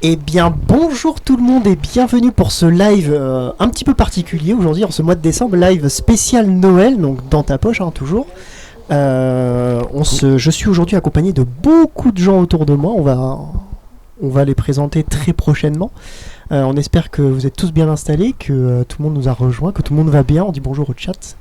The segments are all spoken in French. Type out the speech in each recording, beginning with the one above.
Eh bien bonjour tout le monde et bienvenue pour ce live un petit peu particulier aujourd'hui en ce mois de décembre, live spécial Noël, donc dans ta poche toujours. Je suis aujourd'hui accompagné de beaucoup de gens autour de moi, on va les présenter très prochainement. On espère que vous êtes tous bien installés, que tout le monde nous a rejoints, que tout le monde va bien. On dit bonjour au chat.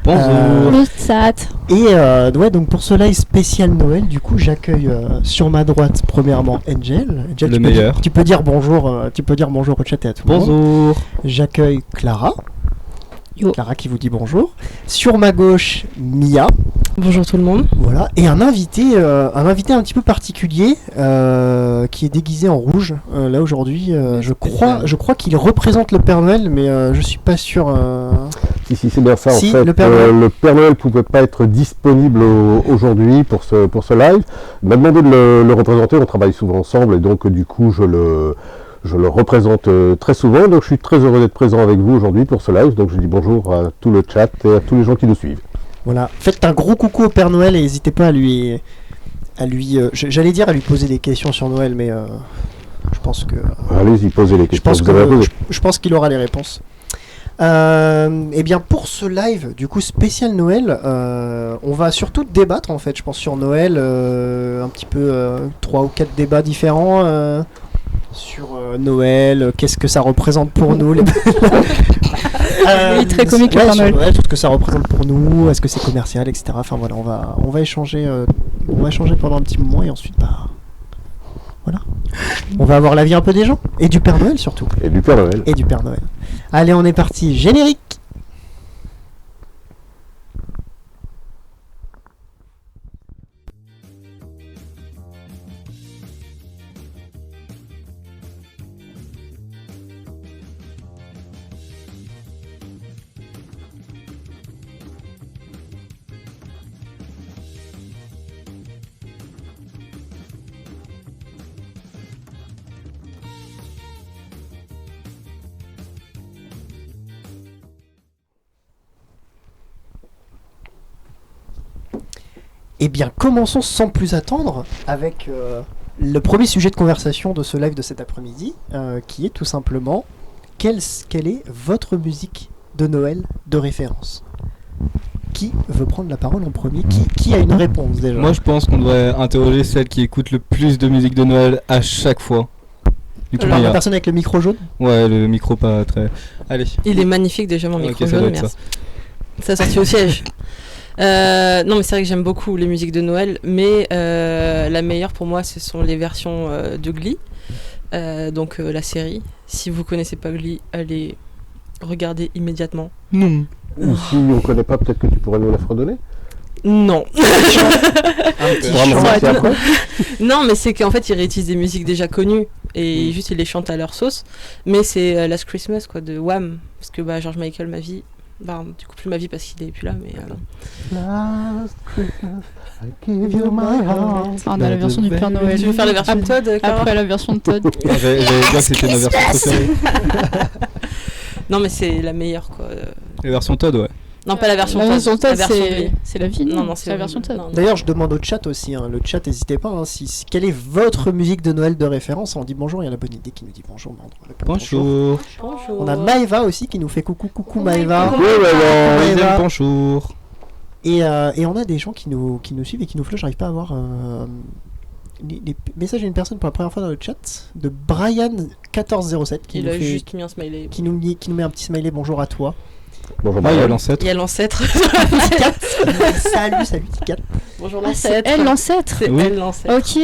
Bonjour. Le chat. Et ouais, donc pour ce live spécial Noël, du coup, j'accueille sur ma droite premièrement Angel. Angel, Le meilleur. Tu peux dire bonjour au chat et à tout le monde. Bonjour. J'accueille Clara. Yo. Clara qui vous dit bonjour. Sur ma gauche, Mia. Bonjour tout le monde. Voilà, et un invité un petit peu particulier qui est déguisé en rouge là aujourd'hui. Je crois qu'il représente le Père Noël, mais je suis pas sûr. Si, c'est bien ça. Si, en fait, le Père Noël. le Père Noël pouvait pas être disponible aujourd'hui pour ce live. Il m'a demandé de le représenter. On travaille souvent ensemble et donc du coup je le représente très souvent. Donc je suis très heureux d'être présent avec vous aujourd'hui pour ce live. Donc je dis bonjour à tout le chat et à tous les gens qui nous suivent. Voilà, faites un gros coucou au Père Noël et n'hésitez pas à lui j'allais dire à lui poser des questions sur Noël, mais je pense que Allez-y, posez les questions. je pense qu'il aura les réponses. Et bien pour ce live du coup spécial Noël, on va surtout débattre en fait, je pense, sur Noël, un petit peu 3 ou 4 débats différents sur Noël, qu'est-ce que ça représente pour nous les... Il est très comique le ouais, Père sur Noël. Noël, tout ce que ça représente pour nous, est-ce que c'est commercial, etc. Enfin voilà, on va échanger pendant un petit moment et ensuite voilà. On va avoir l'avis un peu des gens et du Père Noël surtout. Et du Père Noël. Et du Père Noël. Allez, on est parti. Générique. Eh bien, commençons sans plus attendre avec le premier sujet de conversation de ce live de cet après-midi, qui est tout simplement quelle est votre musique de Noël de référence ? Qui veut prendre la parole en premier ? Qui a une réponse déjà ? Moi je pense qu'on devrait interroger celle qui écoute le plus de musique de Noël à chaque fois. Du coup, Tu parles de Mia. la personne avec le micro jaune ? Ouais, le micro pas très... Allez. Il est magnifique déjà mon micro Ok, ça doit jaune, être merci. Ça a sorti au siège. Non mais c'est vrai que j'aime beaucoup les musiques de Noël, mais la meilleure pour moi ce sont les versions de Glee, donc la série. Si vous connaissez pas Glee, allez regarder immédiatement. Non. Ou si on ne connaît pas, peut-être que tu pourrais nous la fredonner. Non. Vraiment, merci après. Non mais c'est qu'en fait ils réutilisent des musiques déjà connues et juste ils les chantent à leur sauce. Mais c'est Last Christmas quoi de Wham, parce que George Michael ma vie. Du coup plus ma vie parce qu'il est plus là, mais Last Christmas, I give you my heart. On a la version du Père Noël. tu veux faire la version de Todd, Clara ? Après la version de Todd. J'allais dire que c'était ma version préférée. Non mais c'est la meilleure quoi. La version Todd, ouais. Non pas la version La Todd, version la Todd, version Glee. c'est la vie. Non, c'est la version Todd. non. D'ailleurs, je demande au chat aussi, le chat, n'hésitez pas, quelle est votre musique de Noël de référence ? On dit bonjour, il y a la bonne idée qui nous dit bonjour. Mais on répond Bonjour. Bonjour. On a Maëva aussi qui nous fait coucou Maëva. Deuxième bonjour. Et on a des gens qui nous suivent et qui nous flushent. J'arrive pas à voir les messages d'une personne pour la première fois dans le chat, de Brian1407 Il a juste mis un smiley. qui nous met un petit smiley bonjour à toi. Bonjour, Ah, il y a Marianne. l'ancêtre. Il y a l'ancêtre. Salut Ticat. Bonjour Ah, c'est l'ancêtre. elle l'ancêtre. C'est Oui. elle l'ancêtre. Ok.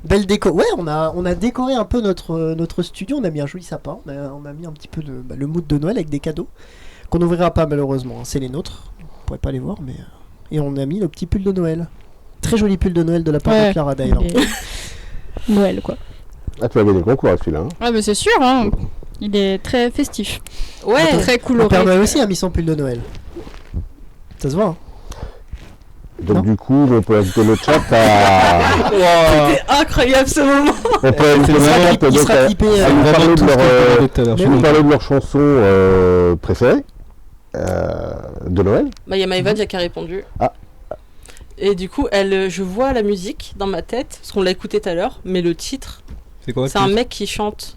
Belle déco. Ouais, on a décoré un peu notre studio. On a mis un joli sapin. On a mis un petit peu le mood de Noël avec des cadeaux qu'on n'ouvrira pas malheureusement. C'est les nôtres. Vous pourrez pas les voir, mais et on a mis le petit pull de Noël. Très joli pull de Noël de la part de Clara Dayland. Noël quoi. Ah, tu vas gagner le concours avec celui-là. Hein. Ah mais c'est sûr hein. Il est très festif. Ouais. Très Le coloré. Père Noël aussi a mis son pull de Noël. Ça se voit. Hein. Donc Non. du coup, on peut ajouter le chat à... C'était incroyable ce moment. On peut ajouter le chat Il donc, sera clippé. à nous parler de leur... Mais nous oui. parler de leur chanson préférée de Noël. Bah il y a Maëva déjà qui a répondu. Ah. Et du coup, je vois la musique dans ma tête, parce qu'on l'a écouté tout à l'heure, mais le titre, C'est quoi le C'est un titre mec qui chante.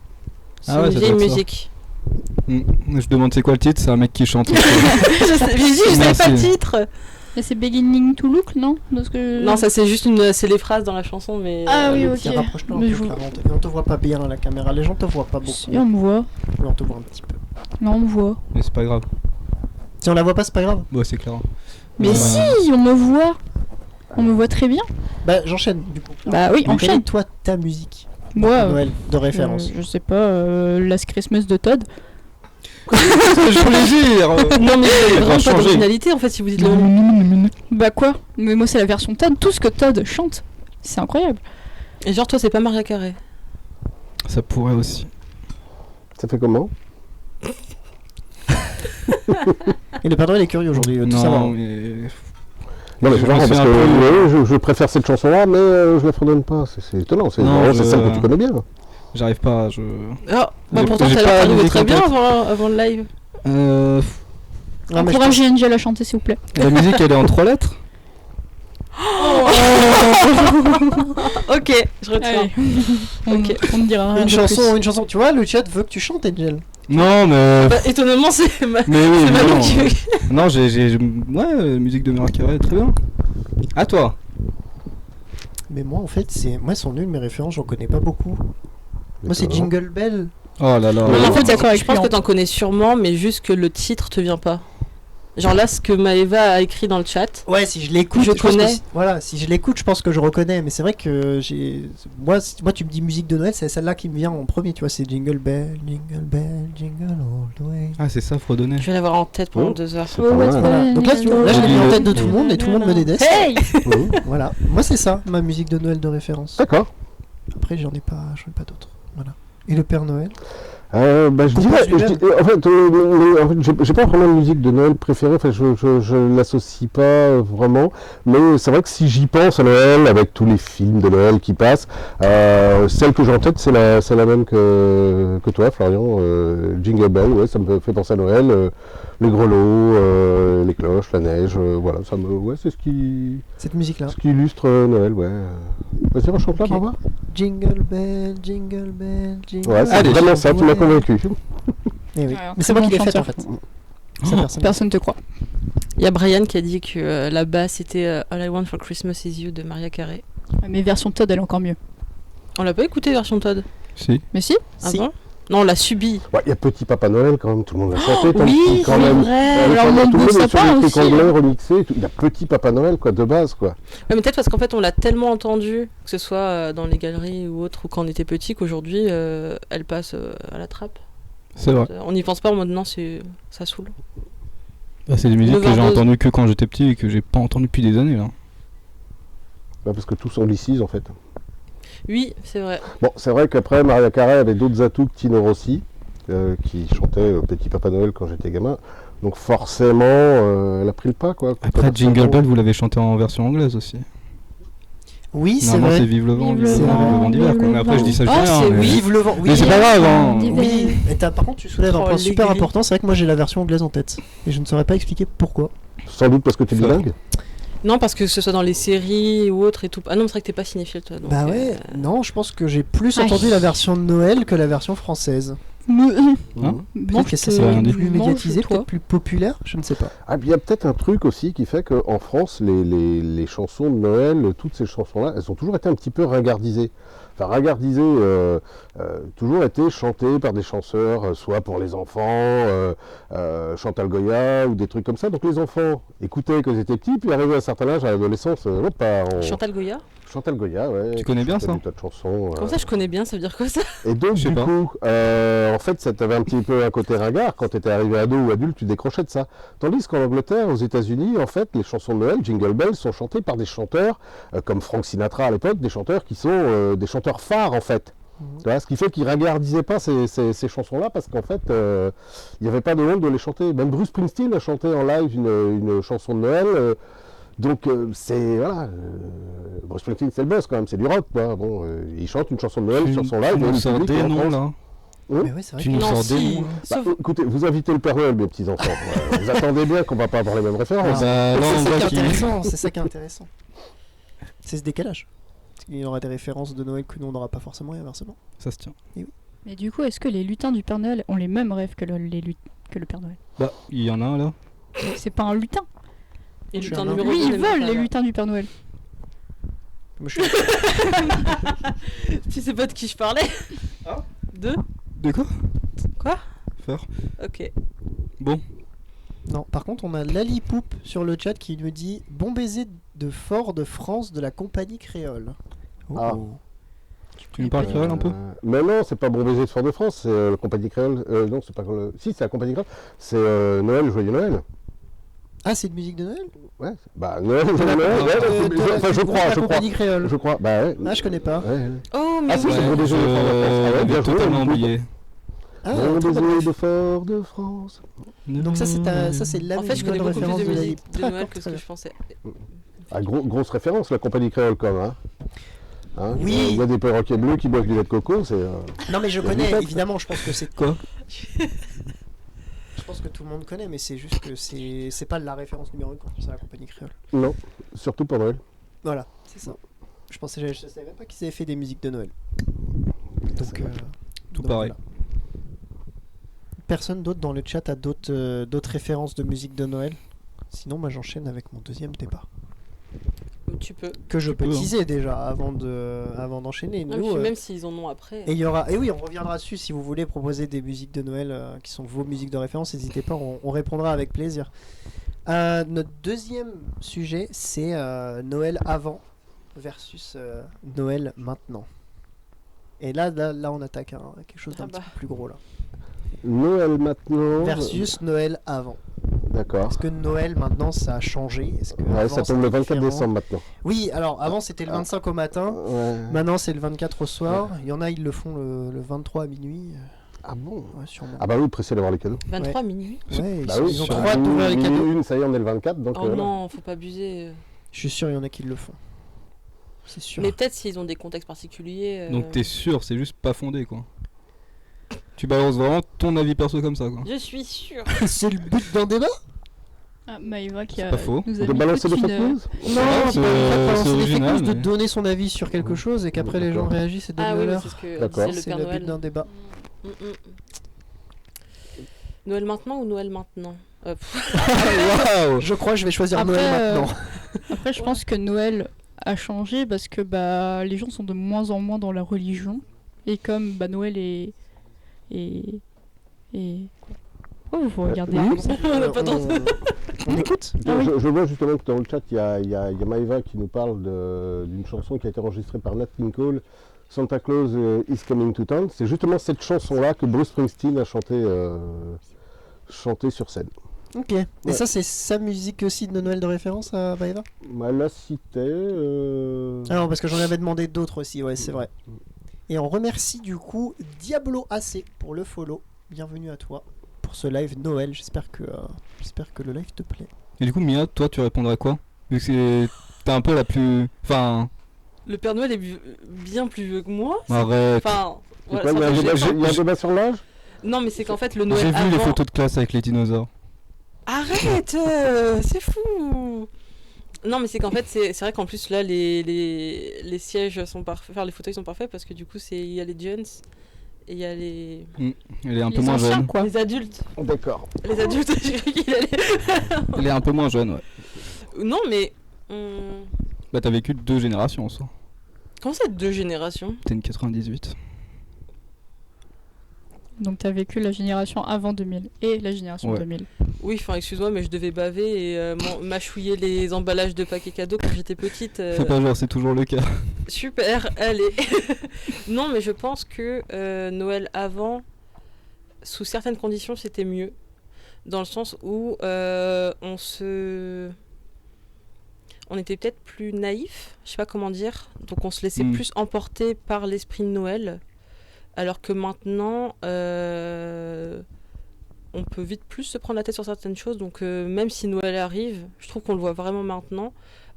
C'est Ah ouais, une ça vieille doit être ça. musique. Je demande c'est quoi le titre, c'est un mec qui chante. Je sais Merci. pas le titre. Mais c'est Beginning to Look, non? De ce que... Non, ça c'est juste c'est les phrases dans la chanson, mais. Ah oui, le ok. titre. Rapproche-toi un Mais peu, je- Clara, on te voit pas bien à la caméra, les gens te voient pas beaucoup. Si, on me voit. Mais on te voit un petit peu. Non, on me voit. Mais c'est pas grave. Si on la voit pas, c'est pas grave. Bon, c'est clair. Mais Euh, si, on me voit. On me voit très bien. Bah, j'enchaîne du coup. Bah oui, Quelle est enchaîne. toi ta musique Moi, Noël de référence je sais pas, Last Christmas de Todd. Je voulais dire Non, mais vous avez Elle va vraiment pas changer. d'originalité en fait si vous dites le même. Bah quoi? Mais moi, c'est la version Todd. Tout ce que Todd chante, c'est incroyable. Et genre, toi, c'est pas Maria Carey. Ça pourrait aussi. Ça fait comment? Et le Père Noël est curieux aujourd'hui, tout savoir. Non, mais... Non mais Je c'est marrant me parce souviens que un peu- je préfère cette chanson-là, mais je la fredonne pas. C'est étonnant. C'est Non, vraiment, c'est je- celle que tu connais bien. J'arrive pas, Ah, bah J'ai- pourtant, j'ai tout à pas l'heure, la t'arrivais musique très en bien tête. avant le live. Ah, mais je Encouragez Angel à chanter, s'il vous plaît. La musique, elle est en 3 lettres. Ok, je retiens. Allez. Ok. On ne dira rien une de chanson, tu vois, le chat veut que tu chantes, Angel. Non, mais... Bah, étonnamment, c'est Mais oui, c'est mais Manu non. qui veut. Non, ouais, musique de Mariah Carey, très bien. À toi. Mais moi, en fait, moi, sont nulles mes références, j'en connais pas beaucoup. Moi, c'est D'accord. Jingle Bell. Oh là là. Non, Ouais. en fait, D'accord avec je pense lui, que t'en connais sûrement, mais juste que le titre te vient pas. Genre là, ce que Maëva a écrit dans le chat. Ouais, si je l'écoute, Je pense que connais. voilà, si je l'écoute, je pense que je reconnais. Mais c'est vrai que moi, tu me dis musique de Noël, c'est celle-là qui me vient en premier. Tu vois, c'est Jingle Bell, Jingle All the Way. Ah, c'est ça, fredonner. Je vais l'avoir en tête pendant Oh. 2 heures. C'est pas mal. Voilà. Donc là, je l'ai mis en tête de tout le monde et tout le monde me déteste. Hey. Mhm. Voilà, moi c'est ça, ma musique de Noël de référence. D'accord. Après, j'en ai pas d'autres. Voilà. Et le Père Noël. Je dirais, en fait, j'ai pas vraiment de musique de Noël préférée, enfin, je l'associe pas vraiment, mais c'est vrai que si j'y pense à Noël, avec tous les films de Noël qui passent, celle que j'ai en tête, c'est la même que toi, Florian, Jingle Bell, ouais, ça me fait penser à Noël, les grelots, les cloches, la neige, voilà, c'est Cette musique-là. ce qui illustre Noël, ouais. Vas-y, rechante là Ok. pour voir. Jingle Bell, Jingle Bell, Jingle Ouais, c'est Allez, vraiment ça qui m'a convaincu. Eh oui. Ouais, Mais c'est moi très qui l'ai bon faite en chanteur. fait. C'est personne. Personne te croit. Il y a Brian qui a dit que la basse c'était All I Want for Christmas Is You de Maria Carey. Mais version Todd, elle est encore mieux. On l'a pas écouté version Todd. Si. Mais si. Ah Si. bon? Non, on l'a subi. Ouais, il y a Petit Papa Noël quand même, tout le monde l'a chanté. tant oui, qu'il- quand c'est même. vrai. Alors, Tout Monde le de monde est sur Sapin les trucs aussi, anglais hein. remixés et tout. Il y a Petit Papa Noël, quoi, de base, quoi. Ouais, mais peut-être parce qu'en fait on l'a tellement entendu, que ce soit dans les galeries ou autre, ou quand on était petit, qu'aujourd'hui elle passe à la trappe. C'est vrai. On n'y pense pas en mode non, ça saoule. Ah, c'est des musiques que j'ai Overdose. entendues que quand j'étais petit et que j'ai pas entendues depuis des années là. Ouais, parce que tous anglicise, en fait. Oui, c'est vrai. Bon, c'est vrai qu'après, Maria Carey avait d'autres atouts que Tino Rossi, qui chantait Petit Papa Noël quand j'étais gamin. Donc forcément, elle a pris le pas, quoi. Après Jingle Bell, vous l'avez chanté en version anglaise aussi. Oui, c'est Normalement c'est vrai. Vive le vent, Vive Vive le le vent, vent d'hiver. vive quoi. le Mais après je dis ça, je vent. dis Ah, rien, c'est mais- oui. Vive le vent. Oui, Mais c'est pas grave, hein. Oui, et par contre, tu soulèves un Oh, point super l'aigri. important. C'est vrai que moi j'ai la version anglaise en tête. Et je ne saurais pas expliquer pourquoi. Sans doute parce que tu es Fort. bilingue. Non, parce que ce soit dans les séries ou autre et tout. Ah non, c'est vrai que t'es pas cinéphile toi. Donc, Bah ouais, non, je pense que j'ai plus Aïe. entendu la version de Noël que la version française. Hein Peut-être que ça te- serait mange, plus médiatisé, toi. peut-être plus populaire, je ne sais pas. Ah, puis il y a peut-être un truc aussi qui fait qu'en France, les chansons de Noël, toutes ces chansons-là, elles ont toujours été un petit peu ringardisées. Enfin, ringardisées, toujours été chantées par des chanteurs, soit pour les enfants, Chantal Goya ou des trucs comme ça. Donc les enfants écoutaient quand ils étaient petits, puis arrivés à un certain âge, à l'adolescence, Chantal Goya. Chantal Goya, ouais. Tu connais bien qui ça fait des tas de chansons. Comme ça, je connais bien, ça veut dire quoi ça? Et donc, Je sais du pas. coup, en fait, ça t'avait un petit peu un côté ringard. Quand tu étais arrivé ado ou adulte, tu décrochais de ça. Tandis qu'en Angleterre, aux États-Unis, en fait, les chansons de Noël, Jingle Bell, sont chantées par des chanteurs, comme Frank Sinatra à l'époque, des chanteurs qui sont des chanteurs phares, en fait. Tu vois, ce qui fait qu'ils ringardisaient pas ces chansons-là, parce qu'en fait, il n'y avait pas de honte de les chanter. Même Bruce Springsteen a chanté en live une chanson de Noël. Donc c'est voilà, Bruce Springsteen c'est le boss quand même, c'est du rock quoi. Bon, il chante une chanson de Noël sur son live. Tu et nous le sors public des l'entend. noms là. Mais oui, c'est vrai. Tu nous Non, sors si. des noms. Bah, Sauf- écoutez, vous invitez le Père Noël, mes petits enfants. Vous attendez bien qu'on va pas avoir les mêmes références. Bah là C'est on ça qui voit est qu'il... intéressant, c'est ça qui est intéressant. C'est ce décalage. Il y aura des références de Noël que nous on n'aura pas forcément et inversement. Ça se tient. Mais du coup, est-ce que les lutins du Père Noël ont les mêmes rêves que le Père Noël? Bah, il y en a un là. C'est pas un lutin. Et Je lutin suis un numéro Lui, 2 ils n'est même veulent pas les là. lutins du Père Noël. Moi, je Tu sais pas de qui je parlais? Ah. Deux? De quoi? Quoi? Faire. Ok. Bon. Non, par contre, on a Lalipoup sur le chat qui nous dit bon baiser de Fort de France de la compagnie créole. Oh. Ah. Tu nous parles créole un peu? Mais non, c'est pas Bon Baiser de Fort-de-France, c'est la compagnie créole. Non, c'est pas le. Si, c'est la compagnie créole. C'est Noël, Joyeux Noël. Ah, c'est de musique de Noël? Ouais, bah Noël, Joyeux Noël. Enfin, je crois, la compagnie créole. Je crois, bah ouais. Ah, je connais pas. Ouais. Oh, mais Ah, si, oui. c'est Bon Baiser de Fort-de-France. Ah ouais, J'avais bien joué, totalement Lalipoup. oublié. Ah, Bon très bonne Baiser ref. de Fort-de-France. Donc ça c'est la En fait, je connais bonne beaucoup plus référence de de musique Lalipoup. de Noël D'accord, que ce très que bien. je pensais. Ah, grosse référence, la compagnie créole, quand même. Hein, Oui. Il y a des perroquets bleus qui boivent du lait de coco, c'est. Non mais je Il y a connais, des têtes. évidemment, je pense que c'est Quoi? Je pense que tout le monde connaît, mais c'est juste que c'est pas la référence numéro 1 quand on pense à la compagnie créole. Non, surtout pour Noël. Voilà, c'est ça. Je savais même pas qu'ils avaient fait des musiques de Noël. Donc, Tout donc pareil. voilà. Personne d'autre dans le chat a d'autres références de musique de Noël? Sinon, moi j'enchaîne avec mon deuxième débat. Tu peux. Que je peux peux, hein. teaser déjà avant d'enchaîner. Non, Nous, mais puis euh, même s'ils en ont après. Et il y aura, et oui, on reviendra dessus si vous voulez proposer des musiques de Noël qui sont vos musiques de référence. N'hésitez pas, on répondra avec plaisir. Notre deuxième sujet, c'est Noël avant versus Noël maintenant. Et là, on attaque quelque chose d'un Ah bah. petit peu plus gros là. Noël maintenant. Versus Noël avant. D'accord. Est-ce que Noël maintenant ça a changé? Est-ce que Ouais, avant, ça tombe c'était le 24 différent décembre maintenant. Oui, alors avant c'était le 25 au matin. Ouais. Maintenant c'est le 24 au soir. Il y en a, ils le font le 23 à minuit. Ah bon? Ouais, sûrement. Ah bah oui, pressé d'avoir les cadeaux. 23 minuit. Ouais, Bah ils oui, ont sur trop hâte d'ouvrir les cadeaux. Une, ça y est, on est le 24, donc. Oh non, faut pas abuser. Je suis sûr, il y en a qui le font. C'est sûr. Mais peut-être s'ils ont des contextes particuliers. Donc t'es sûr, c'est juste pas fondé quoi. Tu balances vraiment ton avis perso comme ça quoi. Je suis sûre. C'est le but d'un débat? Ah, Maëva qui C'est a pas faux. nous a De mis balancer toute des fake une, news? Non, c'est c'est des fake original, news de mais- donner son avis sur quelque chose et qu'après les gens D'accord. réagissent et donnent Ah le oui, mais leur. c'est ce que D'accord. disait le C'est Père le but Noël. d'un débat. Mm, mm. Noël maintenant ou Noël maintenant? Waouh. Je crois que je vais choisir Après, Noël maintenant. Après, je pense que Noël a changé parce que bah les gens sont de moins en moins dans la religion et comme bah Noël est oh vous regardez oui. comme ça. On n'a pas On écoute? Ah oui. Je vois justement que dans le chat, il y a Maëva qui nous parle d'une chanson qui a été enregistrée par Nat King Cole, Santa Claus is Coming to Town. C'est justement cette chanson-là que Bruce Springsteen a chanté sur scène. Ok. Et Ouais. ça, c'est sa musique aussi de Noël de référence à Maëva? Elle l'a cité. Ah non, parce que j'en avais demandé d'autres aussi, ouais, c'est vrai. Et on remercie du coup Diablo AC pour le follow. Bienvenue à toi pour ce live Noël. J'espère que le live te plaît. Et du coup Mia, toi tu répondrais quoi? Vu que t'es un peu la plus... Enfin, Le Père Noël est bien plus vieux que moi. arrête. Enfin, Il y voilà, c'est un peu gênant. a un débat sur l'âge? Non, mais c'est qu'en fait, le J'ai Noël vu avant... les photos de classe avec les dinosaures. Arrête c'est fou. Non, mais c'est qu'en fait, c'est vrai qu'en plus, là, les sièges sont parfaits, enfin, les fauteuils sont parfaits parce que du coup, il y a les jeunes et il y a les Elle est un peu Les moins anciens, jeune. quoi. les adultes. D'accord. Les adultes, j'ai cru qu'il allait... Elle est un peu moins jeune, ouais. Non, mais... Bah t'as vécu 2 générations en soi. Comment ça, 2 générations? T'es une 98. Donc t'as vécu la génération avant 2000 et la génération Ouais. 2000. Oui, enfin, excuse-moi, mais je devais baver et mâchouiller les emballages de paquets cadeaux quand j'étais petite. Fais pas genre, c'est toujours le cas. Super, allez. Non, mais je pense que Noël avant, sous certaines conditions, c'était mieux. Dans le sens où on était peut-être plus naïf, je sais pas comment dire. Donc on se laissait plus emporter par l'esprit de Noël. Alors que maintenant, on peut vite plus se prendre la tête sur certaines choses. Donc même si Noël arrive, je trouve qu'on le voit vraiment maintenant,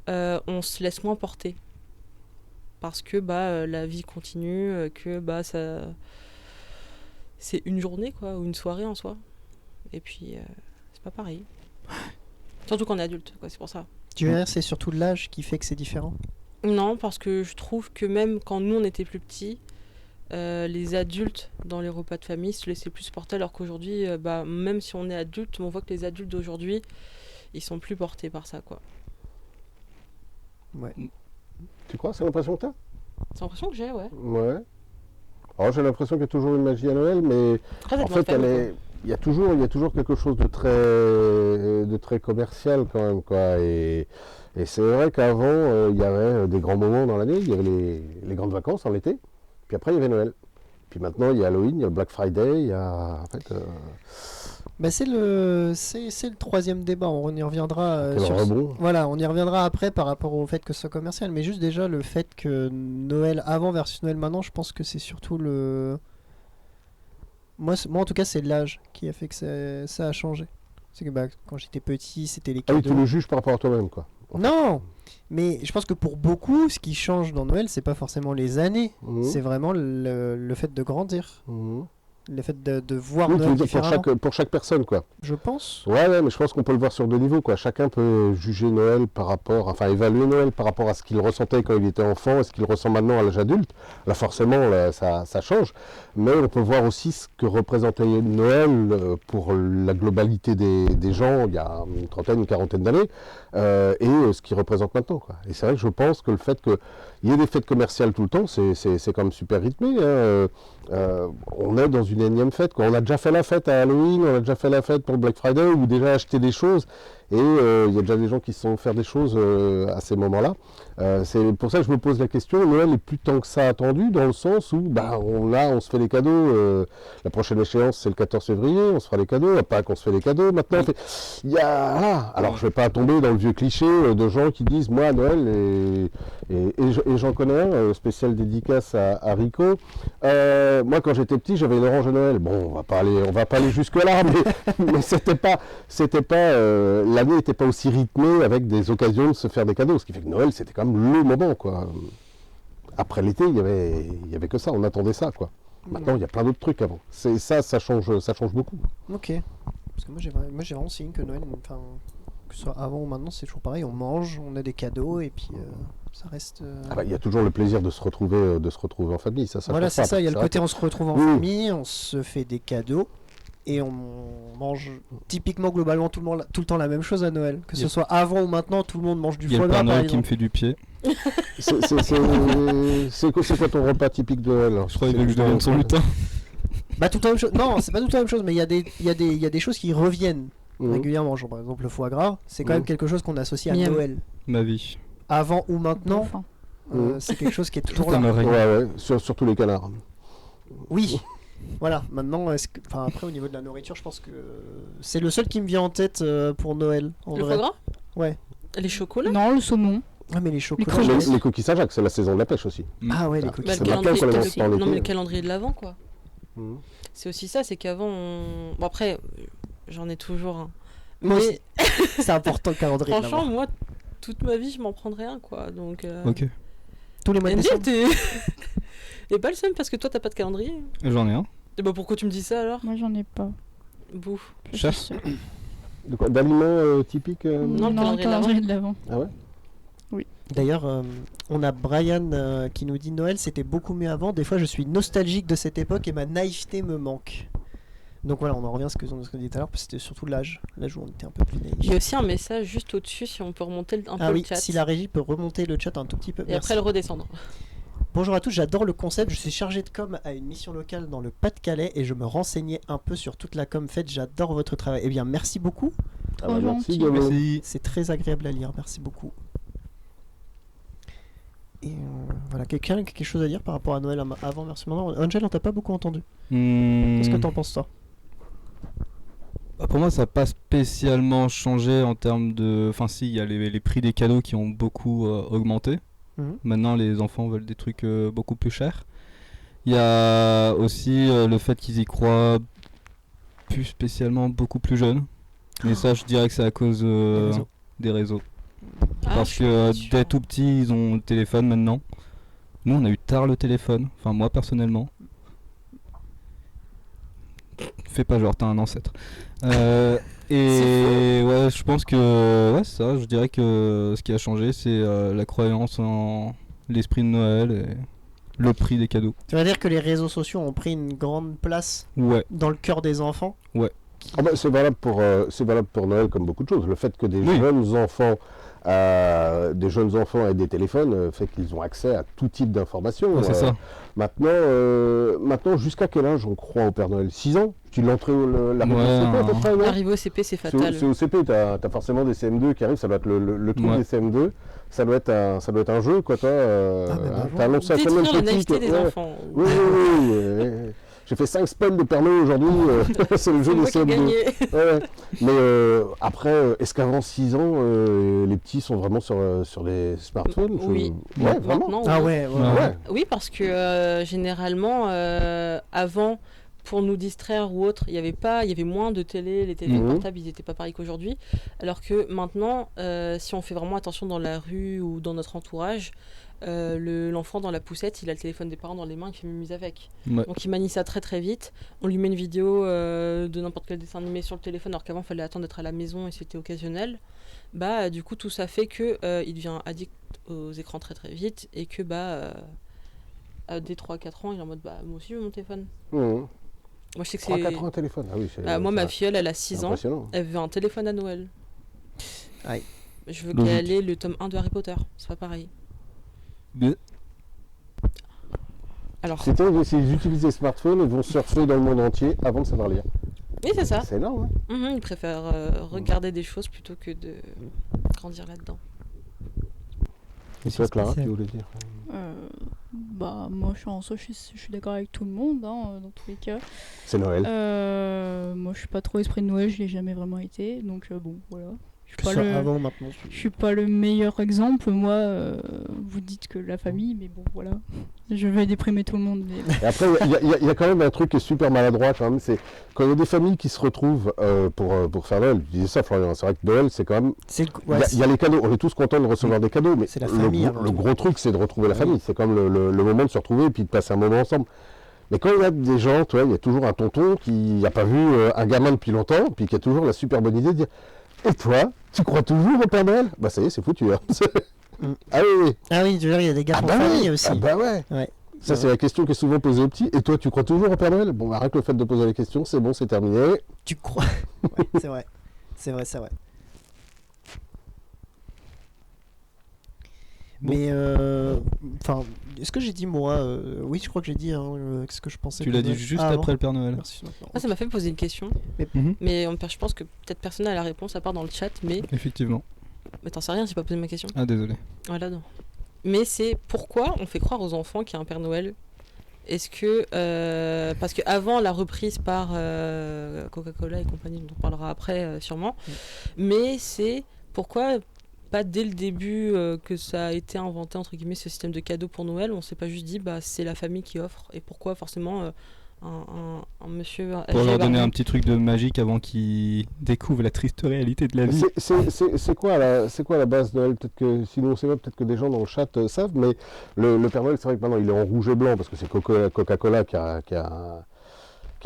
on se laisse moins porter. Parce que la vie continue, que ça c'est une journée quoi, ou une soirée en soi. Et puis c'est pas pareil. Surtout quand on est adulte, quoi, c'est pour ça. Tu verras, c'est surtout l'âge qui fait que c'est différent. Non, parce que je trouve que même quand nous on était plus petits, les adultes dans les repas de famille se laissaient plus porter, alors qu'aujourd'hui, même si on est adulte, on voit que les adultes d'aujourd'hui, ils sont plus portés par ça, quoi. Ouais. Tu crois? C'est l'impression que t'as? C'est l'impression que j'ai, ouais. Ouais. Alors j'ai l'impression qu'il y a toujours une magie à Noël, mais Après, ça en dépend de fait, famille, il y a toujours quelque chose de très commercial quand même, quoi. Et c'est vrai qu'avant, il y avait des grands moments dans l'année, il y avait les grandes vacances en été, puis après il y avait Noël. Puis maintenant, il y a Halloween, il y a le Black Friday, il y a en fait. Bah, c'est le troisième débat. On y reviendra quel sur. rebond. Voilà, on y reviendra après par rapport au fait que ce soit commercial. Mais juste déjà le fait que Noël avant versus Noël maintenant, je pense que c'est surtout le. Moi, en tout cas, c'est l'âge qui a fait que ça a changé. C'est que quand j'étais petit, c'était les Ah oui, cadeaux. tu le juges par rapport à toi-même, quoi. Non, mais je pense que pour beaucoup, ce qui change dans Noël, c'est pas forcément les années, Mhm. c'est vraiment le fait de grandir, Mhm. le fait de voir Oui, tu veux Noël dire différemment. pour chaque personne, quoi. Je pense. Ouais, mais je pense qu'on peut le voir sur deux niveaux, quoi. Chacun peut juger Noël par rapport, enfin évaluer Noël par rapport à ce qu'il ressentait quand il était enfant et ce qu'il ressent maintenant à l'âge adulte. Là, forcément, là, ça change. Mais on peut voir aussi ce que représentait Noël pour la globalité des gens il y a une trentaine, une quarantaine d'années, et ce qu'il représente maintenant, quoi. Et c'est vrai que je pense que le fait qu'il y ait des fêtes commerciales tout le temps, c'est quand même super rythmé, hein. On est dans une énième fête, quoi. On a déjà fait la fête à Halloween, on a déjà fait la fête pour le Black Friday, ou déjà acheté des choses, et il y a déjà des gens qui se sont faire des choses à ces moments-là. C'est pour ça que je me pose la question, Noël est plus tant que ça attendu, dans le sens où on se fait les cadeaux, la prochaine échéance c'est le 14 février, on se fera les cadeaux, à Pâques on se fait les cadeaux, maintenant il y a... Voilà. Alors je vais pas tomber dans le vieux cliché de gens qui disent moi Noël, et j'en connais un, spécial dédicace à Rico. Moi quand j'étais petit j'avais une orange à Noël, bon on va pas aller jusque là, mais c'était pas l'année n'était pas aussi rythmée avec des occasions de se faire des cadeaux, ce qui fait que Noël c'était quand même le moment, quoi. Après l'été il y avait que ça, on attendait ça, quoi. Maintenant il y a plein d'autres trucs avant. C'est ça change beaucoup. Ok. Parce que moi j'ai vraiment signe que Noël, enfin, que ce soit avant ou maintenant, c'est toujours pareil. On mange, on a des cadeaux et puis ça reste. Il y a toujours le plaisir de se retrouver en famille, ça Voilà, change c'est pas. ça. Il y a le vrai côté que- on se retrouve en Oui. famille, on se fait des cadeaux et on mange typiquement globalement tout le temps la même chose à Noël. Que ce Yep. soit avant ou maintenant, tout le monde mange du Il y a foie le gras Père par Noël qui me exemple. fait du pied. C'est quoi ton repas typique de Noël? Je crois qu'il veut que je devienne son lutin. Bah tout le temps la même chose. Non, c'est pas tout le temps la même chose, mais il y a des choses qui reviennent Mhm. régulièrement. Genre par exemple le foie gras, c'est quand Mhm. même quelque chose qu'on associe à Miam. Noël. Ma vie. Avant ou maintenant, Enfin, c'est quelque chose qui est toujours Tout à là. l'oreille. Ouais, sur tous les canards. Oui. Voilà, maintenant, après au niveau de la nourriture, je pense que c'est le seul qui me vient en tête pour Noël. En Le vrai. foie gras Ouais. Les chocolats non, le saumon. Ah, mais les chocolats. crevettes. je- Les coquilles Saint-Jacques, c'est la saison de la pêche aussi. Ah ouais, les Ah. coquilles. Bah, C'est le maintenant qu'on les mange calendrier, dans l'été. non, mais le calendrier de l'avant, quoi. Mhm. C'est aussi ça, c'est qu'avant, bon, après, j'en ai toujours un. Moi Mais C'est important le calendrier. de franchement, l'avoir. moi, toute ma vie, je m'en prendrais un, quoi. Donc, Ok. Tous les mois de NJ, décembre. t'es. Et pas le seum parce que toi, t'as pas de calendrier. J'en ai un. Et bah, pourquoi tu me dis ça alors Moi, j'en ai pas. Bouh. Je Cher. suis sûre. De quoi, d'aliments typiques Non, le Non, calendrier de de l'avant. Ah ouais? D'ailleurs, on a Brian qui nous dit Noël c'était beaucoup mieux avant. Des fois, je suis nostalgique de cette époque et ma naïveté me manque. Donc voilà, on en revient à ce que on dit tout à l'heure, parce que c'était surtout l'âge où on était un peu plus naïf. Il y a aussi un message juste au-dessus si on peut remonter un Ah peu oui, le chat. si la régie peut remonter le chat un tout petit peu. Et Merci. après le redescendre. Bonjour à tous, j'adore le concept. Je suis chargé de com à une mission locale dans le Pas-de-Calais et je me renseignais un peu sur toute la com faite. J'adore votre travail. Eh bien, merci beaucoup. Ah bah, merci, gentil. Gabo. Merci. C'est très agréable à lire. Merci beaucoup. Et voilà, quelqu'un a quelque chose à dire par rapport à Noël avant versus maintenant. Angel, on t'a pas beaucoup entendu. Qu'est-ce que t'en penses, toi? Bah, pour moi, ça n'a pas spécialement changé en termes de. Enfin, si, il y a les prix des cadeaux qui ont beaucoup augmenté. Mhm. Maintenant, les enfants veulent des trucs beaucoup plus chers. Il y a aussi le fait qu'ils y croient plus spécialement beaucoup plus jeunes. Mais ça, je dirais que c'est à cause réseaux. des réseaux. Ah, Parce je que suis pas sûre. dès tout petit, ils ont le téléphone maintenant. Nous, on a eu tard le téléphone. Enfin, moi, personnellement. Fais pas genre, t'as un ancêtre. Et ouais, Je pense que ouais, c'est ça. Je dirais que ce qui a changé, c'est la croyance en l'esprit de Noël et le prix des cadeaux. Tu vas dire que les réseaux sociaux ont pris une grande place Ouais. dans le cœur des enfants. Ah bah, c'est valable pour Noël comme beaucoup de choses. Le fait que des Oui. jeunes enfants aient des téléphones fait qu'ils ont accès à tout type d'informations. Ouais, c'est ça. Maintenant, jusqu'à quel âge on croit au Père Noël? 6 ans? Tu l'entrée la réponse Ouais, c'est quoi, à peu près, ouais. Arriver au CP, c'est fatal. C'est au CP, t'as forcément des CM2 qui arrivent, ça doit être le truc Ouais. des CM2, ça doit être un jeu, quoi, toi. Ah, mais bah, T'as annoncé à tellement Détruire la petit naïveté des ouais. enfants. Oui, j'ai fait 5 spells de Père Noël aujourd'hui, c'est le jeu C'est des moi qui ai CM2. gagné. Ouais. Mais après, est-ce qu'avant 6 ans, les petits sont vraiment sur les smartphones? Oui. Ouais, vraiment. Maintenant, Ah oui. ouais, Ouais. Oui, parce que généralement, avant, pour nous distraire ou autre, il y avait moins de télé, les téléphones Mhm. portables, ils n'étaient pas pareils qu'aujourd'hui. Alors que maintenant, si on fait vraiment attention dans la rue ou dans notre entourage, l'enfant dans la poussette, il a le téléphone des parents dans les mains, il fait mumuse avec. Ouais. Donc il manie ça très très vite. On lui met une vidéo de n'importe quel dessin animé sur le téléphone, alors qu'avant, il fallait attendre d'être à la maison et c'était occasionnel. Du coup, tout ça fait que il devient addict aux écrans très très vite et que dès 3-4 ans, il est en mode moi aussi je veux mon téléphone. Mmh. Moi je sais que 3-4 ans un téléphone, ah oui. moi ma c'est filleule elle a 6 ans, impressionnant. elle veut un téléphone à Noël. Aïe. Je veux Logique. qu'elle ait le tome 1 de Harry Potter, c'est pas pareil. Mais- Alors, S'ils utilisent les smartphones, ils vont surfer dans le monde entier avant de savoir lire. oui c'est ça. C'est énorme, hein. Ils préfèrent regarder des choses plutôt que de grandir là-dedans. Et toi, Clara, spécial. tu voulais dire? Moi je suis d'accord avec tout le monde dans tous les cas. C'est Noël. Moi je suis pas trop esprit de Noël, je l'ai jamais vraiment été, donc bon voilà. Je suis Que pas ce soit le- avant, maintenant. Je suis pas le meilleur exemple, moi. Vous dites que la famille, mais bon, voilà. Je vais déprimer tout le monde. Mais... Et après, il y a quand même un truc qui est super maladroit quand même, c'est quand il y a des familles qui se retrouvent pour faire Noël. Je disais ça, Florian, c'est vrai que Noël, c'est quand même... C'est le- Il ouais, y a les cadeaux, on est tous contents de recevoir des cadeaux, mais C'est la famille, le, avant le tout. gros truc, c'est de retrouver la Oui. famille. C'est comme le moment de se retrouver et puis de passer un moment ensemble. Mais quand il y a des gens, toi, il y a toujours un tonton qui n'a pas vu un gamin depuis longtemps, puis qui a toujours la super bonne idée de dire « Et toi, tu crois toujours au Père Noël ?» Bah ça y est, c'est foutu. Hein. Ah oui, oui. Ah oui, tu veux dire, il y a des gars Ah en bah famille ouais. aussi. Ah bah ouais. Ouais. Ça, c'est la question qui est souvent posée aux petits. Et toi, tu crois toujours au Père Noël? Bon, arrête le fait de poser les questions, c'est bon, c'est terminé. Tu crois Ouais, c'est vrai. C'est vrai, c'est vrai. Bon. Mais enfin, est-ce que j'ai dit moi oui, je crois que j'ai dit ce que je pensais. Tu que l'as dit Noël- juste Ah, après avant le Père Noël. Merci. maintenant. Ça m'a fait poser une question, Mhm. mais je pense que peut-être personne n'a la réponse à part dans le chat, mais Effectivement. t'en sais rien, j'ai pas posé ma question. Ah, désolé. Voilà, non. Mais c'est pourquoi on fait croire aux enfants qu'il y a un Père Noël. Est-ce que parce que avant la reprise par Coca-Cola et compagnie, dont on parlera après sûrement, mais c'est pourquoi pas dès le début que ça a été inventé entre guillemets ce système de cadeaux pour Noël, on s'est pas juste dit c'est la famille qui offre et pourquoi forcément un monsieur Pour âgé leur donner barbu. un petit truc de magique avant qu'ils découvrent la triste réalité de la vie. C'est quoi la base de Noël? Peut-être que, sinon on sait pas, peut-être que des gens dans le chat savent, mais le Père Noël, c'est vrai que maintenant il est en rouge et blanc parce que c'est Coca-Cola qui a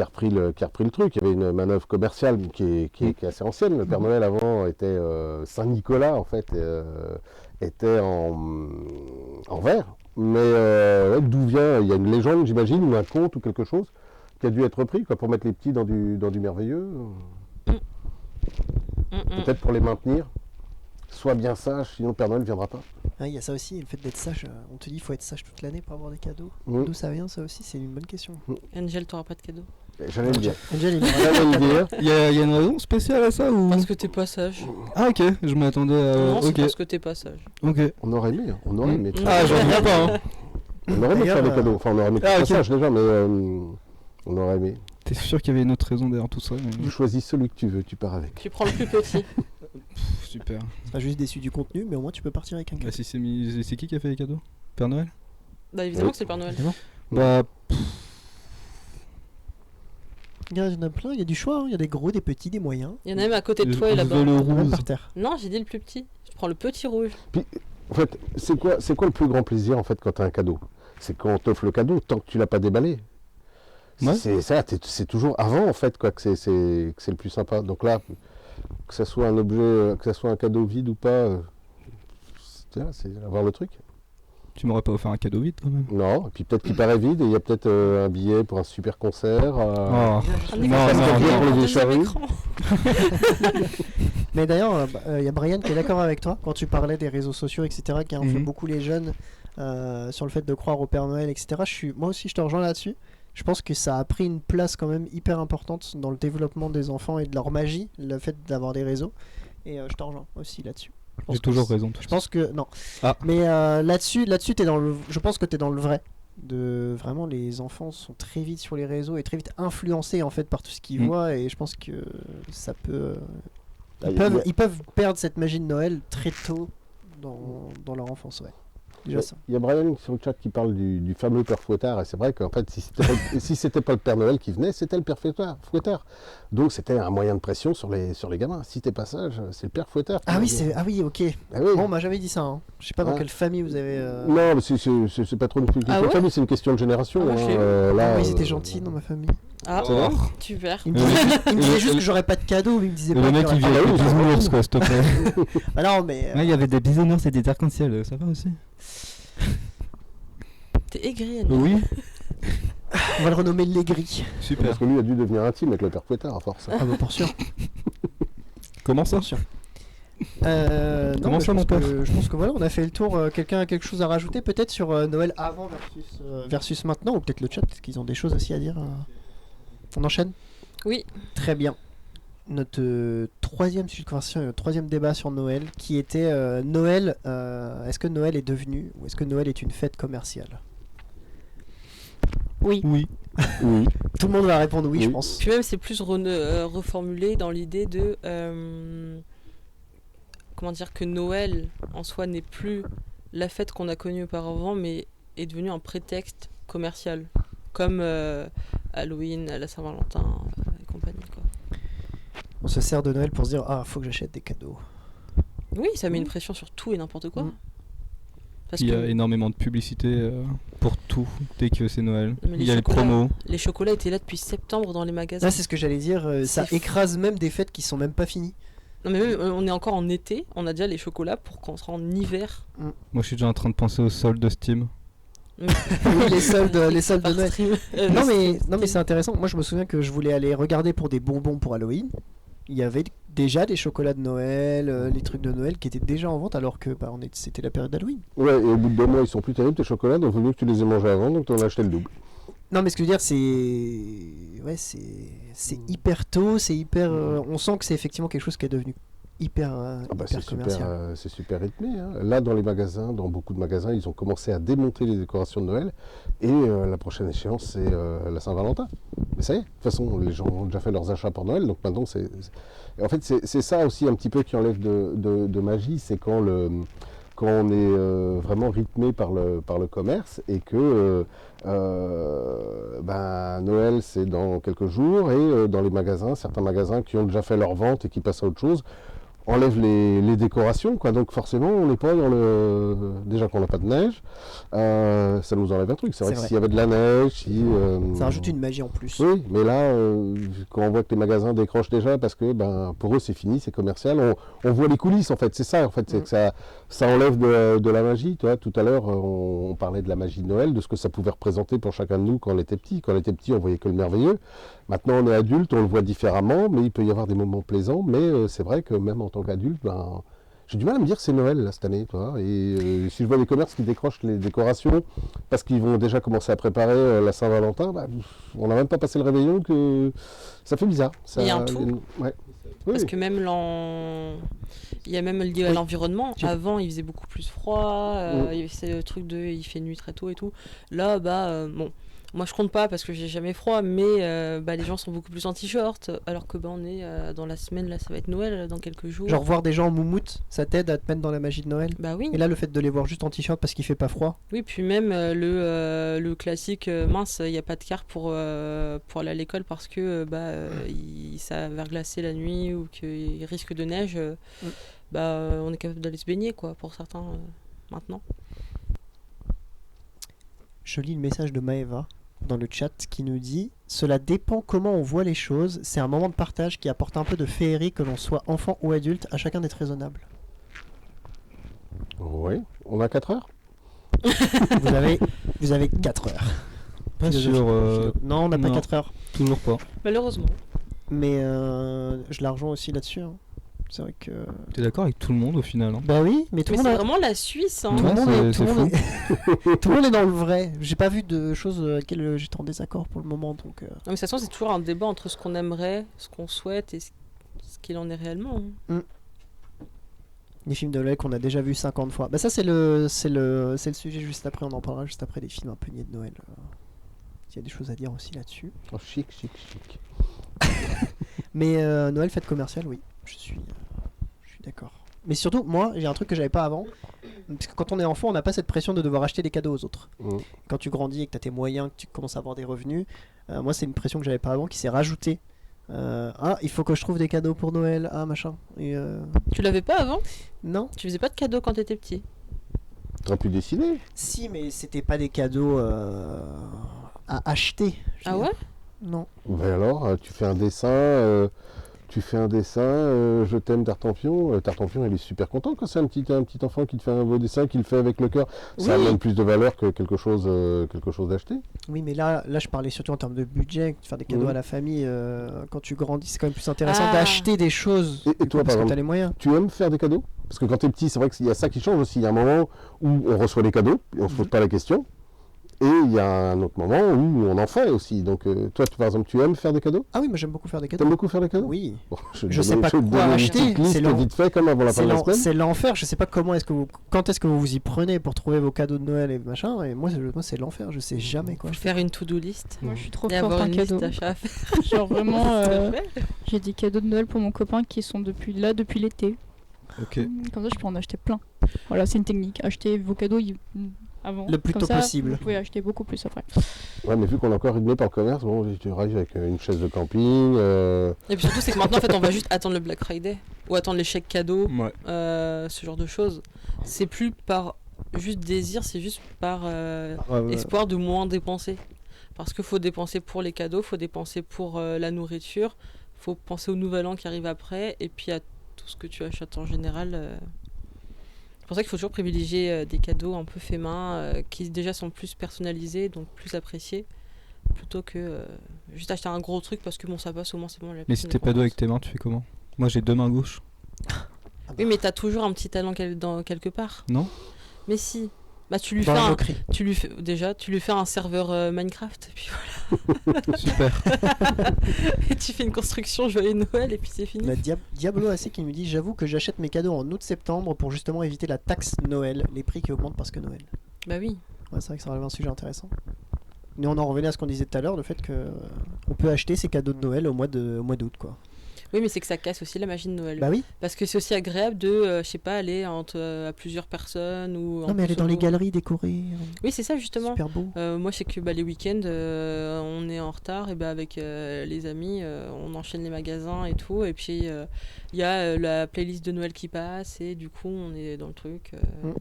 repris le truc. Il y avait une manœuvre commerciale qui est assez ancienne. Le Père Noël avant était Saint-Nicolas en fait, était en vert. Mais ouais, d'où vient? Il y a une légende, j'imagine, ou un conte ou quelque chose qui a dû être repris pour mettre les petits dans du merveilleux. Peut-être pour les maintenir. Sois bien sage, sinon le Père Noël ne viendra pas. Ah, il y a ça aussi, le fait d'être sage. On te dit il faut être sage toute l'année pour avoir des cadeaux. Mm. D'où ça vient ça aussi? C'est une bonne question. Angel, t'auras pas de cadeau. J'allais le dire. Angel, il J'allais le dire. Il y a une raison spéciale à ça ou... Parce que t'es pas sage. Ah ok, je m'attendais à... Non, c'est ok, parce que t'es pas sage. ok. On aurait aimé, hein. On aurait aimé. Ah, j'en reviens pas, hein. On aurait aimé faire des D'ailleurs, cadeaux. Enfin, on aurait aimé Ah, faire ok. ça déjà, mais on aurait aimé. T'es sûr qu'il y avait une autre raison derrière tout ça mais- Tu choisis celui que tu veux, tu pars avec. Tu prends le plus petit. Pff, super. sera juste déçu du contenu, mais au moins tu peux partir avec un Bah, cadeau. si c'est qui a fait les cadeaux? Père Noël? Bah évidemment que c'est le Père Noël. Bah, Regarde, il y en a plein, il y a du choix, hein. Il y a des gros, des petits, des moyens. Il y en a même à côté de je toi et là-bas. veux le Même rose. par terre. Non, j'ai dit le plus petit. Je prends le petit rouge. En fait, c'est quoi le plus grand plaisir en fait quand tu as un cadeau? C'est quand on t'offre le cadeau tant que tu l'as pas déballé. Ouais. C'est ça, c'est toujours avant en fait quoi que c'est le plus sympa. Donc là, que ça soit un objet, que ça soit un cadeau vide ou pas, c'est avoir le truc. Tu m'aurais pas offert un cadeau vide quand même? Non, et puis peut-être qu'il paraît vide et il y a peut-être un billet pour un super concert. Oh. Un Non, écran non, sur non, un les deuxième charrues. écran. Mais d'ailleurs, il y a Brian qui est d'accord avec toi quand tu parlais des réseaux sociaux, etc., qui influent beaucoup les jeunes sur le fait de croire au Père Noël, etc. Moi aussi, je te rejoins là-dessus. Je pense que ça a pris une place quand même hyper importante dans le développement des enfants et de leur magie, le fait d'avoir des réseaux. Et je te rejoins aussi là-dessus. Je pense J'ai que toujours raison. Je pense que non. Ah. Mais là-dessus, t'es dans le. Je pense que t'es dans le vrai. De vraiment, les enfants sont très vite sur les réseaux et très vite influencés en fait par tout ce qu'ils voient. Et je pense que ça peut. Ils peuvent perdre cette magie de Noël très tôt dans leur enfance, ouais. Déjà ça. Il y a Brian sur le chat qui parle du fameux Père Fouettard, et c'est vrai qu'en fait, si c'était pas le Père Noël qui venait, c'était le Père Fouettard. Donc c'était un moyen de pression sur les gamins. Si t'es pas sage, c'est le Père Fouettard. Ah oui, ok. Ah oui. Bon, on m'a jamais dit ça. Hein. Je sais pas dans quelle famille vous avez. Non, mais c'est pas trop une question de famille, c'est une question de génération. Ah, chez ils étaient gentils dans ma famille. Ah, C'est vrai super. Ils me disaient juste que j'aurais pas de cadeau, mais ils me disaient Le pas mec que il j'aurais vient pas avec de des cadeau. bisounours quoi, s'il te plaît. Ah non, mais. Il y avait des bisounours et des arcs-en-ciel, ça va aussi? T'es aigri, Annie. Oui. On va le renommer Légris. Super. Parce que lui a dû devenir intime avec le Père Fouettard à force. Ah bah pour sûr. Comment ça? Non, Comment mais ça, mon père? je pense que voilà, on a fait le tour. Quelqu'un a quelque chose à rajouter peut-être sur Noël avant versus maintenant, ou peut-être le chat, parce qu'ils ont des choses aussi à dire. On enchaîne? Oui. Très bien. Notre troisième sujet de conversation, notre troisième débat sur Noël, qui était Noël. Est-ce que Noël est devenu, ou est-ce que Noël est une fête commerciale? Oui. Oui. Oui. Tout le monde va répondre oui, Oui. je pense. Puis même, c'est plus reformulé dans l'idée de. Comment dire, que Noël en soi n'est plus la fête qu'on a connue auparavant, mais est devenu un prétexte commercial. Comme Halloween, la Saint-Valentin et compagnie, quoi. On se sert de Noël pour se dire ah, faut que j'achète des cadeaux. Oui, ça met une pression sur tout et n'importe quoi. Mm. Parce Il y a que énormément de publicité pour tout dès que c'est Noël. Mais Il y a les chocolats- promos. les chocolats étaient là depuis septembre dans les magasins. Là, c'est ce que j'allais dire. Ça C'est écrase même des fêtes qui sont même pas finies. Non, mais même, on est encore en été, on a déjà les chocolats pour qu'on sera en hiver. Moi je suis déjà en train de penser aux soldes de Steam. Oui, les soldes de Par Noël. stream. Non mais c'est intéressant. Moi je me souviens que je voulais aller regarder pour des bonbons pour Halloween. Il y avait déjà des chocolats de Noël, les trucs de Noël qui étaient déjà en vente alors que c'était la période d'Halloween. Ouais, et au bout de 2 mois, ils sont plus terribles tes chocolats, donc il vaut mieux que tu les aies mangés avant, donc tu en as acheté le double. Non mais ce que je veux dire c'est hyper tôt, c'est hyper on sent que c'est effectivement quelque chose qui est devenu hyper hyper commercial. C'est super rythmé. Hein. Là, dans les magasins, dans beaucoup de magasins, ils ont commencé à démonter les décorations de Noël. Et la prochaine échéance, c'est la Saint-Valentin. Mais ça y est, de toute façon, les gens ont déjà fait leurs achats pour Noël. Donc maintenant, en fait, c'est ça aussi un petit peu qui enlève de magie. C'est quand on est vraiment rythmé par le commerce et que Noël, c'est dans quelques jours. Et dans les magasins, certains magasins qui ont déjà fait leur vente et qui passent à autre chose, enlève les décorations, quoi. Donc forcément, on n'est pas dans le... Déjà qu'on n'a pas de neige, ça nous enlève un truc. C'est vrai que s'il y avait de la neige, Ça rajoute une magie en plus. Oui, mais là, quand on voit que les magasins décrochent déjà, parce que pour eux c'est fini, c'est commercial, on voit les coulisses en fait, c'est ça en fait, c'est que ça enlève de la magie. Tu vois, tout à l'heure, on parlait de la magie de Noël, de ce que ça pouvait représenter pour chacun de nous quand on était petit. Quand on était petit, on voyait que le merveilleux. Maintenant, on est adulte, on le voit différemment, mais il peut y avoir des moments plaisants. Mais c'est vrai que même en tant qu'adulte, j'ai du mal à me dire que c'est Noël là, cette année, toi. Et si je vois des commerces qui décrochent les décorations parce qu'ils vont déjà commencer à préparer la Saint-Valentin, on n'a même pas passé le réveillon que ça fait bizarre. Ça, Il y a un tout. Ouais. Parce Oui. que même il y a même lié à l'environnement. Avant, il faisait beaucoup plus froid. Il y avait ce truc de il fait nuit très tôt et tout. Là, bon. Moi je compte pas parce que j'ai jamais froid, mais les gens sont beaucoup plus en t-shirt, alors que on est dans la semaine, là ça va être Noël dans quelques jours. Genre voir des gens en moumoute, ça t'aide à te mettre dans la magie de Noël. Bah oui. Et là le fait de les voir juste en t-shirt parce qu'il fait pas froid. Oui, puis même le classique mince, il n'y a pas de car pour aller à l'école parce que ça va verglacer la nuit ou qu'il risque de neige. On est capable d'aller se baigner quoi pour certains maintenant. Je lis le message de Maeva dans le chat qui nous dit « Cela dépend comment on voit les choses. C'est un moment de partage qui apporte un peu de féerie que l'on soit enfant ou adulte, à chacun d'être raisonnable. Oui, on a 4 heures. » Vous avez 4 heures. Pas sûr, Non, on n'a pas non. 4 heures. toujours pas. Malheureusement. Mais je la rejoins aussi là-dessus. Hein. C'est vrai que... T'es d'accord avec tout le monde au final, hein. Bah oui, mais tout Mais le c'est monde a... vraiment la Suisse. Hein. Tout le Ouais, monde c'est- est- tout le c'est monde est- tout le monde est dans le vrai. J'ai pas vu de choses auxquelles j'étais en désaccord pour le moment, donc... Non, mais de toute façon, c'est toujours un débat entre ce qu'on aimerait, ce qu'on souhaite et ce qu'il en est réellement. Hein. Les films de Noël qu'on a déjà vus 50 fois. Bah ça c'est le sujet juste après, on en parlera juste après des films un peu niais de Noël. Il y a des choses à dire aussi là-dessus. Oh, chic. Mais Noël fête commerciale, oui, je suis d'accord. Mais surtout, moi, j'ai un truc que j'avais pas avant. Parce que quand on est enfant, on n'a pas cette pression de devoir acheter des cadeaux aux autres. Quand tu grandis et que tu as tes moyens, que tu commences à avoir des revenus, moi c'est une pression que j'avais pas avant qui s'est rajoutée. Ah, il faut que je trouve des cadeaux pour Noël, ah machin. Et Tu l'avais pas avant? non, Tu faisais pas de cadeaux quand t'étais petit? T'aurais pu décider. si, mais c'était pas des cadeaux à acheter. je veux Ah dire. ouais? Non. Ben alors, tu fais un dessin, je t'aime Tartampion. Tartampion, il est super content quand c'est un petit enfant qui te fait un beau dessin, qui le fait avec le cœur. Ça Oui. amène plus de valeur que quelque chose d'acheté. Oui, mais là, je parlais surtout en termes de budget, faire des cadeaux Mhm. à la famille. Quand tu grandis, c'est quand même plus intéressant Ah. d'acheter des choses. Et du coup, toi, parce par que t'as exemple, les moyens. tu aimes faire des cadeaux? Parce que quand t'es petit, c'est vrai qu'il y a ça qui change aussi. Il y a un moment où on reçoit des cadeaux, et on se pose pas la question. Et il y a un autre moment où on en fait aussi. Donc toi, par exemple, tu aimes faire des cadeaux? Ah oui, moi j'aime beaucoup faire des cadeaux. T'aimes beaucoup faire des cadeaux? Oui. Bon, Je sais pas te quoi donne une acheter, petite liste c'est long. vite fait, comme avant la fin de la semaine. C'est l'enfer. Je sais pas quand est-ce que vous vous y prenez pour trouver vos cadeaux de Noël et machin. Et moi c'est l'enfer. Je sais jamais quoi. Faire une to-do list. Moi, je suis trop Et forte avoir en une liste cadeaux. d'achats à faire. Genre vraiment, Tout à fait. j'ai des cadeaux de Noël pour mon copain qui sont depuis l'été. Ok. Comme ça, je peux en acheter plein. Voilà, c'est une technique. Achetez vos cadeaux avant. Le plus Comme tôt ça, possible. Vous pouvez acheter beaucoup plus après. Ouais, mais vu qu'on est encore rythmé par le commerce, bon, tu arrives avec une chaise de camping. Et puis surtout, c'est que maintenant, en fait, on va juste attendre le Black Friday ou attendre les chèques cadeaux, Ouais. ce genre de choses. C'est plus par juste désir, c'est juste par espoir de moins dépenser. Parce qu'il faut dépenser pour les cadeaux, faut dépenser pour la nourriture, faut penser au nouvel an qui arrive après, et puis à tout ce que tu achètes en général. C'est pour ça qu'il faut toujours privilégier des cadeaux un peu faits main, qui déjà sont plus personnalisés, donc plus appréciés, plutôt que juste acheter un gros truc parce que bon, ça passe au moins, c'est bon. Mais si t'es pas doué avec tes mains, tu fais comment? Moi j'ai 2 mains gauches. Oui, mais t'as toujours un petit talent dans quelque part. Non? Mais si. Bah tu lui Dans fais la un, moquerie. tu lui fais un serveur Minecraft, et puis voilà. Super. Et tu fais une construction joyeux Noël, et puis c'est fini. La Diablo AC qui nous dit j'avoue que j'achète mes cadeaux en août-septembre pour justement éviter la taxe Noël, les prix qui augmentent parce que Noël. Bah oui. Ouais, c'est vrai que ça relève un sujet intéressant. Mais on en revenait à ce qu'on disait tout à l'heure, le fait que on peut acheter ses cadeaux de Noël au mois d'août quoi. Oui, mais c'est que ça casse aussi la magie de Noël. Bah oui. Parce que c'est aussi agréable de, je sais pas, aller à plusieurs personnes ou. Non mais aller dans les galeries décorées. Oui, c'est ça justement. Super beau. Moi, je sais que les week-ends, on est en retard, et avec les amis, on enchaîne les magasins et tout. Et puis, il y a la playlist de Noël qui passe, et du coup, on est dans le truc.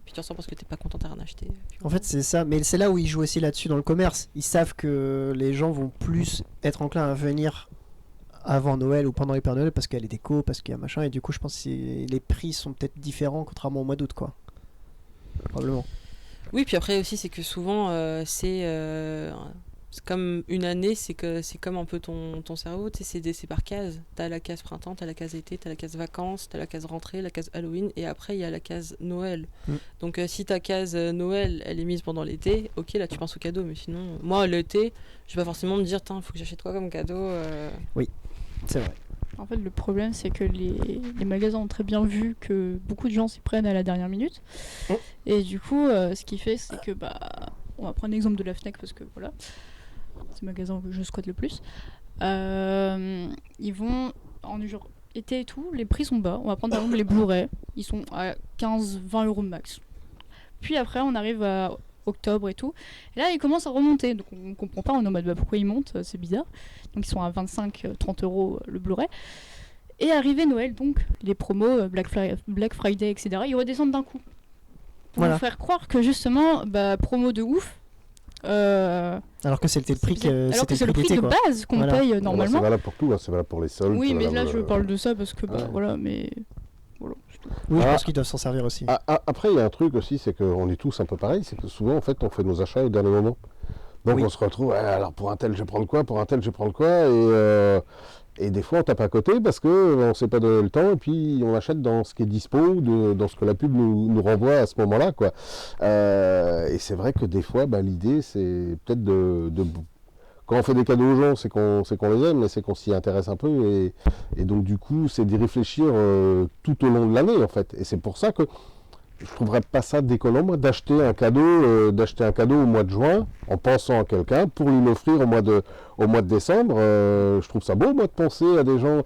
Puis tu ressens parce que t'es pas content, t'as rien acheté. En fait, c'est ça, mais c'est là où ils jouent aussi là-dessus dans le commerce. Ils savent que les gens vont plus être enclins à venir avant Noël ou pendant les périodes Noël parce qu'il y a les décos, parce qu'il y a machin, et du coup, je pense que les prix sont peut-être différents contrairement au mois d'août, quoi. Probablement. Oui, puis après aussi, c'est que souvent, c'est comme une année, c'est comme un peu ton cerveau, tu sais, c'est par case. T'as la case printemps, t'as la case été, t'as la case vacances, t'as la case rentrée, la case Halloween, et après il y a la case Noël. Donc si ta case Noël, elle est mise pendant l'été, ok, là tu penses au cadeau, mais sinon, moi l'été, je vais pas forcément me dire, faut que j'achète quoi comme cadeau. C'est vrai. En fait, le problème, c'est que les magasins ont très bien vu que beaucoup de gens s'y prennent à la dernière minute. Et du coup, ce qui fait, c'est que, on va prendre l'exemple de la Fnac parce que voilà, c'est le magasin que je squatte le plus. Ils vont, en genre été et tout, les prix sont bas. On va prendre par exemple les Blu-ray, ils sont à 15-20 euros max. Puis après, on arrive à octobre et tout. Et là, ils commencent à remonter. Donc on comprend pas, on est en mode pourquoi ils montent, c'est bizarre. Donc ils sont à 25-30 euros le Blu-ray. Et arrivé Noël, donc les promos, Black Friday, etc., ils redescendent d'un coup. Pour Voilà. nous faire croire que justement, promo de ouf, Alors que c'était le prix alors que c'est le prix d'été, de quoi. base qu'on Voilà. paye C'est normalement. valable pour tout, hein, c'est valable pour les soldes. Oui, c'est mais là valable, je parle de ça parce que ouais. voilà, mais voilà. c'est tout. Oui, je Ah. pense qu'ils doivent s'en servir aussi. Après, il y a un truc aussi, c'est qu'on est tous un peu pareil, c'est que souvent, en fait, on fait nos achats au dernier moment. Donc Oui. on se retrouve, alors pour un tel, je vais prendre quoi, pour un tel, je vais prendre quoi, et des fois, on tape à côté parce qu'on ne sait pas donner le temps, et puis on achète dans ce qui est dispo, dans ce que la pub nous renvoie à ce moment-là, quoi. Et c'est vrai que des fois, l'idée, c'est peut-être quand on fait des cadeaux aux gens, c'est qu'on les aime, mais c'est qu'on s'y intéresse un peu, et donc du coup, c'est d'y réfléchir tout au long de l'année, en fait. Et c'est pour ça que je trouverais pas ça déconnant, moi, d'acheter un cadeau au mois de juin, en pensant à quelqu'un, pour lui l'offrir au mois de décembre. Je trouve ça beau, moi, de penser à des gens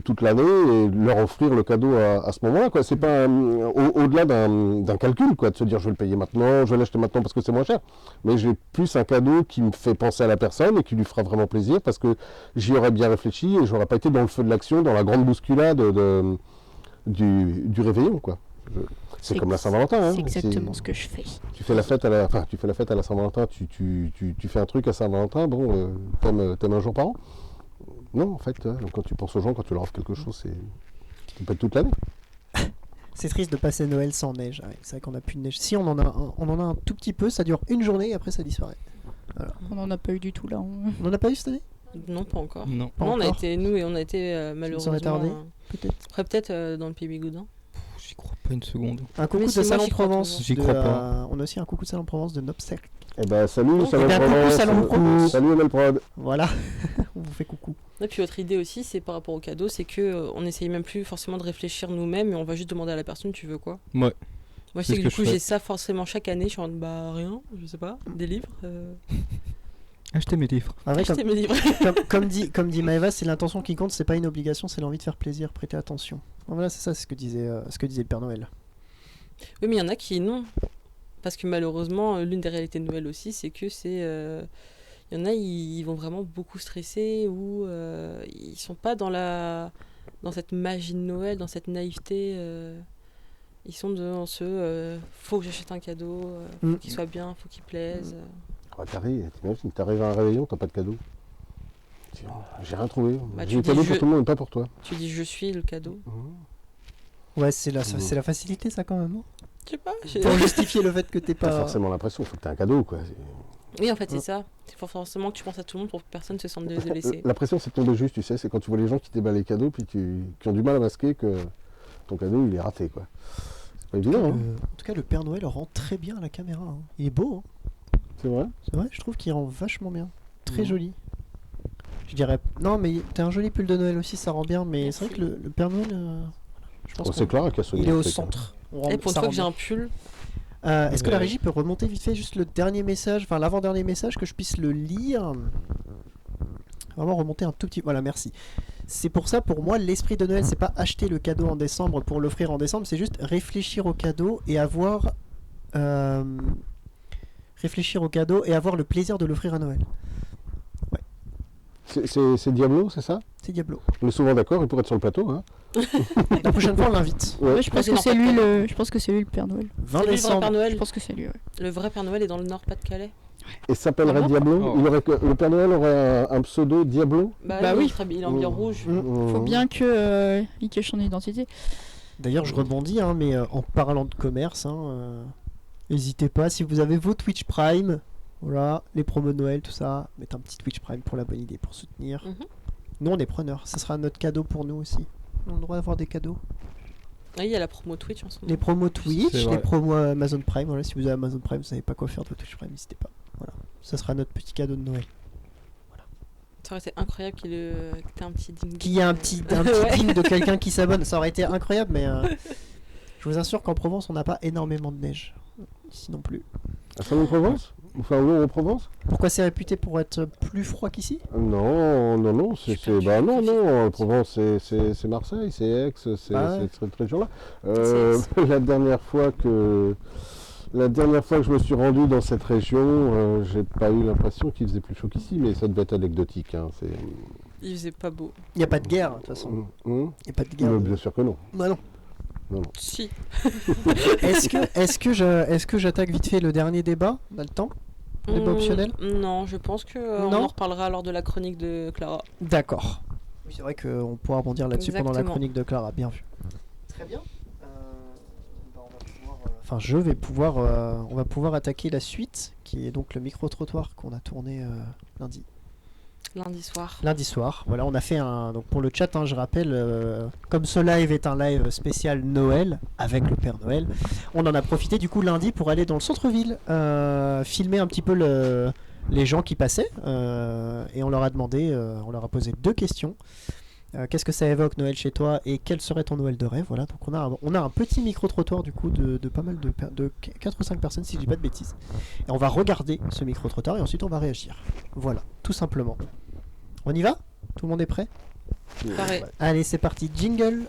toute l'année et leur offrir le cadeau à ce moment-là, quoi. C'est pas au-delà d'un calcul, quoi, de se dire je vais le payer maintenant, je vais l'acheter maintenant parce que c'est moins cher. Mais j'ai plus un cadeau qui me fait penser à la personne et qui lui fera vraiment plaisir parce que j'y aurais bien réfléchi et j'aurais pas été dans le feu de l'action, dans la grande bousculade du réveillon, quoi. C'est comme la Saint-Valentin. Hein. C'est exactement ce que je fais. Tu fais la fête à la Saint-Valentin, tu fais un truc à Saint-Valentin, bon, t'aimes un jour par an. Non, en fait, quand tu penses aux gens, quand tu leur offres quelque chose, tu peux être toute l'année. C'est triste de passer Noël sans neige. Ouais, c'est vrai qu'on a plus de neige. Si on en a un tout petit peu, ça dure une journée et après ça disparaît. On n'en a pas eu du tout là. On n'en a pas eu cette année? Non, pas encore. Non. Pas Non, on a encore. été malheureusement. tardé, peut-être. Après, peut-être dans le Pays Bigoudin. J'y crois pas une seconde. Un coucou Mais de si, moi, Salon j'y crois Provence. toujours. J'y crois pas. On a aussi un coucou de Salon Provence de Nobsec. Eh ben, salut, Salon Eh bien, coucou, Provence. Salon Provence. Salut, Melprod. Voilà, on vous fait coucou. Et puis, autre idée aussi, c'est par rapport au cadeau, c'est que on n'essaye même plus forcément de réfléchir nous-mêmes, mais on va juste demander à la personne tu veux quoi. Ouais. Moi, je C'est sais ce que que du coup, je fais. j'ai ça forcément chaque année. Je suis en mode, rien, je sais pas, des livres. Achetez mes livres. En vrai, Achetez mes livres. comme dit Maëva, c'est l'intention qui compte, c'est pas une obligation, c'est l'envie de faire plaisir, prêter attention. Voilà, c'est ça, c'est ce que disait le Père Noël. Oui, mais il y en a qui non. Parce que malheureusement, l'une des réalités de Noël aussi, c'est que il y en a, ils vont vraiment beaucoup stresser ou ils sont pas dans cette magie de Noël, dans cette naïveté. Ils sont dans faut que j'achète un cadeau, faut qu'il soit bien, faut qu'il plaise. T'imagines, t'arrives à un réveillon, t'as pas de cadeau. J'ai rien trouvé. Bah, J'ai tu des cadeaux dis pour tout le monde, mais pas pour toi. Tu dis je suis le cadeau. Ouais, c'est la facilité, ça, quand même. Hein. Je sais pas. Pour justifier le fait que t'es T'as pas. forcément l'impression, faut que t'aies un cadeau, quoi. Oui, en fait, c'est ça. Il faut forcément que tu penses à tout le monde pour que personne se sente délaissé. La pression, c'est de tomber juste, tu sais. C'est quand tu vois les gens qui déballent les cadeaux, puis qui ont du mal à masquer que ton cadeau, il est raté, quoi. C'est pas évident, hein. En tout cas, le Père Noël rend très bien à la caméra. Hein. Il est beau, hein. C'est vrai. C'est vrai, je trouve qu'il rend vachement bien. Très joli. Je dirais. Non, mais t'as un joli pull de Noël aussi, ça rend bien. Mais c'est vrai que le Père Noël. Je pense C'est Clara qui a sonné. il est le au truc, hein. centre. Et pour une ça fois rend que j'ai bien. un pull, Est-ce que la régie peut remonter vite fait juste le dernier message, enfin l'avant-dernier message, que je puisse le lire? Vraiment remonter un tout petit. Voilà, merci. C'est pour ça, pour moi, l'esprit de Noël, c'est pas acheter le cadeau en décembre pour l'offrir en décembre, c'est juste réfléchir au cadeau et avoir. Réfléchir au cadeau et avoir le plaisir de l'offrir à Noël. C'est Diablo, c'est ça? C'est Diablo. On est souvent d'accord, il pourrait être sur le plateau, hein. La prochaine fois, on l'invite. Ouais. Ouais, je pense que c'est lui le Père Noël. 20 c'est lui le vrai décembre. Père Noël. Je pense que c'est lui, ouais. Le vrai Père Noël est dans le Nord-Pas-de-Calais. Et s'appellerait Ah bon Diablo. Oh. Le Père Noël aurait un pseudo Diablo. Bah oui. Il est en bien rouge. Faut bien que il cache son identité. D'ailleurs, je rebondis, hein, mais en parlant de commerce, n'hésitez pas, si vous avez vos Twitch Prime, voilà, les promos de Noël, tout ça, mettez un petit Twitch Prime pour la bonne idée, pour soutenir. Mhm. Nous, on est preneurs, ça sera notre cadeau pour nous aussi. On a le droit d'avoir des cadeaux. Ah, il y a la promo Twitch en ce moment. Les promos Twitch, C'est les vrai. promos Amazon Prime, voilà, si vous avez Amazon Prime, vous savez pas quoi faire de votre Twitch Prime, n'hésitez pas. Voilà, ça sera notre petit cadeau de Noël. Ça aurait été incroyable qu'il ait un petit ding. Qu'il y ait un petit Ouais. ding de quelqu'un qui s'abonne, ça aurait été incroyable, mais je vous assure qu'en Provence, on n'a pas énormément de neige. Ici non plus. À Salon-de-Provence? Enfin, en Provence? Pourquoi c'est réputé pour être plus froid qu'ici? Non, Je suis c'est. perdue. Bah non, Provence, c'est Marseille, c'est Aix, c'est cette région-là. La dernière fois que je me suis rendu dans cette région, j'ai pas eu l'impression qu'il faisait plus chaud qu'ici, mais ça devait être anecdotique. Hein, Il faisait pas beau. Il n'y a pas de guerre, de toute façon. Il n'y a pas de guerre. Mais bien sûr que non. Bah non. Si. Est-ce que j'attaque vite fait le dernier débat? On a le temps? Débat optionnel? Non, je pense qu'on Non en reparlera lors de la chronique de Clara. D'accord. Oui, c'est vrai qu'on pourra rebondir là-dessus pendant la Exactement. chronique de Clara, bien vu. Très bien. Enfin, je vais pouvoir, on va pouvoir attaquer la suite, qui est donc le micro-trottoir qu'on a tourné lundi Lundi soir. soir. Voilà, on a fait un. Donc pour le chat, je rappelle, comme ce live est un live spécial Noël avec le Père Noël, on en a profité du coup lundi pour aller dans le centre-ville, filmer un petit peu les gens qui passaient, et on leur a demandé, on leur a posé 2 questions. Qu'est-ce que ça évoque Noël chez toi et quel serait ton Noël de rêve? Voilà, donc on a un petit micro-trottoir du coup de pas mal de 4 ou 5 personnes si je dis pas de bêtises. Et on va regarder ce micro-trottoir et ensuite on va réagir. Voilà, tout simplement. On y va? Tout le monde est prêt? Pareil. Allez, c'est parti, jingle.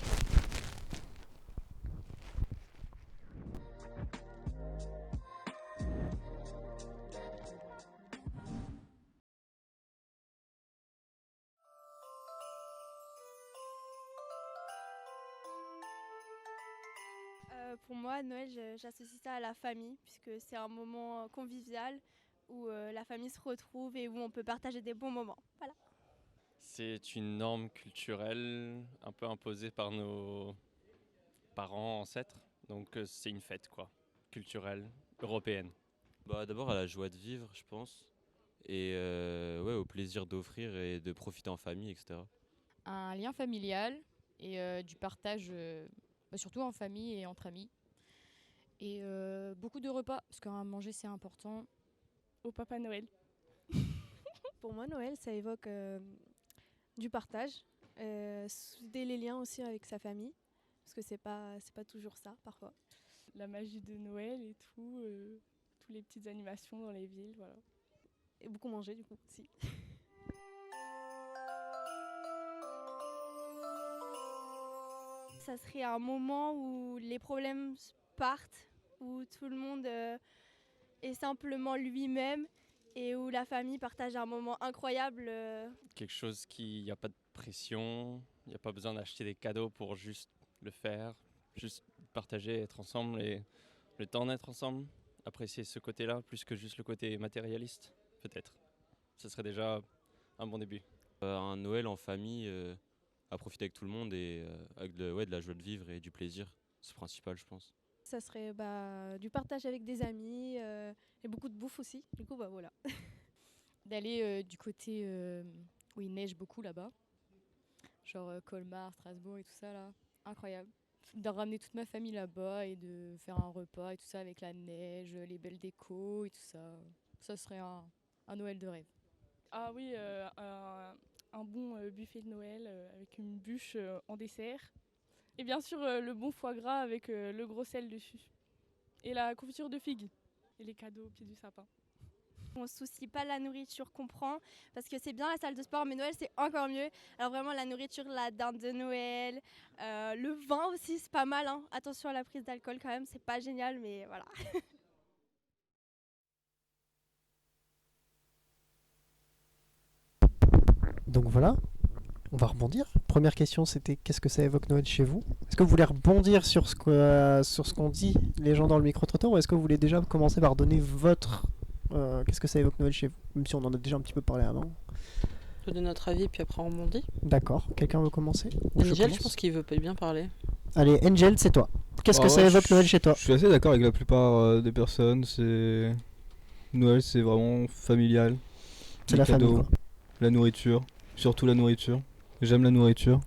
Pour moi, Noël, j'associe ça à la famille, puisque c'est un moment convivial où la famille se retrouve et où on peut partager des bons moments. Voilà. C'est une norme culturelle un peu imposée par nos parents, ancêtres. Donc c'est une fête quoi, culturelle, européenne. Bah, d'abord à la joie de vivre, je pense. Et ouais, au plaisir d'offrir et de profiter en famille, etc. Un lien familial et du partage, surtout en famille et entre amis. Et beaucoup de repas, parce qu'à manger c'est important. Au Papa Noël. Pour moi, Noël, ça évoque du partage, souder les liens aussi avec sa famille, parce que c'est pas toujours ça parfois. La magie de Noël et tout, toutes les petites animations dans les villes, voilà. Et beaucoup manger du coup aussi. Ça serait un moment où les problèmes partent, où tout le monde est simplement lui-même et où la famille partage un moment incroyable. Quelque chose qui n'y a pas de pression, il n'y a pas besoin d'acheter des cadeaux pour juste le faire, juste partager, être ensemble et le temps d'être ensemble, apprécier ce côté-là plus que juste le côté matérialiste, peut-être. Ce serait déjà un bon début. Un Noël en famille, à profiter avec tout le monde et avec de la joie de vivre et du plaisir, c'est principal je pense. Ça serait du partage avec des amis et beaucoup de bouffe aussi. Du coup, voilà. D'aller du côté où il neige beaucoup là-bas, genre Colmar, Strasbourg et tout ça là, incroyable. De ramener toute ma famille là-bas et de faire un repas et tout ça avec la neige, les belles décos et tout ça. Ça serait un Noël de rêve. Ah oui, un bon buffet de Noël avec une bûche en dessert. Et bien sûr, le bon foie gras avec le gros sel dessus. Et la confiture de figues. Et les cadeaux au pied du sapin. On se soucie pas de la nourriture qu'on prend, parce que c'est bien la salle de sport, mais Noël c'est encore mieux. Alors vraiment la nourriture, la dinde de Noël, le vin aussi c'est pas mal. Hein. Attention à la prise d'alcool quand même, c'est pas génial, mais voilà. Donc voilà, on va rebondir. Première question, c'était qu'est-ce que ça évoque Noël chez vous? Est-ce que vous voulez rebondir sur ce qu'on dit les gens dans le micro-trottoir, ou est-ce que vous voulez déjà commencer par donner votre... qu'est-ce que ça évoque Noël chez vous? Même si on en a déjà un petit peu parlé avant. On peut donner notre avis, puis après on rebondit. D'accord, quelqu'un veut commencer? Ou Angel, je commence pense qu'il veut pas bien parler. Allez, Angel, c'est toi. Qu'est-ce que ça évoque Noël chez toi? Je suis assez d'accord avec la plupart des personnes. C'est Noël, c'est vraiment familial. C'est Les la famille, cadeaux, quoi. la nourriture, surtout la nourriture. J'aime la nourriture.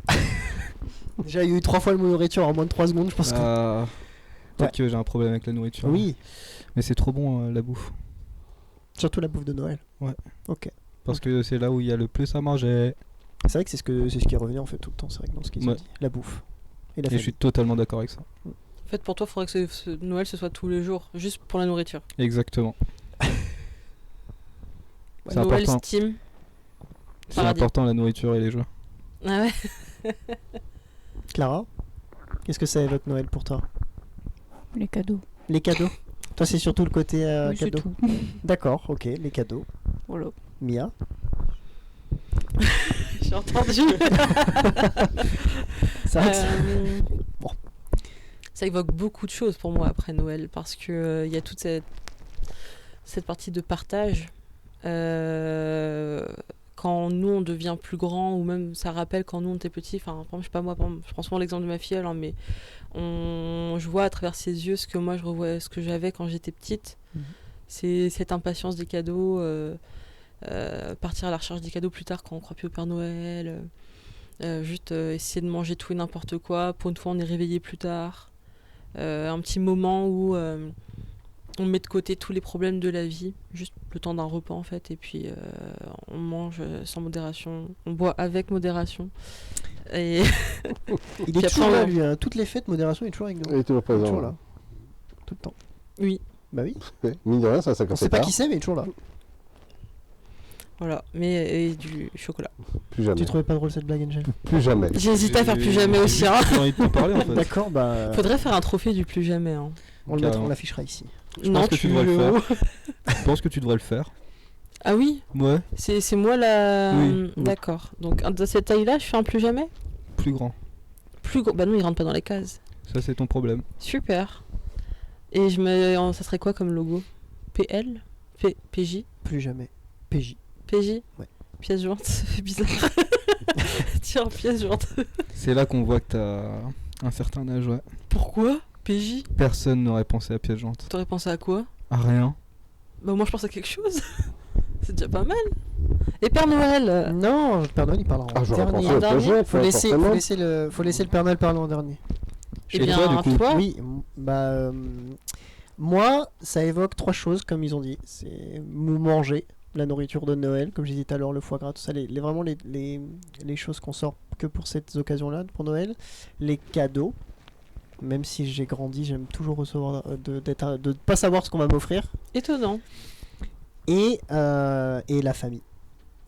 Déjà, il y a eu 3 fois le mot nourriture en moins de 3 secondes, je pense que... Peut-être que j'ai un problème avec la nourriture. Oui, Mais c'est trop bon la bouffe. surtout la bouffe de Noël. Ouais. Ok. Parce que c'est là où il y a le plus à manger. C'est vrai que c'est ce qui est revenu en fait tout le temps, c'est vrai que dans ce qu'ils ont Ouais. dit. La bouffe. Et la Et je famille. suis totalement d'accord avec ça. En fait, pour toi, il faudrait que ce Noël ce soit tous les jours, juste pour la nourriture. Exactement. C'est Noël important. Steam. C'est Paradis. important la nourriture et les jeux. Ah ouais. Clara, qu'est-ce que ça évoque Noël pour toi? Les cadeaux. Les cadeaux. Toi, c'est surtout le côté Oui, c'est cadeau. tout. D'accord, ok, les cadeaux. Voilà. Mia. J'ai entendu. C'est vrai que c'est- Bon. Ça évoque beaucoup de choses pour moi après Noël, parce que il y a toute cette cette partie de partage. Quand nous on devient plus grand, ou même ça rappelle quand nous on était petits, enfin, je sais pas moi, je prends souvent l'exemple de ma filleule, hein, mais je vois à travers ses yeux ce que moi je revois, ce que j'avais quand j'étais petite. C'est cette impatience des cadeaux, partir à la recherche des cadeaux plus tard quand on croit plus au Père Noël, juste essayer de manger tout et n'importe quoi, pour une fois on est réveillé plus tard, un petit moment où on met de côté tous les problèmes de la vie, juste le temps d'un repas en fait, et puis on mange sans modération, on boit avec modération. Et Il est toujours là, lui, hein. Toutes les fêtes, modération, il est toujours avec nous. Il est toujours présent. Toujours là. Tout le temps. Oui. Bah oui. Mine de rien, ça On sait pas qui c'est, mais il est toujours là. Voilà, mais et du chocolat. Plus jamais. Tu trouvais pas drôle cette blague, Angel? Plus jamais. J'ai hésité à faire plus jamais aussi. Hein. J'ai envie de te parler en fait. D'accord, bah. Faudrait faire un trophée du plus jamais. Hein. On l'affichera ici. Je pense que tu devrais le faire. Je pense que tu devrais le faire. Ah oui? Ouais. C'est moi la. Oui. D'accord. Donc de cette taille-là, je fais un plus jamais? Plus grand. Plus gros? Bah non, il rentre pas dans les cases. Ça, c'est ton problème. Super. Et ça serait quoi comme logo? PL? PJ? Plus jamais. PJ. PJ? Ouais. Pièce jointe, ça fait bizarre. Tiens, pièce jointe. C'est là qu'on voit que t'as un certain âge, ouais. Pourquoi? PJ? Personne n'aurait pensé à pièce jointe. T'aurais pensé à quoi? À rien. Bah moi je pense à quelque chose. C'est déjà pas mal. Et Père Noël? Non, le Père Noël il parlera en j'aurais dernier. pensé au projet, Faut laisser le Père Noël parler en dernier. Et bien toi? Oui, bah moi ça évoque 3 choses comme ils ont dit. C'est manger, la nourriture de Noël, comme j'ai dit tout à l'heure, le foie gras, tout ça, vraiment les choses qu'on sort que pour cette occasion-là, pour Noël. Les cadeaux. Même si j'ai grandi, j'aime toujours recevoir de pas savoir ce qu'on va m'offrir. Étonnant. Et la famille.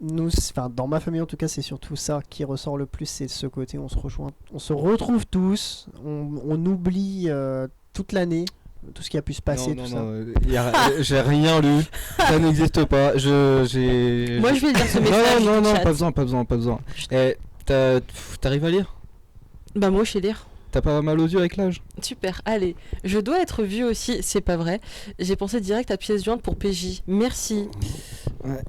Dans ma famille en tout cas, c'est surtout ça qui ressort le plus, c'est ce côté on se rejoint, on se retrouve tous, on oublie toute l'année, tout ce qui a pu se passer, ça. J'ai rien lu, ça n'existe pas. Moi je vais lire ce message. Non, pas besoin. T'arrives à lire? Bah moi je sais lire. T'as pas mal aux yeux avec l'âge? Super, allez. Je dois être vieux aussi, c'est pas vrai. J'ai pensé direct à pièce jointe pour PJ. Merci. Ouais.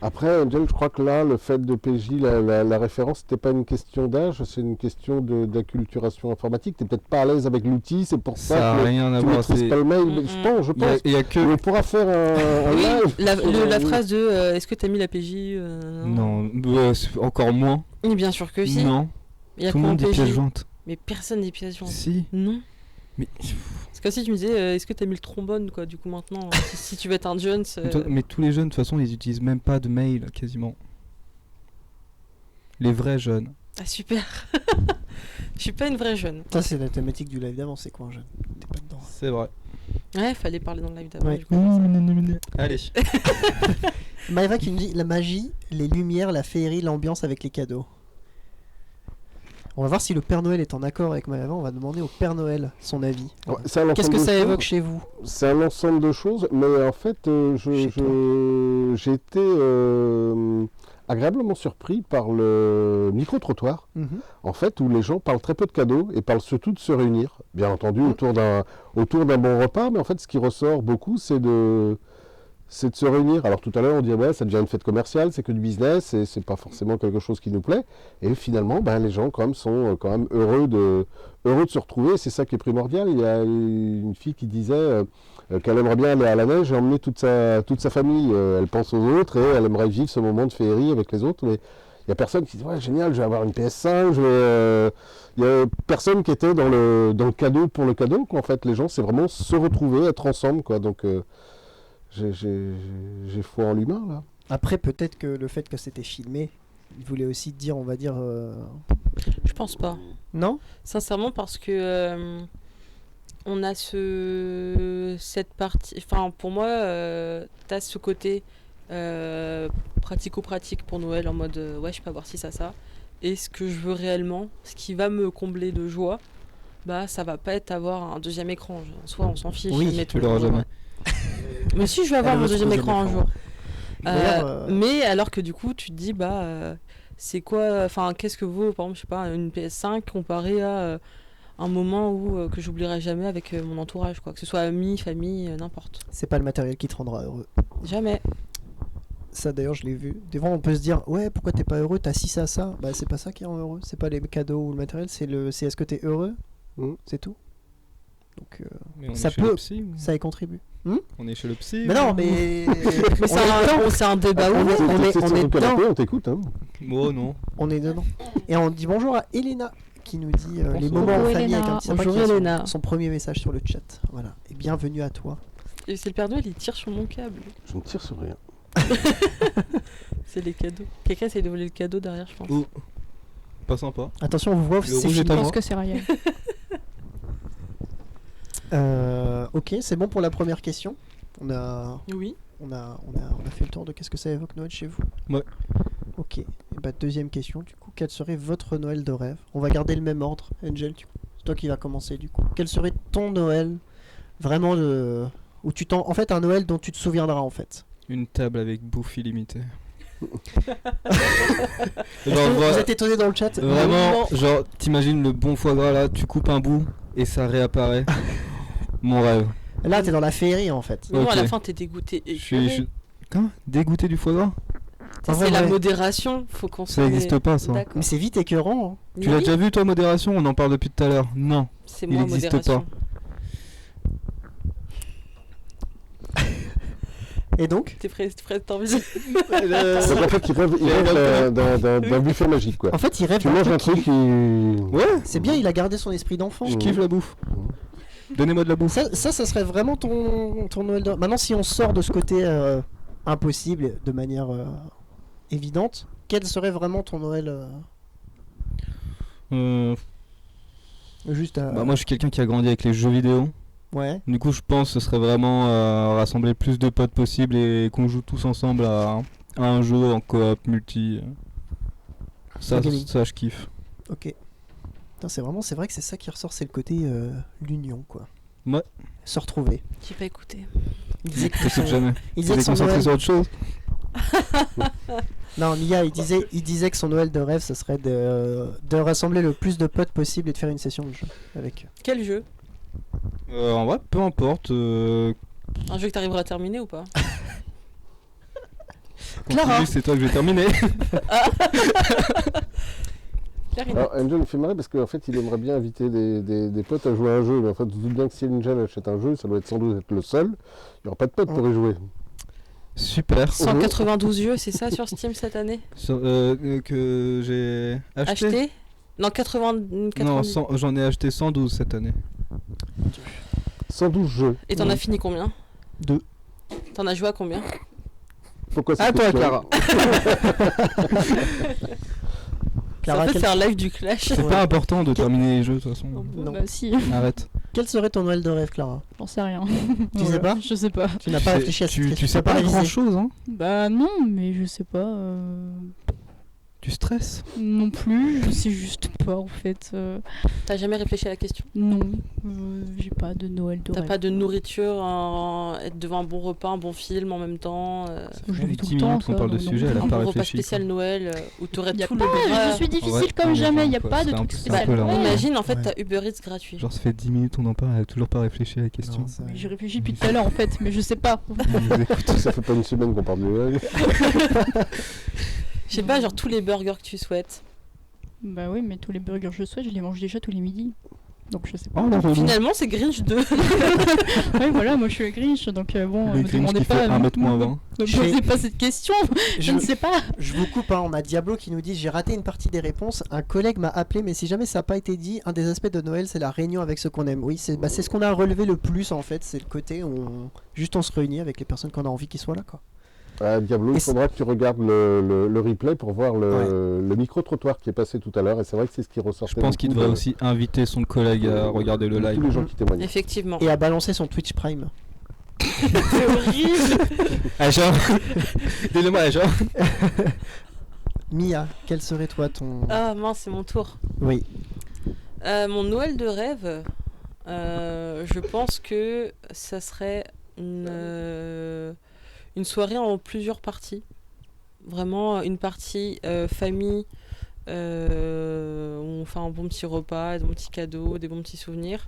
Après, Angel, je crois que là, le fait de PJ, la référence, c'était pas une question d'âge, c'est une question d'acculturation informatique. T'es peut-être pas à l'aise avec l'outil, c'est pour ça que rien à tu voir, maîtrises pas le mail. Je pense. Il y a que... On pourra faire un live. La phrase de est-ce que t'as mis la PJ Non, encore moins. Mais bien sûr que si. Non. Tout le monde dit pièce jointe. Mais personne dit pièce jointe. Si. Non. Mais... C'est comme si tu me disais est-ce que t'as mis le trombone quoi, du coup maintenant, si tu veux être un Jones. Mais tous les jeunes, de toute façon, ils utilisent même pas de mail, quasiment. Les vrais jeunes. Ah super. Je suis pas une vraie jeune. Ça c'est la thématique du live d'avant, c'est quoi un jeune? T'es pas dedans. C'est vrai. Ouais, fallait parler dans le live d'avant. Ouais. Du coup, Allez. Maëva qui me dit la magie, les lumières, la féerie, l'ambiance avec les cadeaux. On va voir si le Père Noël est en accord avec Maëva. On va demander au Père Noël son avis. Ouais, qu'est-ce que ça évoque chez vous? C'est un ensemble de choses, mais en fait, j'ai été agréablement surpris par le micro-trottoir, en fait, où les gens parlent très peu de cadeaux et parlent surtout de se réunir, bien entendu, autour d'un bon repas, mais en fait, ce qui ressort beaucoup, c'est de se réunir. Alors tout à l'heure on dit ouais ça devient une fête commerciale, c'est que du business et c'est pas forcément quelque chose qui nous plaît. Et finalement les gens quand même sont quand même heureux de se retrouver. C'est ça qui est primordial. Il y a une fille qui disait qu'elle aimerait bien aller à la neige et emmener toute sa famille. Elle pense aux autres et elle aimerait vivre ce moment de féerie avec les autres. Mais il y a personne qui dit ouais génial, je vais avoir une PS5. Il y a personne qui était dans le cadeau pour le cadeau. En fait les gens c'est vraiment se retrouver, être ensemble quoi. Donc j'ai foi en l'humain là. Après peut-être que le fait que c'était filmé, il voulait aussi dire, on va dire. Je pense pas. Non. Sincèrement parce que on a cette partie. Enfin pour moi, t'as ce côté pratico-pratique pour Noël en mode ouais je peux avoir ci ça. Et ce que je veux réellement, ce qui va me combler de joie, bah ça va pas être avoir un deuxième écran. Soit on s'en fiche. Oui, mais tu l'auras jamais. Mais si je vais avoir mon deuxième écran un jour. Mais alors que du coup tu te dis c'est quoi, enfin qu'est-ce que vaut par exemple je sais pas une PS5 comparé à un moment que j'oublierai jamais avec mon entourage, quoi. Que ce soit amis, famille, n'importe. C'est pas le matériel qui te rendra heureux. Jamais. Ça d'ailleurs je l'ai vu. Des fois on peut se dire ouais pourquoi t'es pas heureux, t'as ci ça. Bah c'est pas ça qui rend heureux. C'est pas les cadeaux ou le matériel, c'est est-ce que t'es heureux. C'est tout. Donc Mais on ça est chez le peut, psy, ou- ça y contribue. On est chez le psy. Mais ou- non mais Mais c'est un débat on ouvert. est sur le dedans. canapé, on t'écoute. Hein. Oh non. On est dedans. Et on dit bonjour à Elena qui nous dit les Bonsoir. moments en Bonjour, famille avec Elena. un petit sympa Bonjour, qui a son- Elena. son premier message sur le chat. Voilà. Et bienvenue à toi. Et c'est le Père Noël, il tire sur mon câble. Je ne tire sur rien. C'est les cadeaux. Quelqu'un essaye de voler le cadeau derrière, je pense. Oh. Pas sympa. Attention on vous voit, Le c'est rouge fini. est à Je pense moi. que c'est Ryan. Ok, c'est bon pour la première question. On a Oui. fait le tour de qu'est-ce que ça évoque Noël chez vous. Ouais. Ok. Et bah deuxième question du coup, quel serait votre Noël de rêve? On va garder le même ordre. Angel, c'est toi qui va commencer du coup. Quel serait ton Noël vraiment où en fait un Noël dont tu te souviendras en fait. Une table avec bouffe illimitée. Vous Genre, êtes étonné dans le chat? vraiment, genre, t'imagines le bon foie gras là, tu coupes un bout et ça réapparaît. Mon rêve. Là t'es dans la féerie en fait. Non, à la Ok. fin, t'es dégoûté. Et Je suis. Quoi? Dégoûté du foie gras? En vrai, c'est la ouais. modération, faut qu'on Ça n'existe pas ça. D'accord. Mais c'est vite écœurant. Hein. Tu l'as Oui, déjà vu toi, modération? On en parle depuis tout à l'heure. Non. c'est il moi, existe modération. Et donc T'es prêt, t'as envie de... Donc en fait, il rêve d'un buffet magique, quoi. en fait il rêve Tu d'un manges un truc truc qui... Ouais, C'est bien, il a gardé son esprit d'enfant. je kiffe la bouffe. Donnez-moi de la bouffe. Ça serait vraiment ton Noël de... Maintenant, si on sort de ce côté impossible de manière évidente, quel serait vraiment ton Noël juste à... Bah moi je suis quelqu'un qui a grandi avec les jeux vidéo. Ouais. Du coup je pense que ce serait vraiment rassembler le plus de potes possible et qu'on joue tous ensemble à un jeu en coop multi. Ça, gaming. ça je kiffe. Ok. Putain, c'est vrai que c'est ça qui ressort, c'est le côté l'union, quoi. Ouais. Se retrouver. J'ai pas écouté. Il disait que T'écoutes jamais. il T'es disait que son concentré Noël... sur autre chose. Non, Mia, il disait que son Noël de rêve, ce serait de rassembler le plus de potes possible et de faire une session de jeu avec eux. Quel jeu? En vrai, peu importe. Un jeu que t'arriveras à terminer ou pas? Clara. Continue, c'est toi que je vais terminer. Clarine. Alors, Angel me fait marrer parce qu'en fait, il aimerait bien inviter des potes à jouer à un jeu. Mais en fait, tu te doutes bien que si Angel achète un jeu, ça doit être sans doute être le seul. Il n'y aura pas de potes pour y jouer. Super. 192 jeux, c'est ça sur Steam cette année? Que j'ai Acheté? Non, 80... Non, j'en ai acheté 112 cette année. 112 jeux. Et t'en as fini combien? 2. T'en as joué à combien? Pourquoi À cette toi, question Clara. Clara, Ça peut quel... faire live du clash. C'est pas important de terminer les jeux de toute façon. Non. Bah si, Arrête. quel serait ton Noël de rêve, Clara? j'en sais rien. Tu sais pas? Je sais pas. Tu n'as pas réfléchi à cette Tu question. sais t'as pas révisé. grand chose, hein. Bah non, mais je sais pas. Tu stresses. Non plus, je sais juste pas en fait. T'as jamais réfléchi à la question? Non, j'ai pas de Noël de T'as rêve. pas de nourriture, être devant un bon repas, un bon film en même temps Je le vis tout 10 le temps. minutes qu'on ça, parle de non. sujet, elle a un pas bon repas réfléchi. spécial Noël où t'aurais Y a tout pas, le bras. je suis difficile Ouais, comme non, jamais, y a quoi, pas de c'était un truc peu- spécial. un peu là, Ouais. Imagine en fait Ouais. t'as Uber Eats gratuit. Genre ça fait 10 minutes on en parle, elle a toujours pas réfléchi à la question. Non, ça- Mais j'ai réfléchi depuis tout à l'heure en fait, mais je sais pas. Ça fait pas une semaine qu'on parle de Noël. Je sais pas, genre tous les burgers que tu souhaites. Bah oui, mais tous les burgers que je souhaite, je les mange déjà tous les midis. Donc je sais pas. Oh la relou. Finalement c'est Grinch 2. Ouais, voilà, moi je suis le Grinch, donc bon, Le me Grinch demandez qui pas. fait 1 m moins 20. Me Je posez vais- pas cette question, je ne sais pas. Je vous coupe, hein, on a Diablo qui nous dit j'ai raté une partie des réponses. Un collègue m'a appelé, mais si jamais ça n'a pas été dit, un des aspects de Noël c'est la réunion avec ceux qu'on aime. Oui, c'est ce qu'on a relevé le plus en fait, c'est le côté où on se réunit avec les personnes qu'on a envie qu'ils soient là, quoi. Diablo, Et il faudra que tu regardes le replay pour voir le micro-trottoir qui est passé tout à l'heure. Et c'est vrai que c'est ce qui ressortait. Je pense qu'il beaucoup devrait de- aussi inviter son collègue à regarder le de live. tous les gens qui témoignent. Effectivement. Et à balancer son Twitch Prime. C'est horrible. Ah genre Donnez-moi genre. Mia, quel serait toi ton... Ah mince, c'est mon tour. Oui. Mon Noël de rêve, je pense que ça serait une soirée en plusieurs parties. Vraiment une partie famille, On fait un bon petit repas, des bons petits cadeaux, des bons petits souvenirs.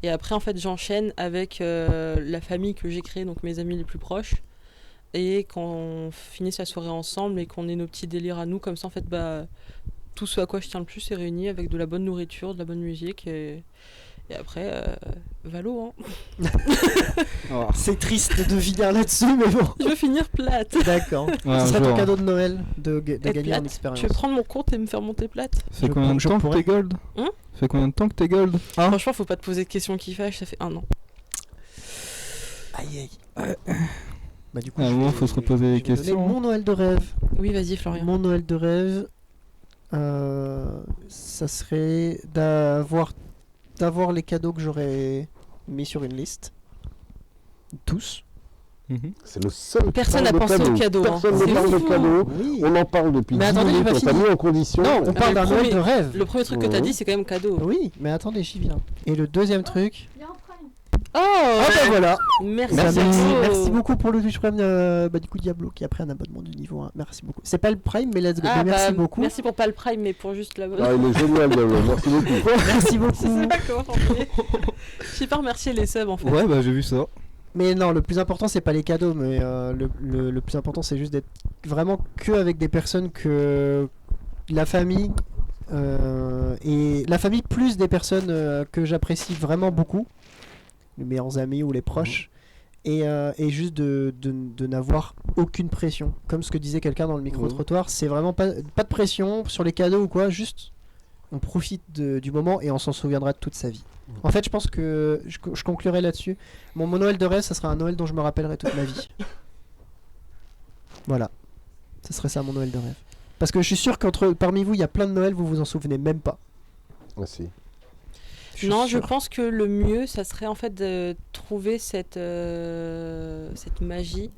Et après, en fait, j'enchaîne avec la famille que j'ai créée, donc mes amis les plus proches. Et quand on finisse la soirée ensemble et qu'on ait nos petits délires à nous, comme ça, en fait, tout ce à quoi je tiens le plus est réuni avec de la bonne nourriture, de la bonne musique. Et après, Valo, hein. C'est triste de finir là-dessus, mais bon. Je veux finir plate. D'accord. Ouais, Ce serait ton genre. cadeau de Noël de Être gagner en plate. expérience. Tu veux prendre mon compte et me faire monter plate? Fait Je combien de je temps que pourrais. t'es gold Hein Fait combien de temps que t'es gold Franchement, faut pas te poser de questions qui fâchent, ça fait 1 an. Aïe aïe. Bah, du coup, À un je moment, vais- faut se reposer les je vais donner questions. Mon Noël de rêve. Oui, vas-y, Florian. Mon Noël de rêve, ça serait d'avoir les cadeaux que j'aurais mis sur une liste. Tous. Mhm. C'est le seul. Personne qui n'a parle de pensé au cadeaux. cadeau, hein. Personne C'est ne parle de fou. cadeaux. Oui. On en parle depuis Mais 10 attendez, j'ai minutes, pas on t'a fini. mis en condition. Non, on parle le d'un Noël premier- de rêve. Le premier truc que t'as dit, c'est quand même cadeau. Oui, mais attendez, j'y viens. Et le deuxième truc. Oh, Ah bah voilà. Merci, Merci, beaucoup. merci beaucoup pour le Twitch Prime du coup Diablo qui a pris un abonnement du niveau 1. Merci beaucoup. C'est pas le Prime mais let's go. Ah, Mais merci bah, beaucoup. Merci pour pas le prime, mais pour juste la Ah, il est génial, Diablo. Merci beaucoup. Merci Je beaucoup. sais pas comment chanter. Je sais pas remercier les subs en fait. Ouais, bah j'ai vu ça. Mais non, le plus important c'est pas les cadeaux, mais le plus important c'est juste d'être vraiment que avec des personnes que la famille et la famille plus des personnes que j'apprécie vraiment beaucoup, les meilleurs amis ou les proches, et juste de n'avoir aucune pression. Comme ce que disait quelqu'un dans le micro-trottoir, c'est vraiment pas de pression sur les cadeaux ou quoi, juste on profite du moment et on s'en souviendra toute sa vie. En fait, je pense que je conclurai là-dessus. Mon Noël de rêve, ça sera un Noël dont je me rappellerai toute ma vie. Voilà. Ce serait ça mon Noël de rêve. Parce que je suis sûr parmi vous, il y a plein de Noël, vous vous en souvenez même pas. Merci. suis Non, je sûr. pense que le mieux, ça serait en fait de trouver cette magie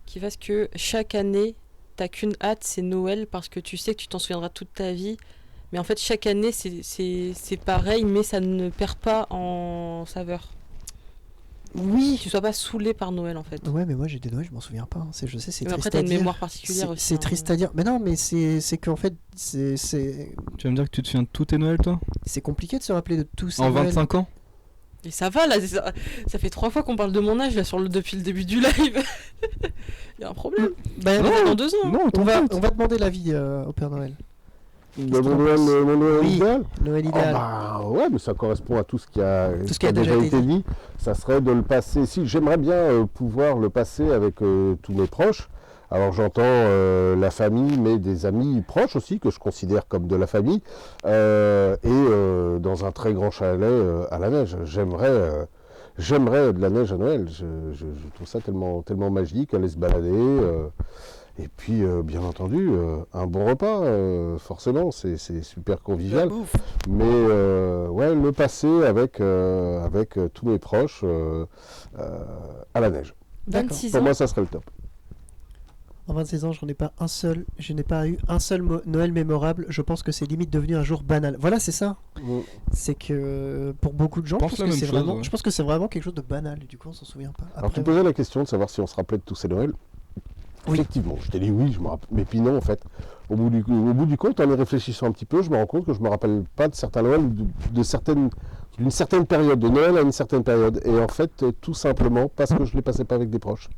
qui fasse que chaque année, t'as qu'une hâte, c'est Noël, parce que tu sais que tu t'en souviendras toute ta vie. Mais en fait, chaque année, c'est pareil, mais ça ne perd pas en saveur. Oui. Tu sois pas saoulé par Noël, en fait. Ouais, mais moi j'ai des Noëls, je m'en souviens pas. Je sais, c'est Mais triste après, t'as à une dire. mémoire particulière aussi. C'est hein. triste à dire. Mais non, mais c'est qu'en fait, c'est Tu vas me dire que tu te souviens de tous tes Noëls, toi compliqué de se rappeler de tous ces En Noëls. 25 ans Et ça va, là, ça fait 3 fois qu'on parle de mon âge, là, depuis le début du live. Il y a un problème. Ben, On est dans 2 ans. Non, on va demander l'avis au Père Noël. Mon Noël Oui. idéal. Noël Ah idéal. bah, ouais, mais ça correspond à tout ce qui a, Tout ce qui a déjà été dit. Ça serait de le passer. Si j'aimerais bien pouvoir le passer avec tous mes proches. Alors j'entends la famille, mais des amis proches aussi que je considère comme de la famille, et dans un très grand chalet à la neige. J'aimerais de la neige à Noël. Je trouve ça tellement magique, aller se balader. Et puis, bien entendu, un bon repas, forcément, c'est super convivial. Mais ouais, le passer avec tous mes proches à la neige. 26 Pour ans. moi, ça serait le top. En 26 ans, je n'ai pas eu un seul Noël mémorable. Je pense que c'est limite devenu un jour banal. Voilà, c'est ça. C'est que pour beaucoup de gens, pense la même chose, ouais. je pense que c'est vraiment quelque chose de banal. Du coup, on s'en souvient pas. Alors, tu posais la question de savoir si on se rappelait de tous ces Noëls. Oui. Effectivement, je t'ai dit oui, je me rappelle. Mais puis non, en fait, au bout du compte, en y réfléchissant un petit peu, je me rends compte que je me rappelle pas de certains Noëls, d'une certaine période, de Noël à une certaine période. Et en fait, tout simplement parce que je les passais pas avec des proches.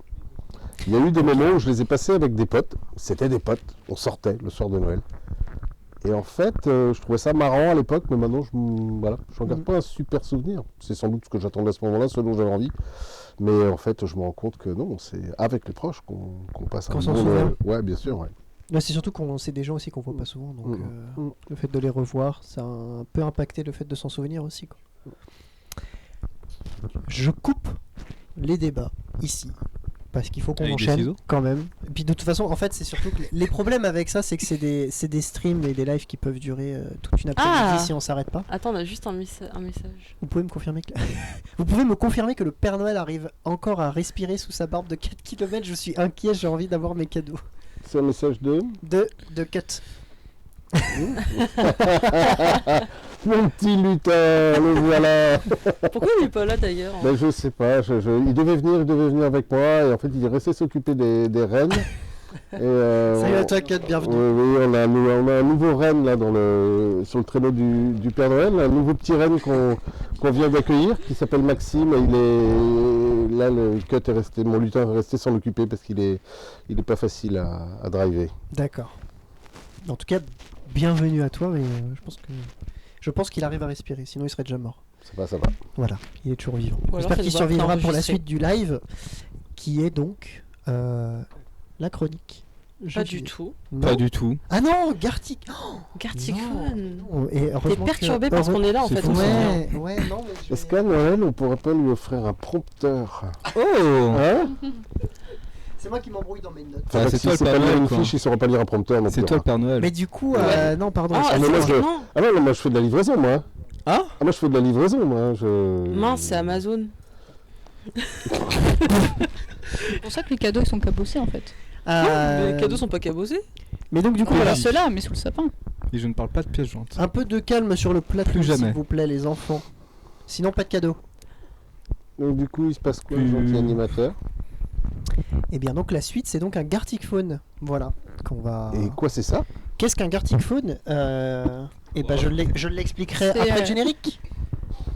Il y a eu des moments où je les ai passés avec des potes. C'était des potes. On sortait le soir de Noël. Et en fait, je trouvais ça marrant à l'époque, mais maintenant, je n'en garde pas un super souvenir. C'est sans doute ce que j'attendais à ce moment-là, ce dont j'avais envie. Mais en fait, je me rends compte que non, c'est avec les proches qu'on passe Qu'on un s'en bon souvient. Noël. Ouais, bien sûr, ouais. Là, c'est surtout qu'on sait des gens aussi qu'on voit pas souvent. Donc, le fait de les revoir, ça a un peu impacté le fait de s'en souvenir aussi, quoi. Je coupe les débats ici. Parce qu'il faut qu'on Avec des enchaîne ciseaux quand même. Et puis de toute façon, en fait, c'est surtout que les problèmes avec ça, c'est que c'est des streams et des lives qui peuvent durer toute une après-midi Ah si on s'arrête pas. Attends, on a juste un message. Vous pouvez me confirmer que vous pouvez me confirmer que le Père Noël arrive encore à respirer sous sa barbe de 4 km. Je suis inquiet, j'ai envie d'avoir mes cadeaux. C'est un message de De cut. mon petit lutin, le voilà. Pourquoi il est pas là d'ailleurs? Ben, je sais pas, il devait venir avec moi et en fait il est resté s'occuper des rennes Et, Salut à toi, Cut, bienvenue. Oui, on a un nouveau renne là, sur le traîneau du Père Noël, un nouveau petit renne qu'on vient d'accueillir qui s'appelle Maxime. Là, le Cut est resté, mon lutin est resté s'en occuper parce qu'il est pas facile à driver. D'accord. En tout cas, bienvenue à toi, mais je pense qu'il arrive à respirer, sinon il serait déjà mort. Ça va. Voilà, il est toujours vivant. Ou alors J'espère ça qu'il doit survivra pour la enregistrer. suite du live, qui est donc la chronique. Pas du tout. Non. Pas du tout. Ah non, Gartic. Gartic Non. Fun. Et T'es heureusement perturbé que- parce qu'on est là en C'est fait. fou, on se Ouais, souvient. ouais, non, mais Est-ce qu'à Noël, on pourrait pas lui offrir un prompteur? Oh Hein? c'est moi qui m'embrouille dans mes notes. Ah, c'est Si toi le c'est Père pas lire Noël, une quoi. fiche, il saura pas lire un prompteur non C'est plus, toi hein. le Père Noël. Mais du coup, non, pardon. Ah, mais c'est moi, parce je- que non. Ah non, moi je fais de la livraison, moi. Ah Moi je fais de la livraison, moi. Mince, c'est Amazon. C'est pour ça que les cadeaux ils sont cabossés en fait. Mais les cadeaux sont pas cabossés. Mais donc du coup, Voilà, voilà, ceux-là, mais sous le sapin. Et je ne parle pas de pièces jointes. un peu de calme sur le plateau, Plus s'il jamais. vous plaît, les enfants. Sinon, pas de cadeau. Donc du coup, il se passe quoi, Plus- gentil animateur? Et bien donc la suite, c'est donc un Gartic Phone. Voilà, qu'on va. Et quoi, c'est ça? Qu'est-ce qu'un Gartic Phone Et ben je l'expliquerai C'est, après le générique.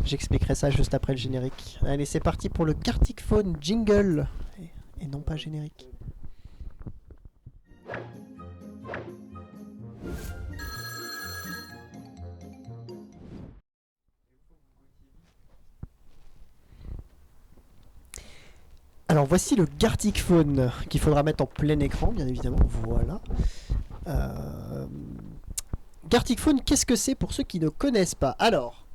J'expliquerai ça juste après le générique. Allez, c'est parti pour le Gartic Phone jingle et non pas générique. Alors voici le Gartic Phone qu'il faudra mettre en plein écran, bien évidemment. Voilà. Gartic Phone, qu'est-ce que c'est pour ceux qui ne connaissent pas? Alors,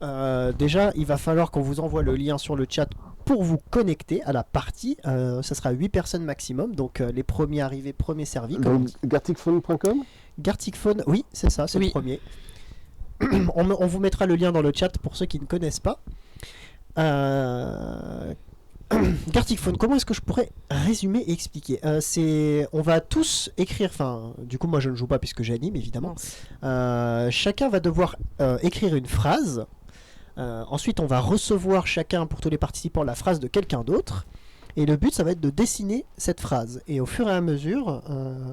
déjà, il va falloir qu'on vous envoie le lien sur le chat pour vous connecter à la partie. Ça sera 8 personnes maximum, donc les premiers arrivés, premiers servis. Comme on Donc dit. garticphone.com? Gartic Phone, oui, c'est ça, c'est Oui. le premier. On vous mettra le lien dans le chat pour ceux qui ne connaissent pas. Gartic Phone, comment est-ce que je pourrais résumer et expliquer? On va tous écrire, enfin, du coup, moi je ne joue pas puisque j'anime évidemment. Chacun va devoir écrire une phrase. Ensuite, on va recevoir chacun, pour tous les participants, la phrase de quelqu'un d'autre. Et le but, ça va être de dessiner cette phrase. Et au fur et à mesure,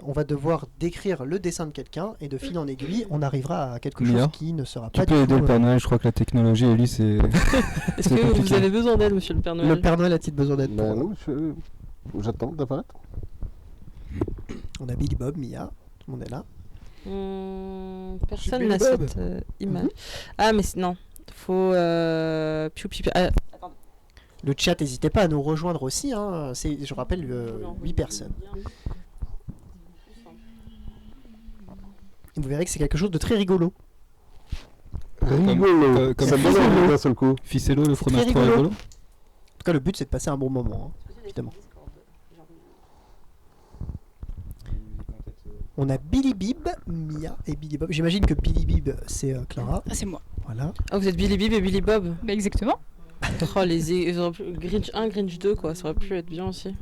on va devoir décrire le dessin de quelqu'un. Et de fil en aiguille, on arrivera à quelque chose Mia, qui ne sera Tu pas peux du aider tout... le Père Noël, je crois que la technologie, lui, c'est. Est-ce C'est que vous compliqué. avez besoin d'aide, monsieur le Père Noël? Le Père Noël a-t-il besoin d'aide Ben pour- non, j'attends d'apparaître. On a Billy Bob, Mia, tout le monde est là. Personne Billy n'a Bob. cette image. Ah, mais non. Faut. Piou, piou, piou. Ah, Le chat, n'hésitez pas à nous rejoindre aussi. Hein. Je rappelle, 8 personnes. Et vous verrez que c'est quelque chose de très rigolo. Rigolo. comme Ça me donne Ficello. envie d'un seul coup. Ficello, le fromage très trop rigolo. rigolo. En tout cas, le but, c'est de passer un bon moment, hein, évidemment. On a Billy Bib, Mia et Billy Bob. J'imagine que Billy Bib, c'est Clara. Ah, c'est moi. Voilà. Ah, vous êtes Billy Bib et Billy Bob. Bah, exactement. Oh, ils auraient pu- Grinch 1, Grinch 2, quoi. Ça aurait pu être bien aussi.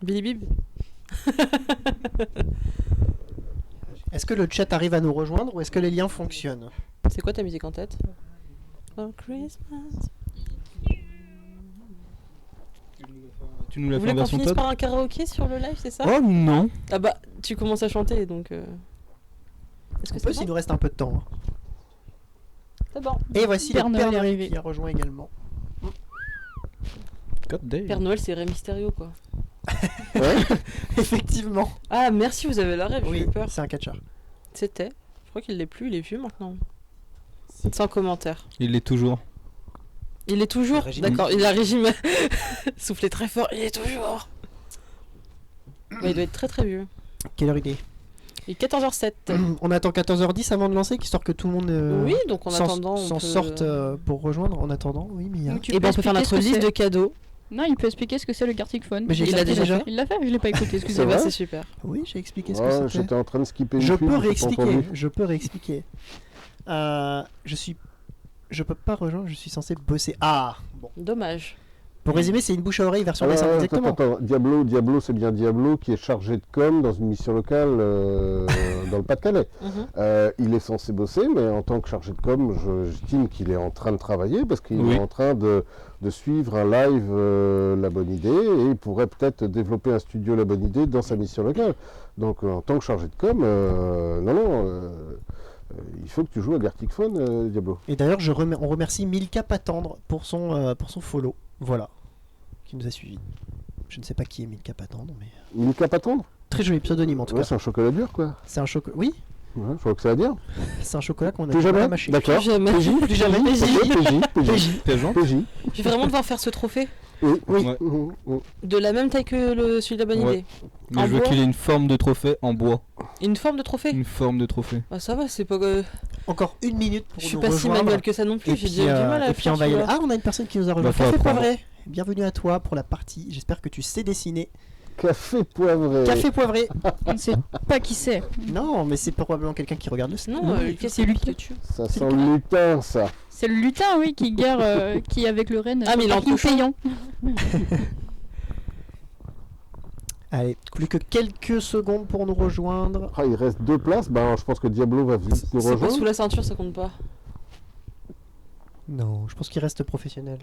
Billy Bib. Est-ce que le chat arrive à nous rejoindre ou est-ce que les liens fonctionnent? C'est quoi ta musique en tête? Oh, Christmas. Tu nous Vous l'as fait voulez en qu'on version finisse Todd? par un karaoké sur le live, c'est ça? Oh non. Ah bah, tu commences à chanter, donc... Est-ce que On c'est peut bon? s'il nous reste un peu de temps. Hein. C'est bon. Et voici Père le Noël Père est Noël arrivé. qui a rejoint également. God damn. Père Noël, c'est Rey Mysterio, quoi. Effectivement. Ah, merci, vous avez la rêve, j'ai Oui, eu peur. c'est un catcheur. C'était. Je crois qu'il l'est plus, il est vieux maintenant. Sans commentaire. Il l'est toujours. Il est toujours. Régime. D'accord, il a régime. Soufflé très fort, il est toujours. Bah, il doit être très très vieux. Quelle heure il est? Il est 14h07. On attend 14h10 avant de lancer, histoire que tout le monde Oui, donc en attendant, on s'en peut- sorte pour rejoindre. En attendant, oui, Mia. Donc, tu Et peux ben on peut faire expliquer notre ce que liste c'est. de cadeaux. Non, il peut expliquer ce que c'est le Gartic Phone. Mais j'ai Il l'a expliqué déjà déjà. fait. Il l'a fait, je l'ai pas écouté, C'est excusez-moi. vrai C'est super. Oui, j'ai expliqué ce Ouais, que c'était. j'étais en train de skipper une Je pub, peux j'ai pas réexpliquer. entendu. Je peux réexpliquer. Je peux pas rejoindre. Je suis censé bosser. Ah, bon. Dommage. Pour résumer, c'est une bouche à oreille version Ah, dessin, attends, exactement. attends, Diablo, c'est bien Diablo qui est chargé de com dans une mission locale dans le Pas-de-Calais. Il est censé bosser, mais en tant que chargé de com, j'estime qu'il est en train de travailler parce qu'il Oui. est en train de suivre un live La Bonne Idée et il pourrait peut-être développer un studio La Bonne Idée dans sa mission locale. Donc en tant que chargé de com, il faut que tu joues à Gartic Phone, Diablo. Et d'ailleurs, on remercie Milka Patendre pour son follow. Voilà. Qui nous a suivis. Je ne sais pas qui est Milka Patendre, mais. Milka Patendre ? Très joli pseudonyme en tout Ouais, cas. c'est un chocolat dur, quoi. C'est un chocolat. Oui, Ouais, je crois que ça va dire. c'est un chocolat qu'on a Plus du mal jamais à mâcher. D'accord. Plus jamais. Plus jamais. PJ. Je vais vraiment devoir faire ce trophée Oui. Ouais. de la même taille que celui de la bonne Ouais. idée. Mais En je veux bois qu'il ait une forme de trophée en bois. Une forme de trophée. Une forme de trophée. Bah ça va, c'est pas. Encore une minute pour Je suis nous pas si rejoindre. manuel que ça non plus. Et J'ai puis, déjà eu du mal à et puis faire on va y aller. celui-là. Ah, on a une personne qui nous a rejoint. Bah, faut Café apprendre. Poivré. Bienvenue à toi pour la partie. J'espère que tu sais dessiner. Café poivré. Café Poivré. On ne sait pas qui c'est. Non, mais c'est probablement quelqu'un qui regarde le stream. Non, c'est lui. Ça sent le lutin, ça. C'est le lutin, oui, qui guerre, qui est avec le renne. Ah, mais il est en parking cochon. payant. Allez, plus que quelques secondes pour nous rejoindre. Ah, il reste 2 places. Ben, je pense que Diablo va vite nous C'est pas rejoindre. sous la ceinture, ça compte pas. Non, je pense qu'il reste professionnel.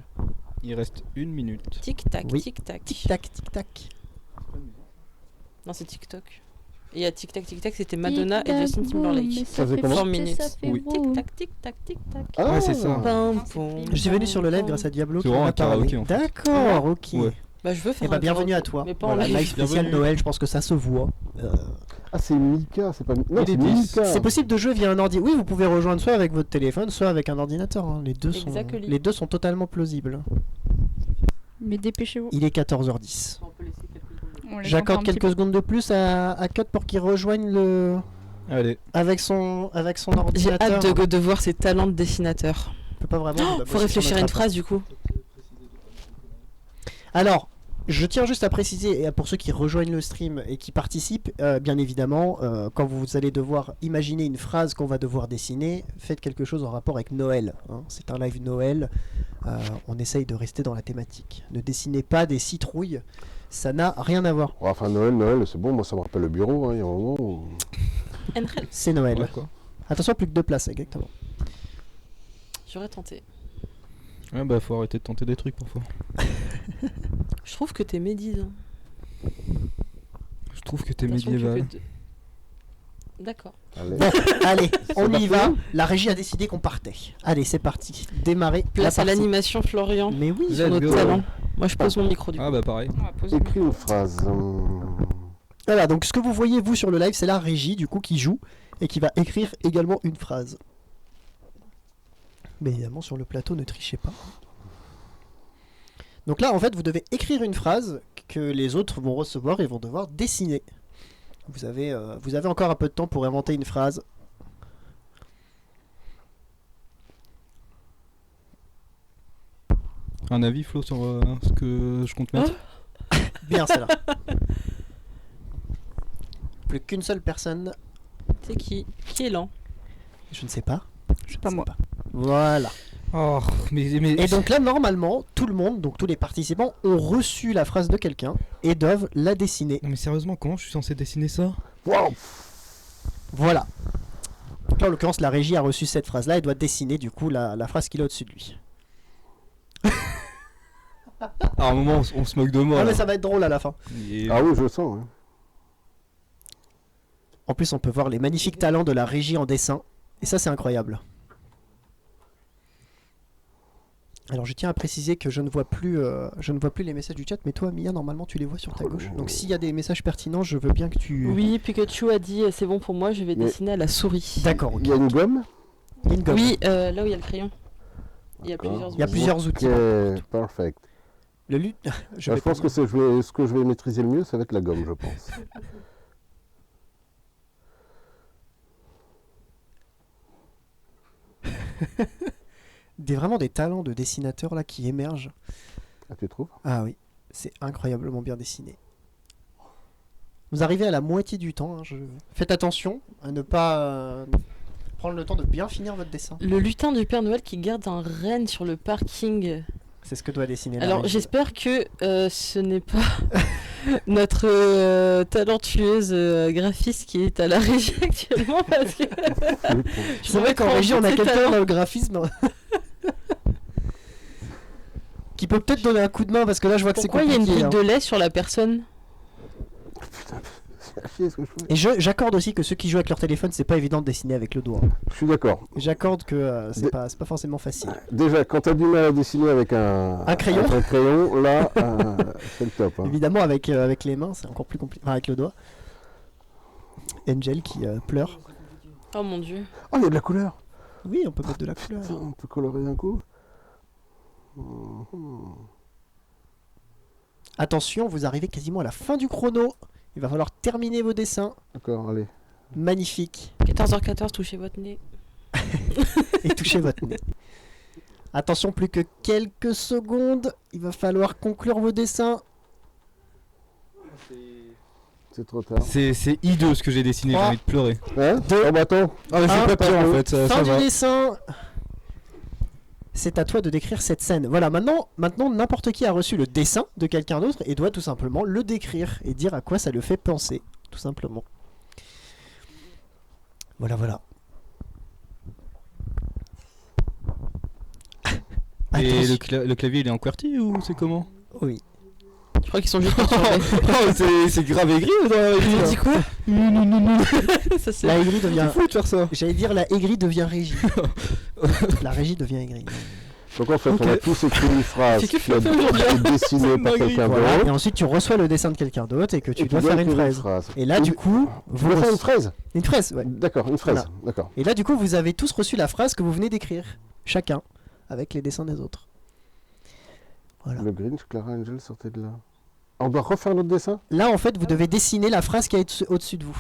Il reste 1 minute. Tic tac, Oui. tic tac. Tic tac, tic tac. Non, c'est TikTok. Et il y a tic tac, c'était Madonna et Justin Timberlake. Ça faisait comment 4 minutes. Oui. Tic tac, tic tac, tic tac. Ah, Ouais, c'est ça. Pam, pam, Je suis venu sur le live pam. grâce à Diablo C'est qui vraiment m'a un karaoké, parlé. en fait. D'accord, ok. Ouais. Bah, je veux Eh faire bah, un bienvenue à karaoké, toi. Mais pas en Voilà, live. live spécial Bienvenue. Noël, je pense que ça se voit. Ah, c'est Mika, c'est pas Mika. Non, Il est c'est 10. Mika. C'est possible de jouer via un ordi. Oui, vous pouvez rejoindre soit avec votre téléphone, soit avec un ordinateur. Hein. Exactly. Les deux sont totalement plausibles. Mais dépêchez-vous. Il est 14h10. On laisse encore J'accorde un petit quelques secondes de plus à Cut pour qu'il rejoigne le Allez. avec son J'ai ordinateur. hâte de voir ses talents de dessinateur. On peut pas vraiment. Oh, il va faut bosser réfléchir sur à une notre phrase du coup. Alors, je tiens juste à préciser, et pour ceux qui rejoignent le stream et qui participent, bien évidemment, quand vous allez devoir imaginer une phrase qu'on va devoir dessiner, faites quelque chose en rapport avec Noël. Hein. C'est un live Noël, on essaye de rester dans la thématique. Ne dessinez pas des citrouilles, ça n'a rien à voir. Oh, enfin, Noël, c'est bon. Moi, ça me rappelle le bureau. Hein, il y a un moment où... C'est Noël. Ouais, quoi. Attention, plus que 2 places, exactement. J'aurais tenté. Ouais, bah, faut arrêter de tenter des trucs parfois. Je trouve que t'es médisant. Je trouve que t'es Attention, médiéval. D'accord. Allez. Bon, allez, on parti y va. La régie a décidé qu'on partait. Allez, c'est parti. Démarrer. Place la à partie. l'animation, Florian. Mais oui, Let's Sur notre go. talent. Moi, je pose mon micro du coup. Ah, bah, pareil. On va poser. Écris une phrase. Voilà, donc ce que vous voyez vous sur le live, c'est la régie du coup qui joue et qui va écrire également une phrase. Mais évidemment sur le plateau, ne trichez pas. Donc là, en fait, vous devez écrire une phrase que les autres vont recevoir et vont devoir dessiner. Vous avez encore un peu de temps pour inventer une phrase. Un avis, Flo, sur ce que je compte mettre. Bien celle-là. Plus qu'une seule personne. C'est qui est lent? Je ne sais pas. C'est pas moi. Voilà. Oh, mais... Et donc là, normalement, tout le monde, donc tous les participants, ont reçu la phrase de quelqu'un et doivent la dessiner. Non, mais sérieusement, comment je suis censé dessiner ça? Wow. Voilà. Donc là, en l'occurrence, la régie a reçu cette phrase-là et doit dessiner du coup la phrase qu'il a au-dessus de lui. À un moment, on se moque de moi. Ah mais là. ça va être drôle à la fin. Et- Ah oui, je le sens. Hein. En plus, on peut voir les magnifiques talents de la régie en dessin. Et ça, c'est incroyable. Alors, je tiens à préciser que je ne vois plus les messages du chat, mais toi, Mia, normalement, tu les vois sur ta gauche. Donc, s'il y a des messages pertinents, je veux bien que tu... Oui, Pikachu a dit c'est bon pour moi, je vais Mais- dessiner à la souris. D'accord, ok. Il y a une gomme. Il y a une gomme. Oui, là où il y a le crayon. Il y a plusieurs Il y a outils. plusieurs outils. Ok, perfect. Le lut... Je pense que ce que je vais maîtriser le mieux, ça va être la gomme, je pense. Vraiment des talents de dessinateurs là qui émergent. Ah, tu trouves? Ah oui, c'est incroyablement bien dessiné. Vous arrivez à la moitié du temps. Hein, faites attention à ne pas prendre le temps de bien finir votre dessin. Le lutin du Père Noël qui garde un renne sur le parking. C'est ce que doit dessiner la Alors régie. j'espère que ce n'est pas notre talentueuse graphiste qui est à la régie actuellement parce que C'est vrai qu'en régie, on a quelqu'un dans le graphisme qui peut peut-être donner un coup de main parce que là, je vois que c'est pourquoi il y a compliqué. une brique de lait sur la personne? Putain, c'est à chier ce que je fais. Et j'accorde aussi que ceux qui jouent avec leur téléphone, c'est pas évident de dessiner avec le doigt. Je suis d'accord. J'accorde que c'est Dé- pas forcément facile. Déjà, quand t'as du mal à dessiner avec Un crayon. avec un crayon, là, c'est le top. Hein. Évidemment, avec les mains, c'est encore plus compliqué. Enfin, avec le doigt. Angel qui pleure. Oh mon dieu. Oh, il y a de la couleur. Oui, on peut mettre de la couleur. Putain, on peut colorer d'un coup. Mhm. Attention, vous arrivez quasiment à la fin du chrono. Il va falloir terminer vos dessins. D'accord, allez. Magnifique. 14h14, touchez votre nez. Et touchez votre nez. Attention, plus que quelques secondes. Il va falloir conclure vos dessins. C'est trop tard. C'est hideux ce que j'ai dessiné, j'ai 3. envie de pleurer. Hein? Oh bah attends. Ah, mais Un, c'est pas pire en fait, ça Fin du va. dessin. C'est à toi de décrire cette scène. Voilà, maintenant n'importe qui a reçu le dessin de quelqu'un d'autre et doit tout simplement le décrire et dire à quoi ça le fait penser, tout simplement. Voilà. Et Attention. le clavier il est en QWERTY ou c'est comment? Oui. Je crois qu'ils sont juste perturbés. Oh, c'est grave aigri dans la régie, Tu là. dis quoi? Non. Ça c'est. La aigrie devient... C'est fou de faire ça. J'allais dire la aigrie devient régie. La régie devient aigrie. Donc en fait, Ok. on a tous écrit une phrase C'est que qui a fait aujourd'hui. été dessinée par dinguerie. quelqu'un Voilà. Et d'autre. ensuite tu reçois le dessin de quelqu'un d'autre et que tu Et dois faire une écrire fraise. Et là du coup... Vous voulez faire une fraise? Une fraise, ouais. D'accord, une fraise. Voilà. D'accord. Et là du coup vous avez tous reçu la phrase que vous venez d'écrire. Chacun. Avec les dessins des autres. Voilà. Le Grinch, Clara Angel sortait de là. On doit refaire notre dessin? Là, en fait, vous devez dessiner la phrase qui est au-dessus de vous.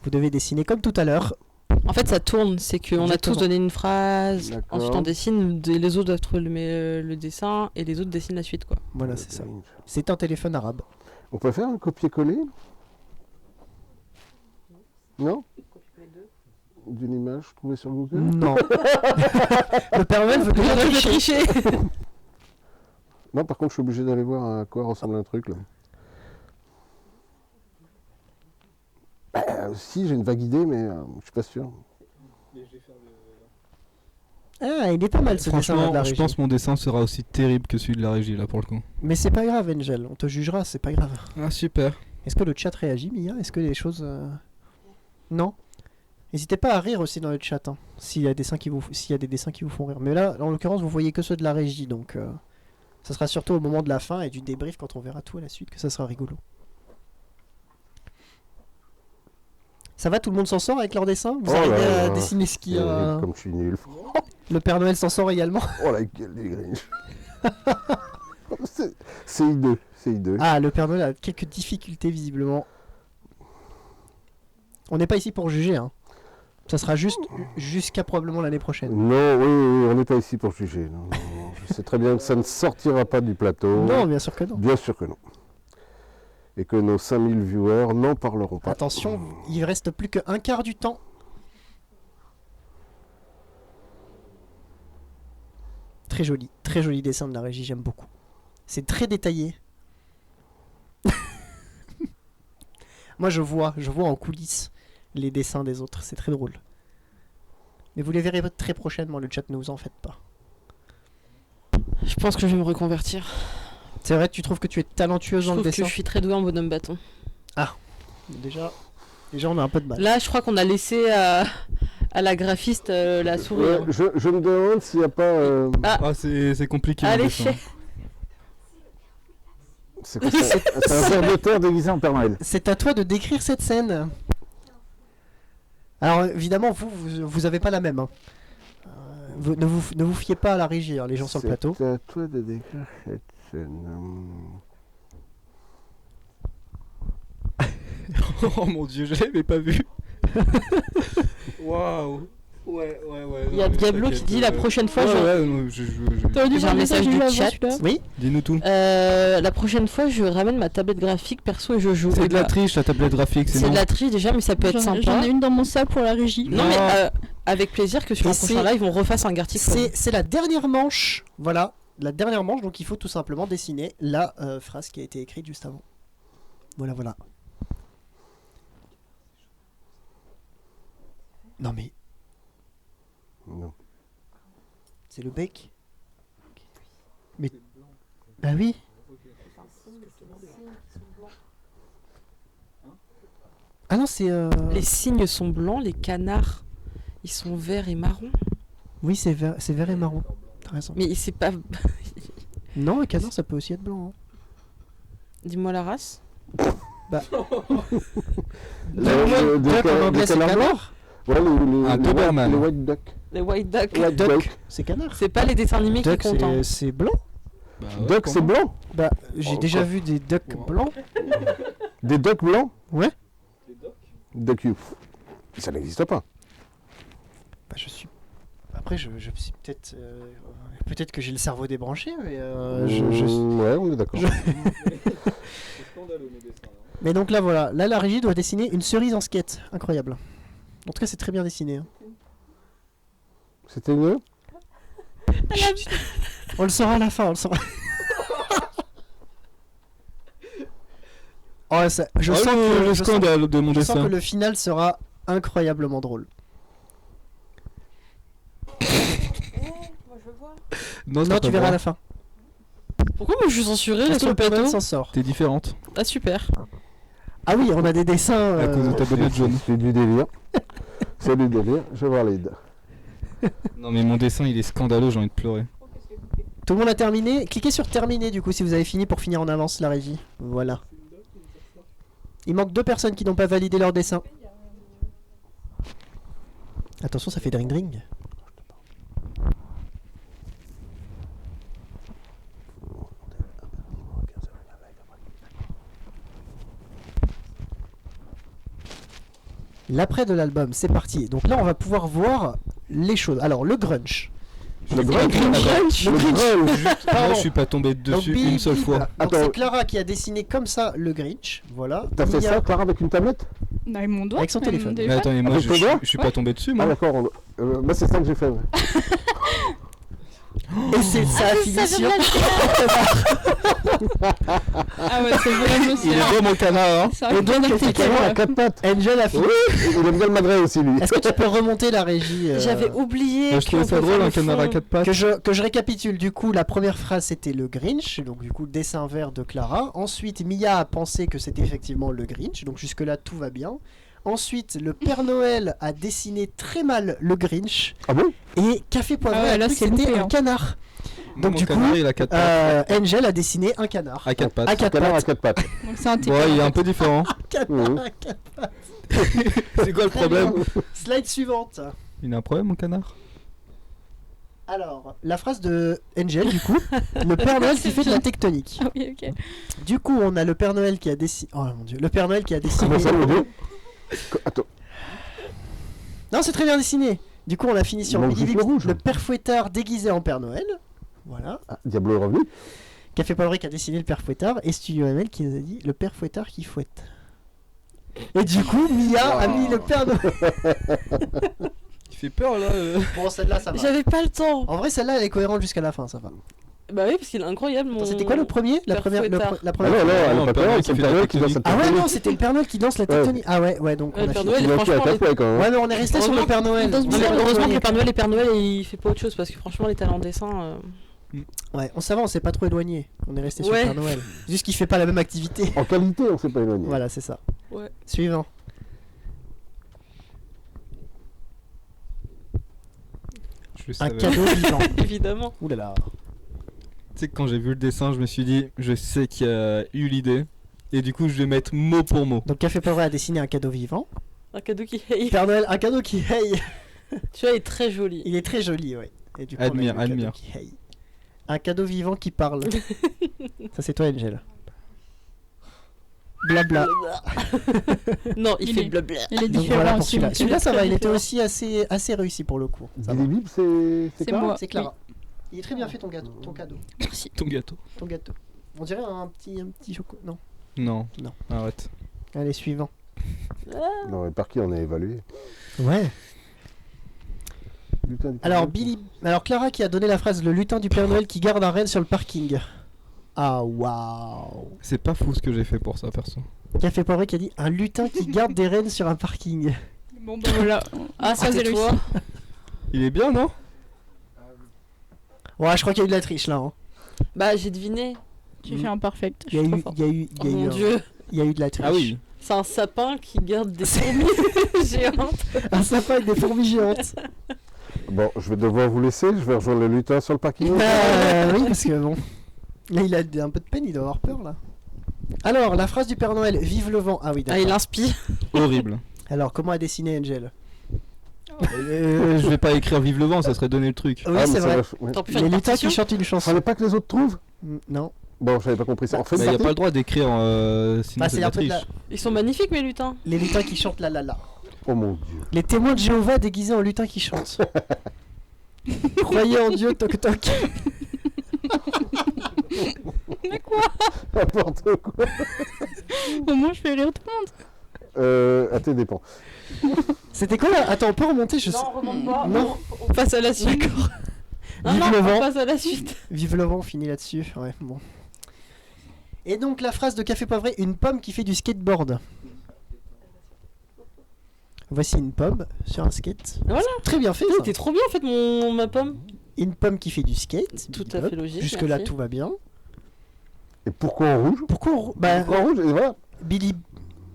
Vous devez dessiner comme tout à l'heure. En fait, ça tourne, c'est qu'on a Exactement. tous donné une phrase, D'accord. ensuite on dessine, les autres doivent trouver le dessin et les autres dessinent la suite quoi. Voilà, Le c'est ça. Grinch. C'est un téléphone arabe. On peut faire un copier-coller? Non? D'une image trouvée sur Google? Non. Le Père Noël veut bien tricher. Non, par contre, je suis obligé d'aller voir à quoi ressemble un truc là. Si, j'ai une vague idée, mais je suis pas sûr. Ah, il est pas mal ce dessin de Franchement, la je régie. pense que mon dessin sera aussi terrible que celui de la régie là pour le coup. Mais c'est pas grave, Angel. On te jugera, c'est pas grave. Ah super. Est-ce que le chat réagit, Mia? Est-ce que les choses... Non. N'hésitez pas à rire aussi dans le chat, hein, s'il y a des dessins qui vous font rire. Mais là, en l'occurrence, vous voyez que ceux de la régie, donc... ça sera surtout au moment de la fin et du débrief quand on verra tout à la suite que ça sera rigolo. Ça va, tout le monde s'en sort avec leur dessin? Vous Oh arrivez là à là. dessiner ce qu'il y a... Comme je suis nul. Le Père Noël s'en sort également? Oh la gueule du Grinch. C'est hideux, c'est hideux. Ah, le Père Noël a quelques difficultés visiblement. On n'est pas ici pour juger, hein. Ça sera juste jusqu'à probablement l'année prochaine. Non, oui, on n'est pas ici pour juger. Non. Je sais très bien que ça ne sortira pas du plateau. Non, bien sûr que non. Bien sûr que non. Et que nos 5000 viewers n'en parleront pas. Attention, il reste plus qu'un quart du temps. Très joli dessin de la régie, j'aime beaucoup. C'est très détaillé. Moi je vois en coulisses les dessins des autres, c'est très drôle. Mais vous les verrez très prochainement, le chat, ne vous en faites pas. Je pense que je vais me reconvertir. C'est vrai, tu trouves que tu es talentueuse Je dans le trouve que dessin? je suis très douée en bonhomme bâton. Déjà on a un peu de mal. Là, je crois qu'on a laissé à la graphiste la souris. Ouais, hein. je me demande s'il n'y a pas... Ah c'est compliqué. Allez, le dessin. fais. C'est quoi ça? C'est un ver de terre déguisé en Père Noël. C'est à toi de décrire cette scène. Alors évidemment, vous avez pas la même. Hein. Ne vous fiez pas à la régie, hein, les gens sur le plateau. C'est à toi de décrire cette scène. Oh mon dieu, je l'avais pas vu. Waouh. Ouais. Il y a Diablo qui dit la prochaine fois, T'aurais dû J'ai faire un un message message du avant chat. celui-là. Oui. Dis-nous tout. La prochaine fois, je ramène ma tablette graphique perso et je joue. C'est de la triche la tablette graphique, C'est non. de la triche déjà, mais ça peut être J'en sympa. ai une dans mon sac pour la régie. Non, mais avec plaisir que sur Et un prochain live, on refasse un Gartic. C'est la dernière manche, voilà, la dernière manche, donc il faut tout simplement dessiner la phrase qui a été écrite juste avant. Voilà. Non mais... Non. C'est le bec. Mais... Bah oui. Ah non, c'est... Les cygnes sont blancs, les canards, ils sont verts et marrons. Oui, c'est vert et marron. T'as raison. Mais c'est pas... Non, un canard, ça peut aussi être blanc. Hein. Dis-moi la race. Bah... Des duck en anglais, c'est canards canard. Ouais, Un Doberman. les white duck. Les white duck. White duck. C'est canard. C'est pas les dessins animés qui Duck, comptent. hein. c'est blanc. Bah ouais, Duck, c'est comment blanc. Bah, j'ai Oh, déjà quoi. vu des ducks blancs. Des ducks blancs. Ouais. Duck you. Ça n'existe pas. Bah, je suis. Après, je suis peut-être. Peut-être que j'ai le cerveau débranché, mais. Ouais, on est d'accord. Mais donc là, voilà. Là, la régie doit dessiner une cerise en skate. Incroyable. En tout cas, c'est très bien dessiné. Hein. C'était mieux. On le saura à la fin, on le saura. Oh, ça, je sens que le scandale de mon je sens dessin. que le final sera incroyablement drôle. Non, Non, tu verras à la fin. Pourquoi moi je suis censurée là Parce sur que le le Père Noël plateau? s'en sort. T'es différente. Ah super. Ah oui, on a des dessins. À cause de ta bonnette jaune. C'est du délire. C'est du délire. Je valide. Non mais mon dessin il est scandaleux, j'ai envie de pleurer. Tout le monde a terminé. Cliquez sur terminer du coup si vous avez fini pour finir en avance la régie. Voilà. Il manque 2 personnes qui n'ont pas validé leur dessin. Attention, ça fait dring dring. L'après de l'album, c'est parti. Donc là, on va pouvoir voir les choses. Alors, le grunge. Le grunge. Le Grinch. Moi Pardon. je suis pas tombé Donc, dessus Billy une seule Bip. fois. Donc Attends. c'est Clara qui a dessiné comme ça le Grinch. Voilà. T'as fait Mia- ça, Clara, avec une tablette? Non, avec mon doigt. Avec son avec mon téléphone. Mais attends, et moi Avec je, ton je- doigt je suis pas tombé dessus Ah, moi. d'accord. Moi, c'est ça que j'ai fait. Ouais. Et c'est ça a fini sur. Ah ouais, c'est vraiment aussi. Il est beau mon canard hein. C'est Et vrai donc, que effectivement, À quatre pattes. Angel a fini. Oui, il aime bien le magret aussi, lui. Est-ce que tu peux remonter la régie J'avais oublié. Moi, je trouvais qu'on ça peut drôle faire un le canard à fond. 4 pattes. que je récapitule. Du coup, la première phrase c'était le Grinch. Donc, du coup, le dessin vert de Clara. Ensuite, Mia a pensé que c'était effectivement le Grinch. Donc, jusque-là, tout va bien. Ensuite, le Père Noël a dessiné très mal le Grinch. Ah bon? Et Café Poivré Ah ouais, a là, cru que c'est c'était loupé, un hein. canard. Donc, Mon du coup, canard, il a 4 pattes. Angel a dessiné un canard. À 4 pattes. À quatre Canard à pattes. quatre pattes. Donc c'est un Ouais, il est un peu différent. Canard Mhm. à quatre pattes. C'est quoi le Très problème? bien. Slide suivante. Il a un problème mon canard? Alors, la phrase de Angel, du coup, le Père Noël qui fait de la tectonique. Ah oui, ok. Du coup, on a le Père Noël qui a dessiné. Oh mon dieu, le Père Noël qui a dessiné. Comment ça, mon Dieu? Attends. Non, c'est très bien dessiné. Du coup, on a fini sur Il manque Billy juste Bip, le rouge. le Père Fouettard déguisé en Père Noël. Voilà. Ah, Diablo est revenu. Café Poivré qui a dessiné le Père Fouettard. Et Studio ML qui nous a dit le Père Fouettard qui fouette. Et du coup, Mia a mis le Père Noël. Il fait peur là. Bon, celle-là, ça va. J'avais pas le temps. En vrai, celle-là, elle est cohérente jusqu'à la fin, ça va. Bah oui, parce qu'il est incroyable mon. Attends, c'était quoi le premier? La Père première, Fouettard. la Ah première. non, non, elle Non, est pas Père Noël correcte, qui c'est fait le Père de la Noël qui danse la Ah ouais, tectonique. non, c'était le Père Noël qui danse la Ouais. tectonique. Ah ouais, ouais, donc on Le a Père fini. Noël, Il a franchement, fait à quatre fois, quand même. Ouais, mais on est resté sur le Père Noël. dans ce On est bizarre, resté- Heureusement que le Père Noël est Père Noël et il fait pas autre chose parce que franchement les talents de dessin. Ouais, on savait, on s'est pas trop éloigné. On est resté sur Ouais. le Père Noël. Juste qu'il fait pas la même activité. En qualité, on s'est pas éloigné. Voilà, c'est ça. Ouais. Suivant. Je le Un savais. cadeau vivant. Évidemment. Ouh là là. Tu sais que quand j'ai vu le dessin, je me suis dit, je sais qui a eu l'idée. Et du coup, je vais mettre mot pour mot. Donc Café Poivré a dessiné un cadeau vivant. Un cadeau qui hey. Père Noël, un cadeau qui hey. Celui-là est très joli. Il est très joli, ouais. Et du coup, Admire, on a eu le admire. cadeau qui hey. Un cadeau vivant qui parle. Ça c'est toi, Angel. Blabla. Non, il Il fait est- blabla. Il est Donc différent voilà pour aussi. celui-là. donc. Celui-là, ça très va. Il était différent. aussi assez réussi pour le coup. Ça va. Billy Bip, c'est C'est Clara? moi. C'est Clara. Il est très bien fait ton gâteau, ton cadeau, Merci. Ton gâteau. ton gâteau. On dirait un petit chocolat. Non. Non. Non. Arrête. Allez, suivant. Non, mais par qui on a évalué? Ouais. Lutin du Père Alors, Noël. Alors Clara qui a donné la phrase le lutin du Père Noël qui garde un renne sur le parking. Ah waouh. C'est pas fou ce que j'ai fait pour ça, perso. Café Poivré qui a dit un lutin qui garde des rennes sur un parking. Bon, bah voilà. Ah, Ça, c'est c'était toi. réussi. Il est bien, non? Ouais, je crois qu'il y a eu de la triche là. Hein. Bah, j'ai deviné. Tu fais un perfect. Il y a Je suis eu, trop fort. il y a eu, Oh il y a eu, mon un- dieu. il y a eu de la triche. Ah oui. C'est un sapin qui garde des fourmis géantes. Un sapin avec des fourmis géantes. Bon, je vais devoir vous laisser, je vais rejoindre le lutin sur le parking. Oui, parce que bon. Là, il a un peu de peine, il doit avoir peur là. Alors, la phrase du Père Noël, vive le vent. Ah oui, Ah, d'accord. il inspire. Horrible. Alors, comment a dessiné Angel? Je vais pas écrire Vive le vent, ça serait donner le truc. Oui, Ah, mais c'est ça vrai. va- ouais. T'aurais pu faire Les une lutins partition. qui chantent une chanson. Fallait pas que les autres trouvent. Non. Bon, j'avais pas compris ça. En fait, Mais il a pas le droit d'écrire, sinon Bah, c'est c'est de la un peu de la- triche. Ils sont magnifiques, mes lutins. Les lutins qui chantent la la la. Oh mon dieu. Les témoins de Jéhovah déguisés en lutins qui chantent. Croyez en Dieu, toc toc. Mais quoi? N'importe quoi. Au moins, je fais rire tout le monde. À tes dépens. C'était quoi là? Attends, on peut remonter, je sais. Non, remonte pas. Non. On passe à la suite. D'accord. Non, Vive non, le on vent. passe à la suite. Vive le vent, on finit là-dessus. Ouais, bon. Et donc la phrase de Café Poivré, une pomme qui fait du skateboard. Voici une pomme sur un skate. Voilà. Très bien fait. Putain, Ça. t'es trop bien en fait, ma pomme. Une pomme qui fait du skate. Tout Bip à bop. fait logique. Jusque là merci. tout va bien. Et pourquoi en rouge? Pourquoi bah, Pourquoi en rouge? Et voilà. Billy,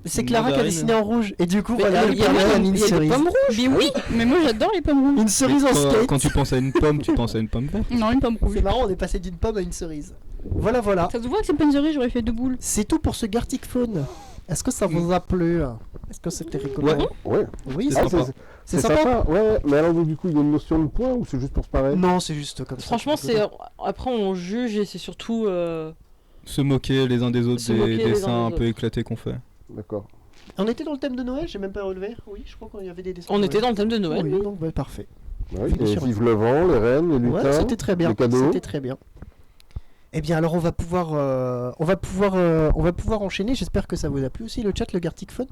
c'est Une Clara qui a mandarine. dessiné en rouge. Et du coup Mais voilà, le il y a Père Noël a mis une il y a des cerise. pommes rouges. Mais oui, mais moi j'adore les pommes rouges. Une cerise en Quand, skate. quand tu penses à une pomme, tu penses à une pomme verte. Non, une pomme rouge. C'est marrant, on est passé d'une pomme à une cerise. Voilà, voilà. Ça se voit que c'est pas une cerise, j'aurais fait deux boules. C'est tout pour ce Gartic Phone. Est-ce que ça vous a plu? Est-ce que c'était rigolo? Ouais. Ouais. Oui, C'est c'est sympa. c'est sympa. Ouais, mais alors du coup, il y a une notion de poids ou c'est juste pour se parer? Non, c'est juste comme ça. Franchement, c'est rigolo. c'est après on juge et c'est surtout. Se moquer les uns des autres Se moquer des les uns dessins des un peu autres. éclatés qu'on fait. D'accord. On était dans le thème de Noël, j'ai même pas relevé. Oui, je crois qu'il y avait des dessins. On de était Noël. dans le thème de Noël. Oui, donc ouais, parfait. Ouais, Bien et sûr. vive le vent, les rennes, les lutins. Ouais, c'était très bien. les cadeaux. C'était très bien. Eh bien, alors on va pouvoir enchaîner. J'espère que ça vous a plu aussi le chat, le Gartic Phone.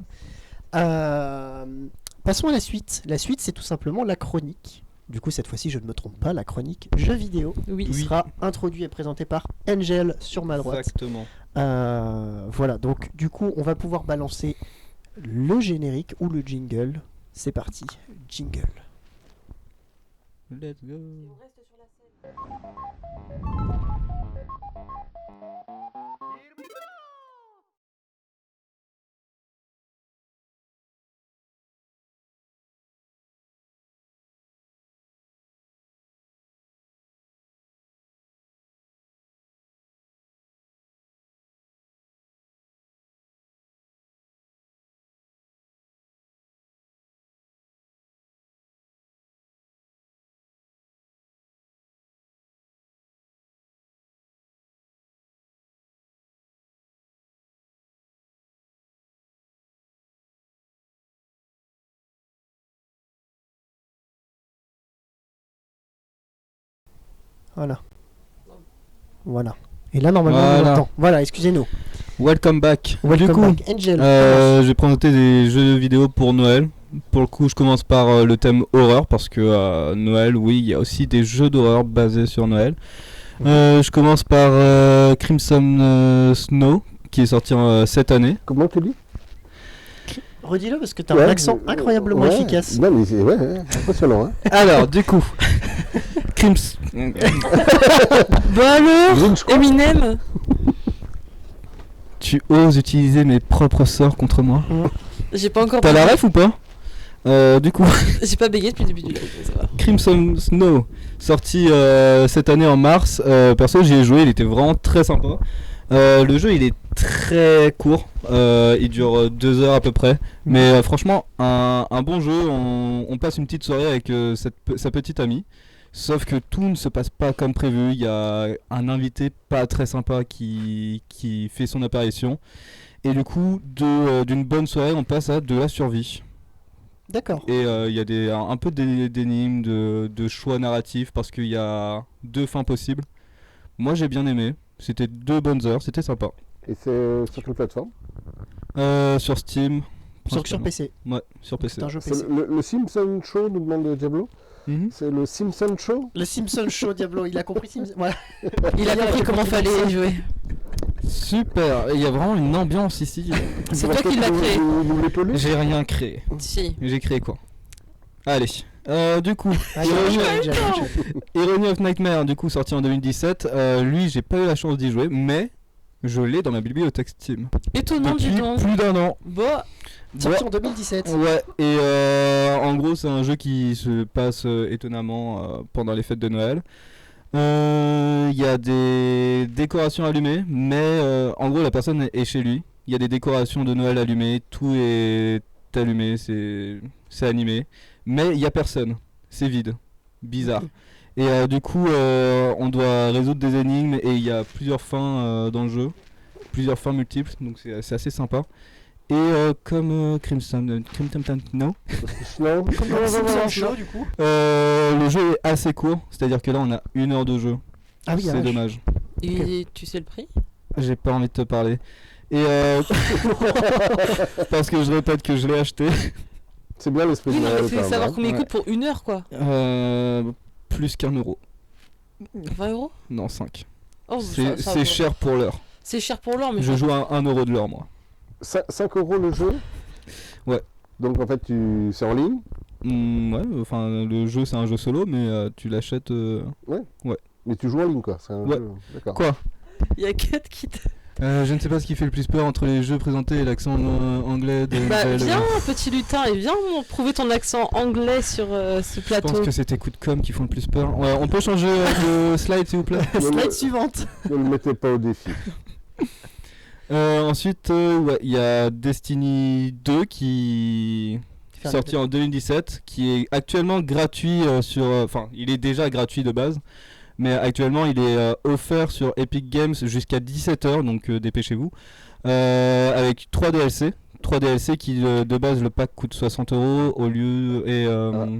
Passons à la suite. La suite, c'est tout simplement la chronique. Du coup, cette fois-ci, je ne me trompe pas, la chronique jeux vidéo Oui. qui sera introduite et présentée par Angel sur ma droite. Exactement. Voilà, donc du coup, on va pouvoir balancer le générique ou le jingle. C'est parti, jingle. Let's go. Voilà. Voilà. Et là, normalement, on Voilà. entend. Voilà, excusez-nous. Welcome back. Welcome du coup, back, Angel. je vais présenter des jeux vidéo pour Noël. Pour le coup, je commence par le thème horreur parce que Noël, oui, il y a aussi des jeux d'horreur basés sur Noël. Je commence par Crimson Snow qui est sorti cette année. Comment tu dis? Redis-le parce que t'as un accent incroyablement ouais. efficace. Non, mais c'est impressionnant. Hein. Alors, du coup, Crimson. Bah alors, Grinch, quoi. Eminem. Tu oses utiliser mes propres sorts contre moi? J'ai pas encore. T'as la ref ou pas? Du coup, J'ai pas bégayé depuis le début du live, mais ça va. Crimson Snow, sorti cette année en mars. Perso, j'y ai joué, il était vraiment très sympa. Le jeu, il est très court, il dure 2 heures à peu près. Mais franchement, un bon jeu. On passe une petite soirée avec sa petite amie. Sauf que tout ne se passe pas comme prévu. Il y a un invité pas très sympa qui fait son apparition. Et du coup, d'une bonne soirée, on passe à de la survie. D'accord. Et il y a un peu d'énigmes, de choix narratifs, parce qu'il y a 2 fins possibles. Moi j'ai bien aimé, c'était 2 bonnes heures, c'était sympa. Et c'est sur quelle plateforme? Sur Steam. Sur principalement. PC. Ouais, sur PC. C'est un jeu C'est PC. le Simpson Show nous demande Diablo. C'est le Simpson Show. Le Simpson Show, Diablo, il a compris Simpson. Voilà. Il a compris comment fallait y jouer. Super, il y a vraiment une ambiance ici. C'est toi qui l'as créé. J'ai rien créé. Si. J'ai créé quoi? Allez. Du coup, Ah, il y a Angel. Irony of Nightmare, du coup sorti en 2017. Lui, j'ai pas eu la chance d'y jouer, mais je l'ai dans ma bibliothèque Steam. Étonnant, dis Depuis donc. plus d'un an. Bon. Sorti en 2017. Ouais, et en gros, c'est un jeu qui se passe étonnamment pendant les fêtes de Noël. Il y a des décorations allumées, mais en gros, la personne est chez lui. Il y a des décorations de Noël allumées, tout est allumé, c'est animé, mais il y a personne. C'est vide, bizarre. Et du coup, on doit résoudre des énigmes et il y a plusieurs fins dans le jeu, plusieurs fins multiples, donc c'est assez sympa. Et comme Crimson no. Simpson Show, du coup. Le jeu est assez court, c'est-à-dire que là on a 1 heure de jeu. Ah oui, c'est dommage. Et tu sais le prix? J'ai pas envie de te parler. Et parce que je répète que je l'ai acheté. C'est bien l'esprit Oui, de non, Noël. mais c'est savoir combien il coûte pour 1 heure, quoi. Plus qu'€1. 20 €? Non, 5. Oh, c'est cher pour l'heure. C'est cher pour l'heure, mais je joue à 1 € de l'heure, moi. 5 € le jeu? Ouais. Donc en fait, c'est en ligne? Ouais, enfin, le jeu c'est un jeu solo, mais tu l'achètes. Ouais. Ouais. Mais tu joues en ligne, quoi. C'est un ouais. jeu... D'accord. Quoi? Il y a 4 qui je ne sais pas ce qui fait le plus peur entre les jeux présentés et l'accent anglais de Bah viens petit lutin et viens prouver ton accent anglais sur ce plateau. Je pense que c'est tes coups de com' qui font le plus peur. Ouais, on peut changer de slide s'il vous plaît. Slide suivante. Ne le mettez pas au défi. Ensuite, il y a Destiny 2 qui est sorti en 2017, qui est actuellement gratuit sur... Enfin, il est déjà gratuit de base. Mais actuellement, il est offert sur Epic Games jusqu'à 17h, donc dépêchez-vous. Avec 3 DLC. 3 DLC qui, de base, le pack coûte 60 € au lieu...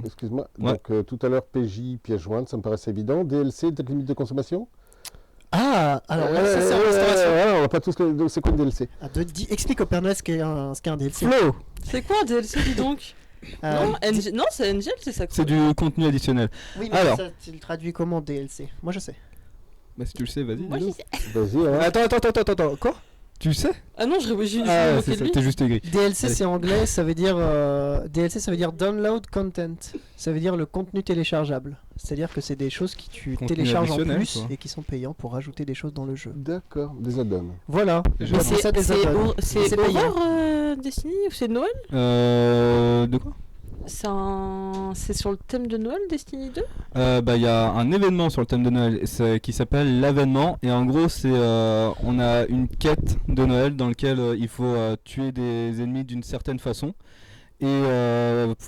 Excuse-moi, ouais. Donc tout à l'heure, PJ, pièce jointe, ça me paraissait évident. DLC, date limite de consommation? Ah, alors ça c'est en restauration. On va pas tous donc c'est quoi le DLC? Explique au Père Noël ce qu'est un DLC. Flo. C'est quoi un DLC, dis donc? Non, non, c'est Angel, c'est ça. C'est du contenu additionnel. Oui, mais alors, ça, tu le traduis comment DLC? Moi je sais. Bah si tu le sais, vas-y. Moi je sais. Vas-y, hein. Attends, quoi? Tu le sais? Ah non, j'ai c'est ça, t'es juste aigri. DLC c'est anglais, ça veut dire DLC ça veut dire download content. Ça veut dire le contenu téléchargeable. C'est-à-dire que c'est des choses qui tu télécharges en plus quoi. Et qui sont payants pour rajouter des choses dans le jeu. D'accord, des add-ons. Voilà. C'est horreur Destiny ou c'est Noël? De quoi? C'est sur le thème de Noël, Destiny 2? Bah il y a un événement sur le thème de Noël qui s'appelle l'avènement et en gros c'est on a une quête de Noël dans laquelle il faut tuer des ennemis d'une certaine façon et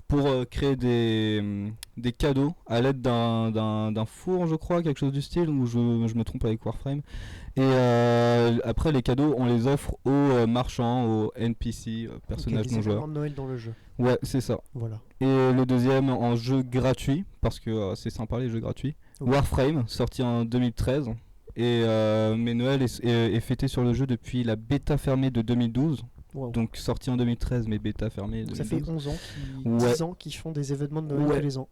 pour créer des cadeaux à l'aide d'un four je crois, quelque chose du style, ou je me trompe avec Warframe. Et après les cadeaux on les offre aux marchands, aux NPC, personnages non joueurs. De Noël dans le jeu. Ouais, c'est ça. Voilà. Et le deuxième en jeu gratuit, parce que c'est sympa les jeux gratuits. Okay. Warframe, sorti en 2013. Et mais Noël est fêté sur le jeu depuis la bêta fermée de 2012. Wow. Donc sorti en 2013 mais bêta fermée. Ça fait 11 ans, 10 ans qu'ils font des événements de Noël tous les ans.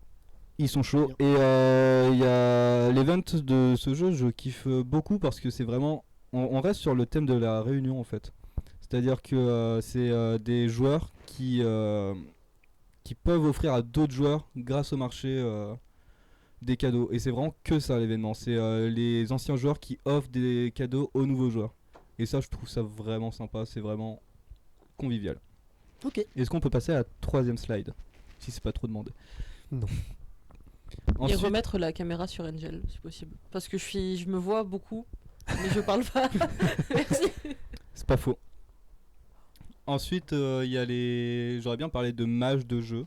Ils sont chauds. Et il y a l'event de ce jeu, je kiffe beaucoup parce que c'est vraiment... On reste sur le thème de la réunion en fait. C'est-à-dire que c'est des joueurs qui peuvent offrir à d'autres joueurs grâce au marché des cadeaux. Et c'est vraiment que ça l'événement. C'est les anciens joueurs qui offrent des cadeaux aux nouveaux joueurs. Et ça je trouve ça vraiment sympa, c'est vraiment convivial. Ok. Est-ce qu'on peut passer à la 3e slide? Si c'est pas trop demandé. Non. Ensuite... Et remettre la caméra sur Angel si possible. Parce que je me vois beaucoup, mais je parle pas. Merci. C'est pas faux. Ensuite, il y a j'aurais bien parlé de mages de jeu.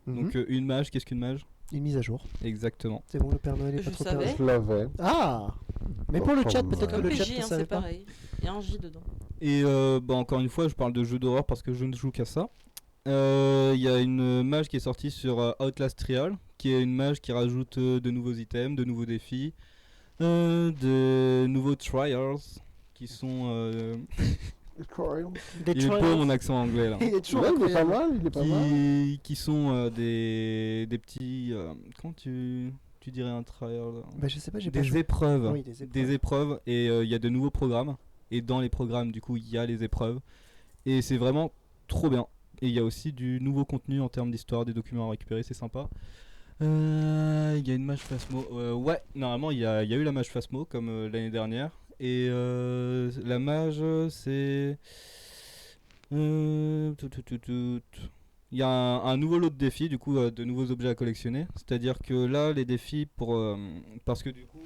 Donc une mage, qu'est-ce qu'une mage? Une mise à jour. Exactement. C'est bon, le Père Noël est pas trop tard. Je l'avais. Ah. Mais pour le chat, peut-être que le chat ne savait pas. Pareil. Il y a un J dedans. Et encore une fois, je parle de jeux d'horreur parce que je ne joue qu'à ça. Il y a une mage qui est sortie sur Outlast Trial, qui est une mage qui rajoute de nouveaux items, de nouveaux défis, de nouveaux trials qui sont Il est beau mon accent anglais là. Il est toujours Ouais, il est pas incroyable. mal, il est pas mal. Qui sont des petits. Comment tu dirais un trial Bah, je sais pas, j'ai pas Des joué. épreuves. Oui, des épreuves. Des épreuves et il y a de nouveaux programmes. Et dans les programmes, du coup, il y a les épreuves. Et c'est vraiment trop bien. Et il y a aussi du nouveau contenu en termes d'histoire, des documents à récupérer, c'est sympa. Il y a une mage Phasmo. Ouais, normalement, il y a eu la mage Phasmo comme l'année dernière. Et la mage, c'est. Il y a un nouveau lot de défis, du coup, de nouveaux objets à collectionner. C'est-à-dire que là, les défis, parce que du coup,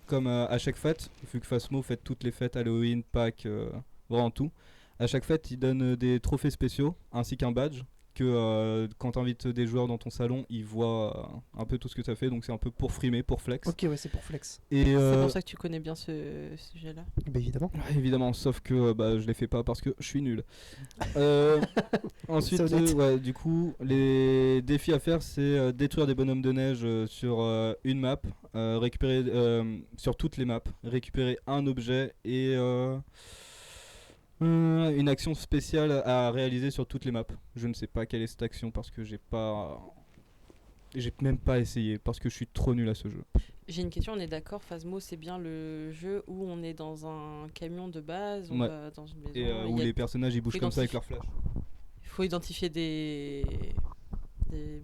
comme à chaque fête, vu que Phasmo fête toutes les fêtes, Halloween, Pâques, vraiment tout, à chaque fête, ils donnent des trophées spéciaux ainsi qu'un badge. Que quand tu invites des joueurs dans ton salon, ils voient un peu tout ce que tu as fait, donc c'est un peu pour frimer, pour flex. Ok, ouais, c'est pour flex. Et C'est pour ça que tu connais bien ce sujet-là. Bah, évidemment. ouais, évidemment, sauf que je les fais pas parce que je suis nul. Ensuite, C'est honnête. ouais, du coup, les défis à faire, c'est détruire des bonhommes de neige sur une map, récupérer sur toutes les maps, récupérer un objet et une action spéciale à réaliser sur toutes les maps. Je ne sais pas quelle est cette action parce que j'ai même pas essayé parce que je suis trop nul à ce jeu. J'ai une question, on est d'accord, Phasmo c'est bien le jeu où on est dans un camion de base, on Ouais. va dans une maison, Et il où y a- les personnages ils bougent faut comme ça avec identifier- leur flash. il faut identifier des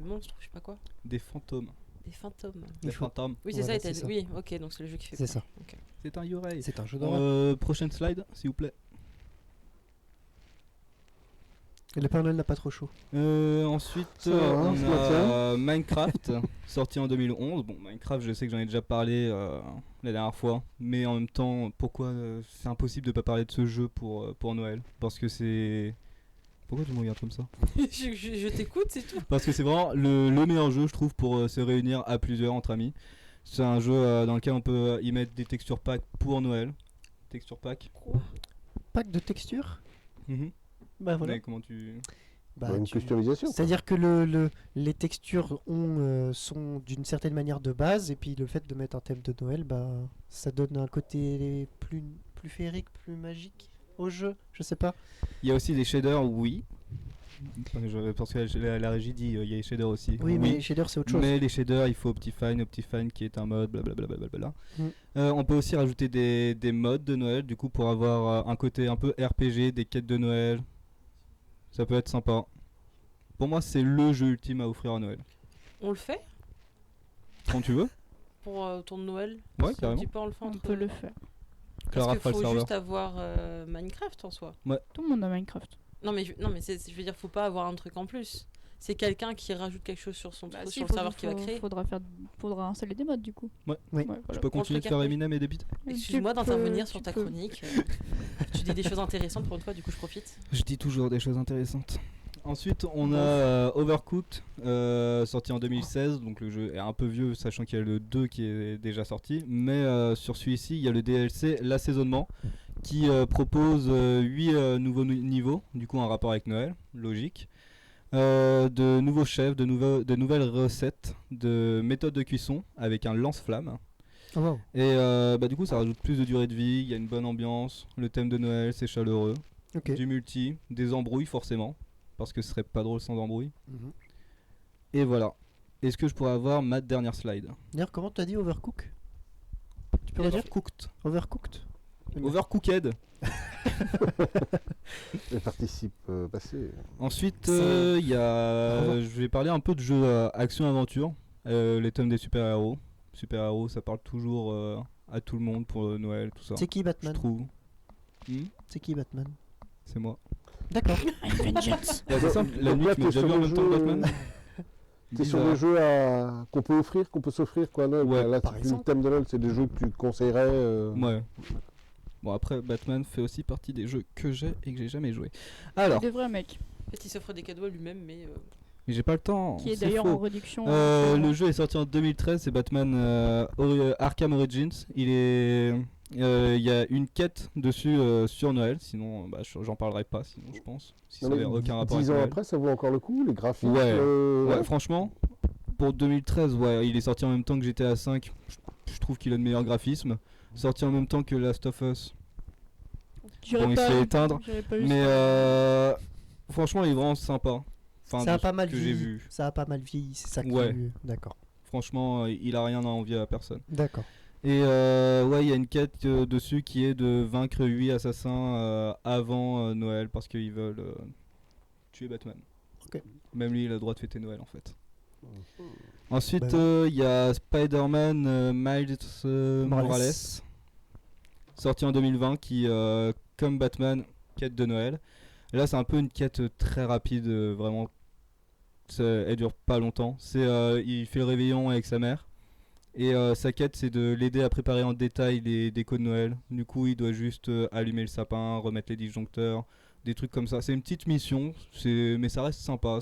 monstres, je sais pas quoi, Des fantômes. des fantômes. Des fantômes. Oui c'est Voilà, ça, c'est ça. oui, ok, donc c'est le jeu qui fait C'est peur. ça. Ok. C'est un Yurei. C'est un jeu d'horreur. Prochaine slide, s'il vous plaît. Le Père Noël n'a pas trop chaud. Ensuite, Ça va, on on se a Minecraft, sorti en 2011. Bon, Minecraft, je sais que j'en ai déjà parlé la dernière fois, mais en même temps, pourquoi c'est impossible de pas parler de ce jeu pour Noël? Parce que c'est... Pourquoi tu me regardes comme ça? je t'écoute, c'est tout. Parce que c'est vraiment le meilleur jeu, je trouve, pour se réunir à plusieurs entre amis. C'est un jeu dans lequel on peut y mettre des textures packs pour Noël. Texture pack. Quoi? Pack de textures. Mhm. Bah voilà. Mais comment tu... Bah, Une tu- customisation. quoi. C'est-à-dire que les textures sont d'une certaine manière de base, et puis le fait de mettre un thème de Noël, bah, ça donne un côté plus féerique, plus magique au jeu, je sais pas. Il y a aussi des shaders, oui. Parce que la régie dit il y a les shaders aussi. Oui, mais les shaders c'est autre chose. Mais les shaders, il faut Optifine qui est un mode, blablabla. Mm. On peut aussi rajouter des modes de Noël, du coup, pour avoir un côté un peu RPG, des quêtes de Noël. Ça peut être sympa. Pour moi, c'est le jeu ultime à offrir à Noël. On le fait Quand tu veux. pour autour de Noël? Ouais, Si carrément. Tu peux on le fait On entre... peut le faire. Clara Est-ce fera qu'il le faut serveur. juste avoir Minecraft en soi? Tout le monde a Minecraft. Non mais je veux dire, faut pas avoir un truc en plus. C'est quelqu'un qui rajoute quelque chose sur son Bah, truc, si, sur le serveur qu'il va créer. Faudra installer des mods du coup. Ouais. Oui. Ouais, Je voilà. peux continuer de faire après. Eminem et des beats. Excuse-moi Tu d'intervenir peux- sur tu ta peux. chronique. Tu dis des choses intéressantes pour une fois, du coup je profite. Je dis toujours des choses intéressantes. Ensuite, on a Overcooked, sorti en 2016. Donc le jeu est un peu vieux, sachant qu'il y a le 2 qui est déjà sorti. Mais sur celui-ci, il y a le DLC L'Assaisonnement, qui propose 8 nouveaux niveaux, du coup en rapport avec Noël, logique. De nouveaux chefs, de nouvelles recettes, de méthodes de cuisson avec un lance-flamme. Oh, wow. Et du coup, ça rajoute plus de durée de vie, il y a une bonne ambiance, le thème de Noël, c'est chaleureux. Ok. Du multi, des embrouilles forcément, parce que ce serait pas drôle sans embrouille. Mhm. Et voilà. Est-ce que je pourrais avoir ma dernière slide? D'ailleurs, comment t'as dit Overcook? Tu peux redire? Overcooked. Overcooked. Overcooked. Les participes passés. Ensuite, C'est- il y a... je vais parler un peu de jeux action-aventure. Les thèmes des super-héros. Super-héros, ça parle toujours à tout le monde pour Noël, tout ça. C'est qui Je Batman? trouve. C'est qui Batman? C'est moi. D'accord. C'est simple, la Donc nuit, là, tu m'as t'es déjà sur vu en le même temps que jeu, Batman? T'es sur le jeu qu'on peut offrir, qu'on peut s'offrir quoi Noël. Ouais, là, par c'est exemple. le thème de Noël, c'est des jeux que tu conseillerais. Ouais. Bon, après, Batman fait aussi partie des jeux que j'ai et que j'ai jamais joué. Alors, Des vrais mecs. En fait, il s'offre des cadeaux à lui-même, mais mais j'ai pas le temps. Qui est c'est d'ailleurs faux. en réduction. Le jeu est sorti en 2013, c'est Batman Arkham Origins. Il y a une quête dessus sur Noël, sinon j'en parlerai pas, sinon je pense. Si ça Non, mais n'avait aucun rapport 10 avec ans Noël. après, ça vaut encore le coup, les graphiques. Ouais. Ouais, ouais. franchement, pour 2013, ouais, il est sorti en même temps que GTA 5. Je trouve qu'il a de meilleurs graphismes. Sorti en même temps que Last of Us. J'irai Bon, il se pas- fait éteindre. j'irai pas Mais jusqu'à- franchement, il est vraiment sympa. Enfin, Ça a de pas ce mal que j'ai vieilli. vu. Ça a pas mal vieilli, c'est ça qui Ouais. D'accord. Franchement, il a rien à envier à personne. D'accord. Et ouais, il y a une quête dessus qui est de vaincre 8 assassins avant Noël parce qu'ils veulent tuer Batman. Ok. Même lui, il a le droit de fêter Noël en fait. Ensuite, Bah il y a Spider-Man Miles Morales. Morales, sorti en 2020, qui, comme Batman, quête de Noël. Et là, c'est un peu une quête très rapide, vraiment. Elle dure pas longtemps. Il fait le réveillon avec sa mère. Et sa quête, c'est de l'aider à préparer en détail les décos de Noël. Du coup, il doit juste allumer le sapin, remettre les disjoncteurs, des trucs comme ça. C'est une petite mission, mais ça reste sympa.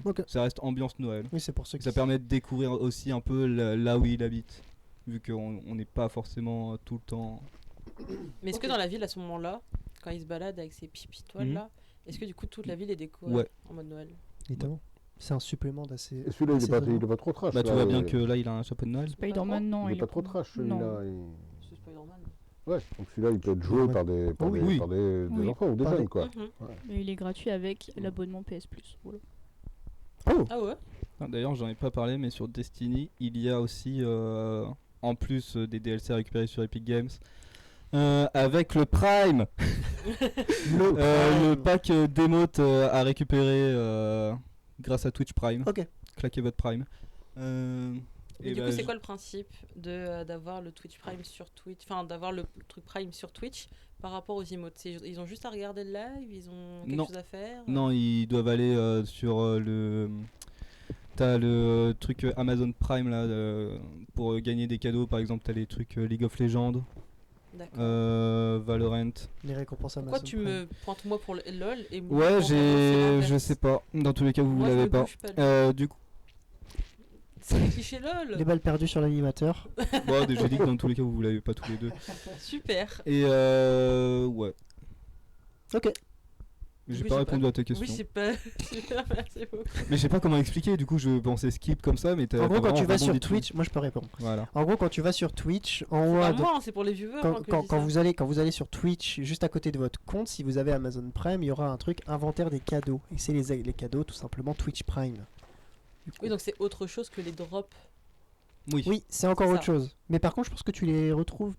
Ok. Ça reste ambiance Noël. Oui, c'est pour ceux qui. Ça permet de découvrir aussi un peu là où il habite, vu qu'on n'est pas forcément tout le temps. Mais est-ce que dans la ville, à ce moment-là, quand il se balade avec ses pipitoiles Mhm. là, est-ce que du coup toute la ville est décorée Ouais. en mode Noël? Évidemment. C'est un supplément d'assez. Et celui-là, il assez est pas étonnant. trop trash. Bah, tu là, vois bien il- que là, il a un chapeau de Noël. Spider-Man, non. Il est pas trop trash, celui-là. Non. C'est Spider-Man. Ouais, donc celui-là, il peut être joué Ouais. par des Oui. des Oui. enfants ou des Par des- jeunes, quoi. Mhm. Mais il est gratuit avec l'abonnement PS Plus. Voilà. Ah ouais? Ah, d'ailleurs, j'en ai pas parlé, mais sur Destiny, il y a aussi, en plus des DLC à récupérer sur Epic Games, avec le Prime, le pack d'émotes à récupérer grâce à Twitch Prime. Ok. Claquez votre Prime. Mais Et du bah, coup, c'est quoi le principe d'avoir le Twitch Prime sur Twitch, enfin d'avoir le truc Prime sur Twitch par rapport aux emotes? Ils ont juste à regarder le live, ils ont quelque Non. chose à faire? Non, ils doivent aller sur le. T'as le truc Amazon Prime là pour gagner des cadeaux. Par exemple, t'as les trucs League of Legends, D'accord. Valorant. Les récompenses Amazon. Pourquoi tu Prime. me pointes moi pour le LOL et moi Ouais, pour c'est l'inverse? je sais pas. Dans tous les cas, vous Moi, je l'avez me pas. bouge pas. Du coup, C'est les clichés LOL. Les balles perdues sur l'animateur. bon, j'ai dit que dans tous les cas, vous l'avez pas tous les deux. Super. Et ouais. Ok. J'ai Oui, pas j'ai répondu pas- à ta question. Oui, c'est pas super, merci beaucoup. Mais je sais pas comment expliquer. Du coup, je pensais skip comme ça, mais t'as. En gros, t'as quand tu vraiment vas sur rebondi dessus. Twitch, moi je peux répondre. Voilà. En gros, quand tu vas sur Twitch, en C'est haut pas à moi, hein, c'est pour les viewers. hein, que je dis ça. quand vous allez sur Twitch, juste à côté de votre compte, si vous avez Amazon Prime, il y aura un truc inventaire des cadeaux. Et c'est les cadeaux, tout simplement Twitch Prime. Oui, donc c'est autre chose que les drops. Oui. Oui, c'est encore C'est autre ça. chose. Mais par contre, je pense que tu les retrouves.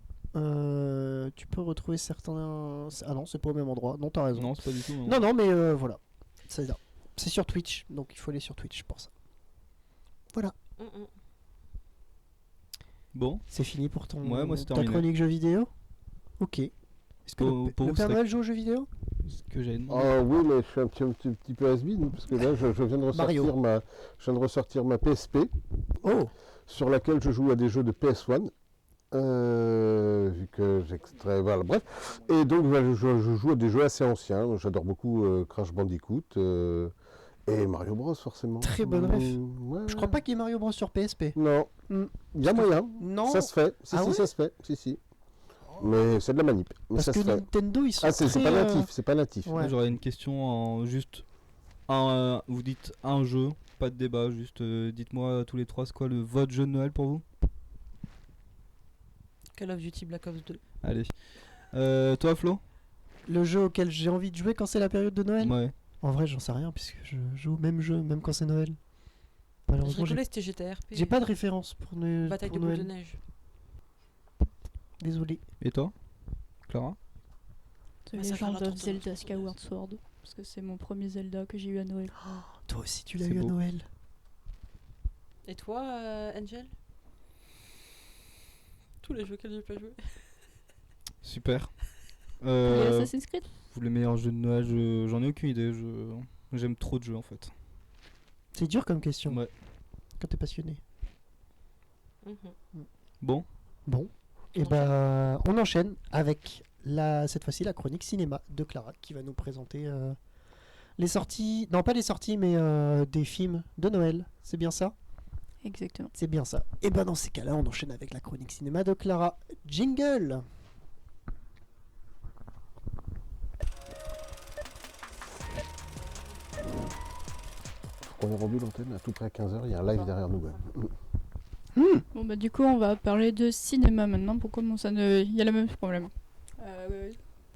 Tu peux retrouver certains. Ah non, c'est pas au même endroit. Non, t'as raison. Non, c'est pas du tout. Non, non, mais voilà. C'est ça. C'est sur Twitch, donc il faut aller sur Twitch pour ça. Voilà. Bon. C'est fini pour ton Ouais, moi, c'est ta terminé. chronique jeux vidéo. Ok. Est-ce que Pour le vous, Père c'est- Noël joue aux jeux vidéo? Ce que j'avais demandé. Ah oui, mais je suis un petit peu has-been, parce que là, je viens de ressortir ma PSP, Oh. sur laquelle je joue à des jeux de PS1. Vu que j'extrais, voilà, bref. Et donc je joue à des jeux assez anciens. J'adore beaucoup Crash Bandicoot et Mario Bros forcément. Très bonne ref. Ouais. Je crois pas qu'il y ait Mario Bros sur PSP. Non. Hmm. Il y a moyen. Non. Ça se fait. Si, Ah si, ouais ça se fait. Si, si. Mais c'est de la manip. Mais Parce ça que se fait. Nintendo, ils sont Ah, c'est très, pas natif. C'est pas natif. Ouais. Moi, j'aurais une question en juste vous dites un jeu, pas de débat, juste dites-moi tous les trois c'est quoi votre jeu de Noël pour vous? Call of Duty Black Ops 2. Allez. Toi Flo? Le jeu auquel j'ai envie de jouer quand c'est la période de Noël. Ouais. En vrai, j'en sais rien puisque je joue au même jeu même quand c'est Noël. Je Malheureusement, rigolais, c'était GTRP. j'ai pas de référence pour, Bataille pour de boule Noël. de neige. Désolé. Et toi? Clara? The Massacre à Legend la of tortue. Zelda Skyward Sword. Parce que c'est mon premier Zelda que j'ai eu à Noël. Toi aussi, tu l'as C'est eu à beau. Noël. Et toi, Angel? Tous les jeux auxquels j'ai pas joué. Super. Et Assassin's Creed. Les meilleurs jeux de Noël, j'en ai aucune idée. J'aime trop de jeux en fait. C'est dur comme question. Ouais. Quand t'es passionné. Bon. Bon. Et bah, on enchaîne avec cette fois-ci la chronique cinéma de Clara qui va nous présenter les sorties. Non, pas les sorties, mais des films de Noël. C'est bien ça? Exactement. C'est bien ça. Et ben dans ces cas-là, on enchaîne avec la chronique cinéma de Clara. Jingle. On a rendu l'antenne à tout près à 15h. Il y a un live derrière nous. Ouais. Bon bah du coup on va parler de cinéma maintenant pour commencer. Il y a le même problème.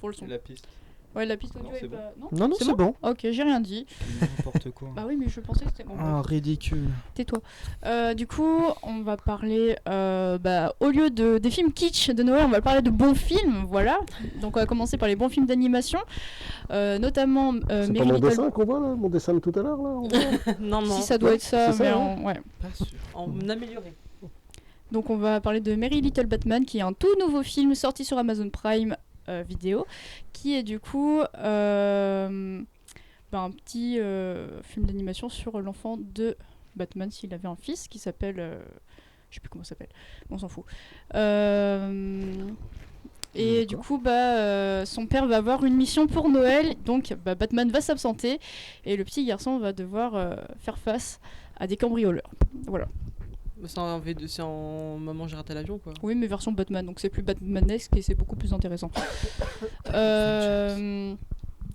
pour le son. La piste. Ouais, la piste audio Non, c'est est pas. Non, Non, c'est bon. Ok, j'ai rien dit. N'importe quoi. Bah oui, mais je pensais que c'était bon. Ah, ridicule. Tais-toi. Du coup, on va parler, au lieu des films kitsch de Noël, on va parler de bons films, voilà. Donc on va commencer par les bons films d'animation, notamment C'est pas Merry mon Little... dessin qu'on voit là, mon dessin de tout à l'heure là. on voit Non, non. Si ça doit être ça, c'est mais ça, ouais. Pas sûr. En amélioré. Donc on va parler de Merry Little Batman, qui est un tout nouveau film sorti sur Amazon Prime Video, qui est du coup un petit film d'animation sur l'enfant de Batman s'il avait un fils qui s'appelle... je sais plus comment ça s'appelle, on s'en fout. Et du coup, son père va avoir une mission pour Noël, donc Batman va s'absenter et le petit garçon va devoir faire face à des cambrioleurs. Voilà. C'est en V2, c'est en Maman j'ai raté l'avion quoi. Oui, mais version Batman, donc c'est plus Batmanesque et c'est beaucoup plus intéressant.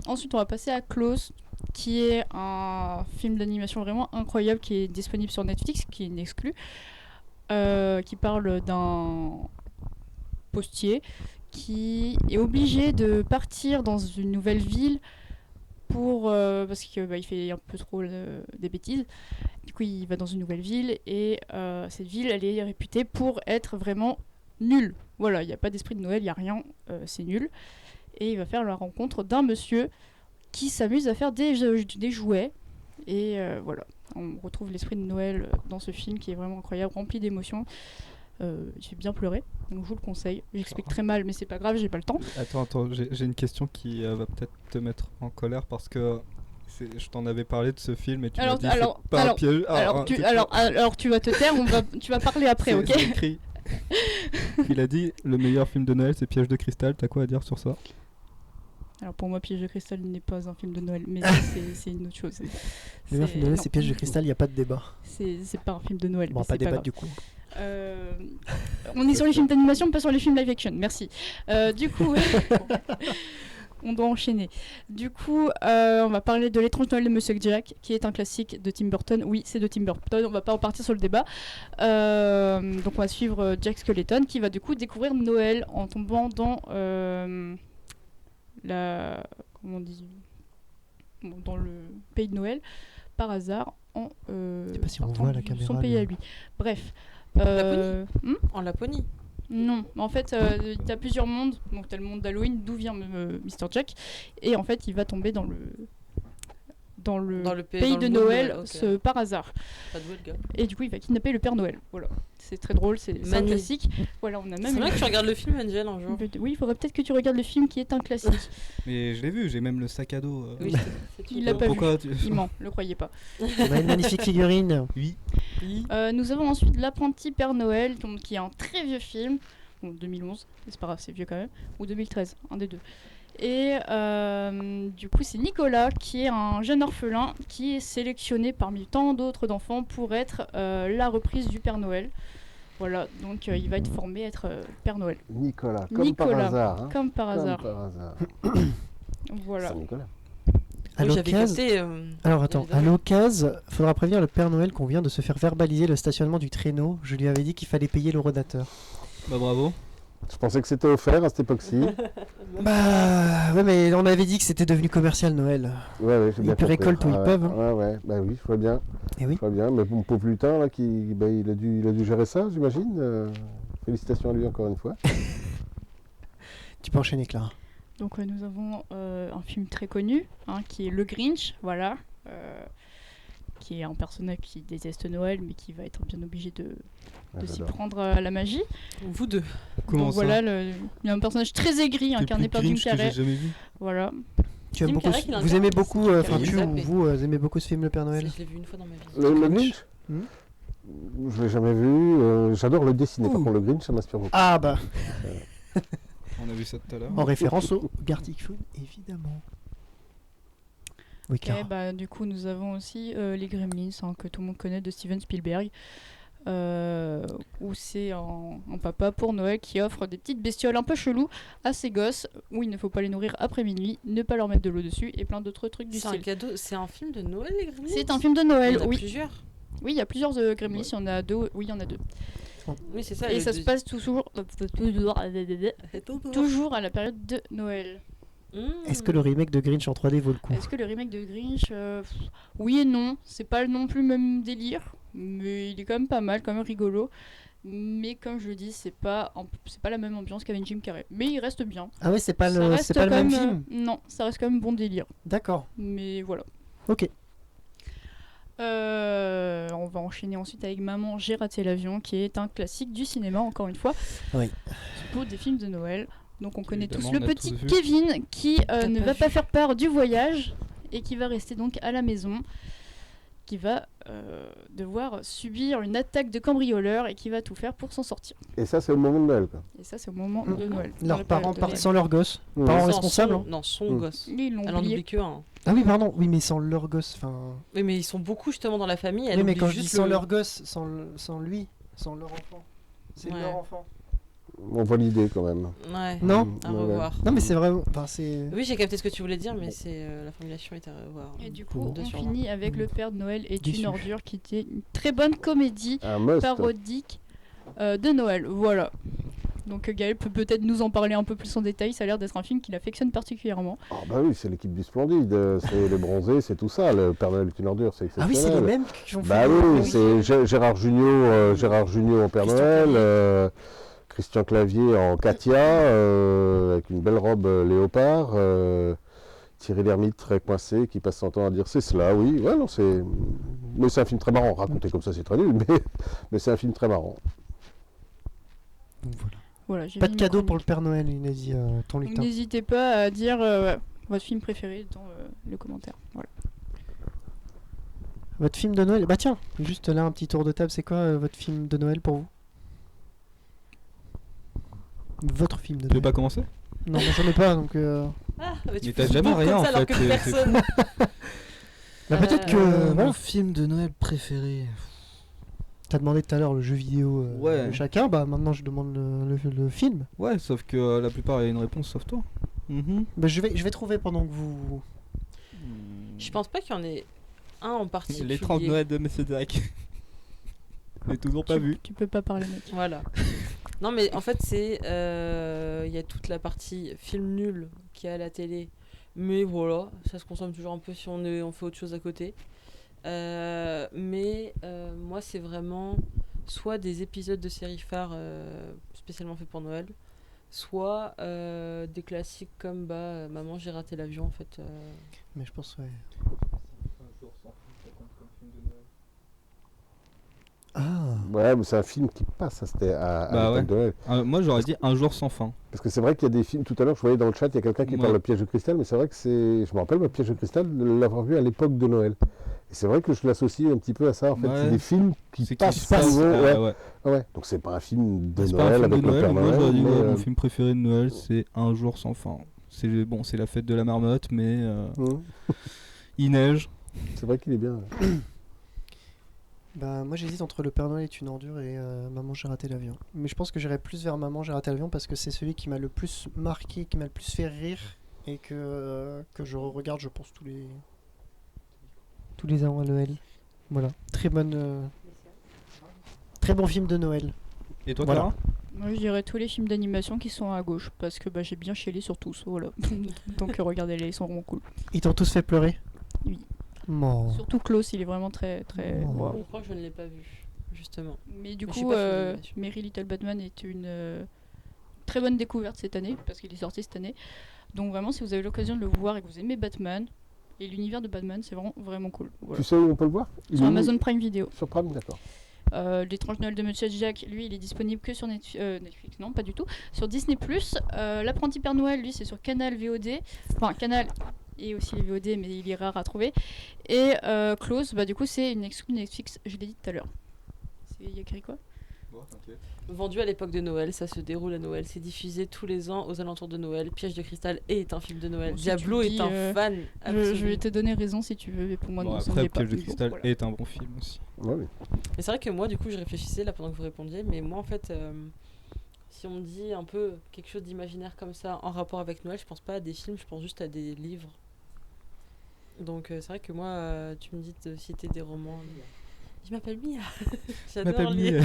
Ensuite, on va passer à Klaus, qui est un film d'animation vraiment incroyable qui est disponible sur Netflix, qui est une exclue, qui parle d'un postier qui est obligé de partir dans une nouvelle ville parce qu'il fait un peu trop des bêtises. Du coup, il va dans une nouvelle ville et cette ville, elle est réputée pour être vraiment nulle. Voilà, il n'y a pas d'esprit de Noël, il n'y a rien, c'est nul. Et il va faire la rencontre d'un monsieur qui s'amuse à faire des jouets. Et voilà, on retrouve l'esprit de Noël dans ce film qui est vraiment incroyable, rempli d'émotions. J'ai bien pleuré, donc je vous le conseille. J'explique très mal, mais c'est pas grave, j'ai pas le temps. Attends, j'ai une question qui va peut-être te mettre en colère parce que je t'en avais parlé de ce film et tu m'as dit c'est pas un piège. Alors tu vas te taire, tu vas parler après, ok? C'est écrit. Il a dit le meilleur film de Noël c'est Piège de cristal, t'as quoi à dire sur ça? Alors pour moi, Piège de cristal n'est pas un film de Noël, mais c'est une autre chose. Le meilleur film de Noël, c'est Piège de cristal, il n'y a pas de débat. C'est pas un film de Noël. Bon, mais pas c'est débat grave. du coup. On est sur les films d'animation, pas sur les films live action. Merci. Du coup, on doit enchaîner. Du coup, on va parler de L'étrange Noël de Monsieur Jack, qui est un classique de Tim Burton. Oui, c'est de Tim Burton. On va pas repartir sur le débat. Donc, on va suivre Jack Skellington, qui va du coup découvrir Noël en tombant dans comment on dit, dans le pays de Noël par hasard en je sais pas si on voit la caméra, son pays à lui. Bref. En Laponie. Non, en fait, t'as plusieurs mondes. Donc t'as le monde d'Halloween, d'où vient Mr. Jack, et en fait, il va tomber dans le pays de Noël, okay. Par hasard. Pas doué, le gars. Et du coup, il va kidnapper le Père Noël. Voilà, c'est très drôle, c'est un classique. Voilà, on a même. C'est vrai que tu regardes le film, Angel, un jour. Oui, il faudrait peut-être que tu regardes le film, qui est un classique. Mais je l'ai vu, j'ai même le sac à dos. Oui, il l'a pas vu. Il ment, le croyez pas. On a une magnifique figurine. Oui. Nous avons ensuite L'Apprenti Père Noël, qui est un très vieux film. Bon, 2011, c'est pas grave, c'est vieux quand même. Ou 2013, un des deux. Et du coup, c'est Nicolas qui est un jeune orphelin qui est sélectionné parmi tant d'autres d'enfants pour être la reprise du Père Noël. Voilà, donc il va être formé à être Père Noël. Nicolas, par hasard. Hein. Comme par hasard. Voilà. C'est Nicolas. À l'occasion, faudra prévenir le Père Noël qu'on vient de se faire verbaliser le stationnement du traîneau. Je lui avais dit qu'il fallait payer le rodateur. Bah bravo. Je pensais que c'était offert à cette époque-ci. Ouais, mais on avait dit que c'était devenu commercial Noël. Ouais, j'ai bien ils récoltent où ils peuvent. Hein. Ouais, bah oui, je vois bien. Et oui. Je vois bien, mais mon pauvre lutin là, il a dû gérer ça, j'imagine. Félicitations à lui encore une fois. Tu peux enchaîner, Clara. Donc nous avons un film très connu, qui est Le Grinch, voilà, qui est un personnage qui déteste Noël, mais qui va être bien obligé de s'y prendre à la magie. Vous deux. Comment donc, ça voilà, il y a un personnage très aigri, incarné par Jim Carrey. J'ai jamais vu. Voilà. Tu aimes beaucoup, vous aimez beaucoup, vous aimez beaucoup ce film Le Père Noël? Je l'ai vu une fois dans ma vie. Le Grinch Je l'ai jamais vu. J'adore le dessiner. Par contre, le Grinch, ça m'inspire beaucoup. Ah bah. On a vu ça tout à l'heure. En référence au Gartic Phone, évidemment. Oui, Clara. Du coup, nous avons aussi les Gremlins, que tout le monde connaît, de Steven Spielberg. Où c'est un papa pour Noël qui offre des petites bestioles un peu cheloues à ses gosses, où il ne faut pas les nourrir après minuit, ne pas leur mettre de l'eau dessus et plein d'autres trucs du style. C'est un cadeau, c'est un film de Noël, les Gremlins? C'est un film de Noël, il y en a oui. Plusieurs. Oui, il y a plusieurs Gremlins, il y en a deux. Oui, il y en a deux. Oui, c'est ça. Et ça se passe toujours à la période de Noël. Est-ce que le remake de Grinch en 3D vaut le coup? Est-ce que le remake de Grinch, oui et non, c'est pas non plus le même délire, mais il est quand même pas mal, quand même rigolo. Mais comme je le dis, c'est pas la même ambiance qu'avec Jim Carrey. Mais il reste bien. Ah ouais, c'est pas Ça le reste même quand même, film. non, ça reste quand même bon délire. D'accord. Mais voilà. Ok. On va enchaîner ensuite avec Maman, j'ai raté l'avion, qui est un classique du cinéma, encore une fois. Oui. Surtout des films de Noël. Donc on connaît Évidemment, tous on le a petit tous vu. Kevin qui ne pas va vu. pas faire part du voyage et qui va rester donc à la maison, qui va devoir subir une attaque de cambrioleurs et qui va tout faire pour s'en sortir. Et ça, c'est au moment de Noël, quoi. Et ça, c'est au moment de Noël. dans Leurs la parents période de partent Noël. sans leurs gosses. Mmh. Parents Sans responsables. son- Non, son Mm. gosse. Ils l'ont Elle en oublié. oublie que un. Ah oui, pardon. Oui, mais sans leurs gosses. Enfin. Oui, mais ils sont beaucoup justement dans la famille. Elle Oui, mais oublie quand je dis juste sans le- leurs gosses, sans lui, sans leur enfant. C'est Ouais. leur enfant. On voit l'idée quand même. Ouais. Non. À Ouais, ouais. revoir. Non, mais c'est vraiment. Enfin, c'est. Oui, j'ai capté ce que tu voulais dire, mais c'est la formulation est à revoir. Et du coup, Deux on sur finit avec Le Père de Noël est Déçu. une ordure, qui était une très bonne comédie Un must. parodique de Noël. Voilà. Donc Gaël peut peut-être nous en parler un peu plus en détail. Ça a l'air d'être un film qu'il affectionne particulièrement. Ah bah oui, c'est l'équipe du Splendide, c'est les Bronzés, c'est tout ça. Le Père Noël est une ordure, c'est Ah oui, exceptionnel. c'est les mêmes qui ont fait. Bah oui, c'est Gérard Jugnot en Père Christian Noël, Clavier. Christian Clavier en Katia, avec une belle robe léopard, Thierry Lhermitte très coincé, qui passe son temps à dire c'est cela, oui, ouais, non, c'est... Mais c'est un film très marrant, raconté comme ça c'est très nul, mais c'est un film très marrant. Donc voilà. Voilà, j'ai Pas mis de ma cadeau pour chronique. le Père Noël, Inès, ton Donc lutin. n'hésitez pas à dire votre film préféré dans les commentaires. Voilà. Votre film de Noël. Bah tiens, juste là un petit tour de table. C'est quoi votre film de Noël pour vous? Votre film de Tu veux Noël. pas commencer? Non, moi, j'en ai pas, donc. Ah, mais tu Mais fais t'as jamais beaucoup rien, comme en ça, alors fait, que c'est- personne. Bah peut-être que. Euh, voilà. Mon film de Noël préféré. T'as demandé tout à l'heure le jeu vidéo Ouais. de chacun. Bah maintenant je demande le film. Ouais, sauf que la plupart il y a une réponse sauf toi. Bah je vais trouver pendant que vous. Je pense pas qu'il y en ait un en particulier. Les 30 Noël de Monsieur Jack. Je l'ai toujours pas vu. Tu peux pas parler, mec. Voilà. Non, mais en fait, c'est. Il y a toute la partie film nul qui est à la télé. Mais voilà, ça se consomme toujours un peu si on fait autre chose à côté. Moi, c'est vraiment soit des épisodes de séries phares spécialement faits pour Noël, soit des classiques comme Maman, j'ai raté l'avion, en fait. Mais je pense ouais. Ah. Ouais, mais c'est un film qui passe, ça, c'était à Bah l'époque ouais. de Noël. Moi j'aurais dit Un jour sans fin. Parce que c'est vrai qu'il y a des films, tout à l'heure je voyais dans le chat, il y a quelqu'un qui Ouais. parle de Piège de cristal, mais c'est vrai que c'est... Je me rappelle, le Piège de cristal, de l'avoir vu à l'époque de Noël. Et c'est vrai que je l'associe un petit peu à ça, en fait. Ouais. C'est des films qui C'est passent qui se passe, souvent, ouais. ouais. Ouais. Donc c'est pas un film de C'est pas un Noël film de avec le Noël, Père moi Noël. j'aurais dit mais, ouais, mon film préféré de Noël c'est Un jour sans fin. C'est la fête de la marmotte mais il neige. C'est vrai qu'il est bien. Bah moi j'hésite entre Le Père Noël est une ordure et Maman j'ai raté l'avion. Mais je pense que j'irai plus vers Maman j'ai raté l'avion parce que c'est celui qui m'a le plus marqué, qui m'a le plus fait rire et que je regarde je pense tous les ans à Noël. Voilà, très bon film de Noël. Et toi Voilà. Clara? Moi, je dirais tous les films d'animation qui sont à gauche parce que j'ai bien chialé sur tous. Voilà. Donc regardez-les, ils sont vraiment cool. Ils t'ont tous fait pleurer? Oui. Bon. Surtout Klaus, il est vraiment très très. Oh. wow. Je crois que je ne l'ai pas vu, justement. Mais du Mais je suis coup, pas fan d'animation. Merry Little Batman est une très bonne découverte cette année parce qu'il est sorti cette année. Donc vraiment, si vous avez l'occasion de le voir et que vous aimez Batman et l'univers de Batman, c'est vraiment vraiment cool. Voilà. Tu sais où on peut le voir? Il Sur est où? Amazon Prime Video. Sur Prime, d'accord. L'étrange Noël de Monsieur Jack, lui, il est disponible que sur Netflix, non, pas du tout. Sur Disney+. L'apprenti Père Noël, lui, c'est sur Canal VOD. Enfin, Canal et aussi les VOD, mais il est rare à trouver. Et Close, bah du coup, c'est une exclue Netflix, je l'ai dit tout à l'heure. Il y a écrit quoi? Vendu à l'époque de Noël, ça se déroule à Noël. C'est diffusé tous les ans aux alentours de Noël. Piège de cristal est un film de Noël. Bon, si Diablo tu le est dis, un fan Je absolu. vais te donner raison si tu veux, mais pour moi, Bon, non, ça ne après l'est pas. Piège de Bon, cristal voilà. est un bon film aussi. Ouais, oui. Mais c'est vrai que moi, du coup, je réfléchissais là pendant que vous répondiez. Mais moi, en fait, si on me dit un peu quelque chose d'imaginaire comme ça en rapport avec Noël, je pense pas à des films, je pense juste à des livres. Donc c'est vrai que moi, tu me dis de citer des romans. Je m'appelle Mia. J'adore lire.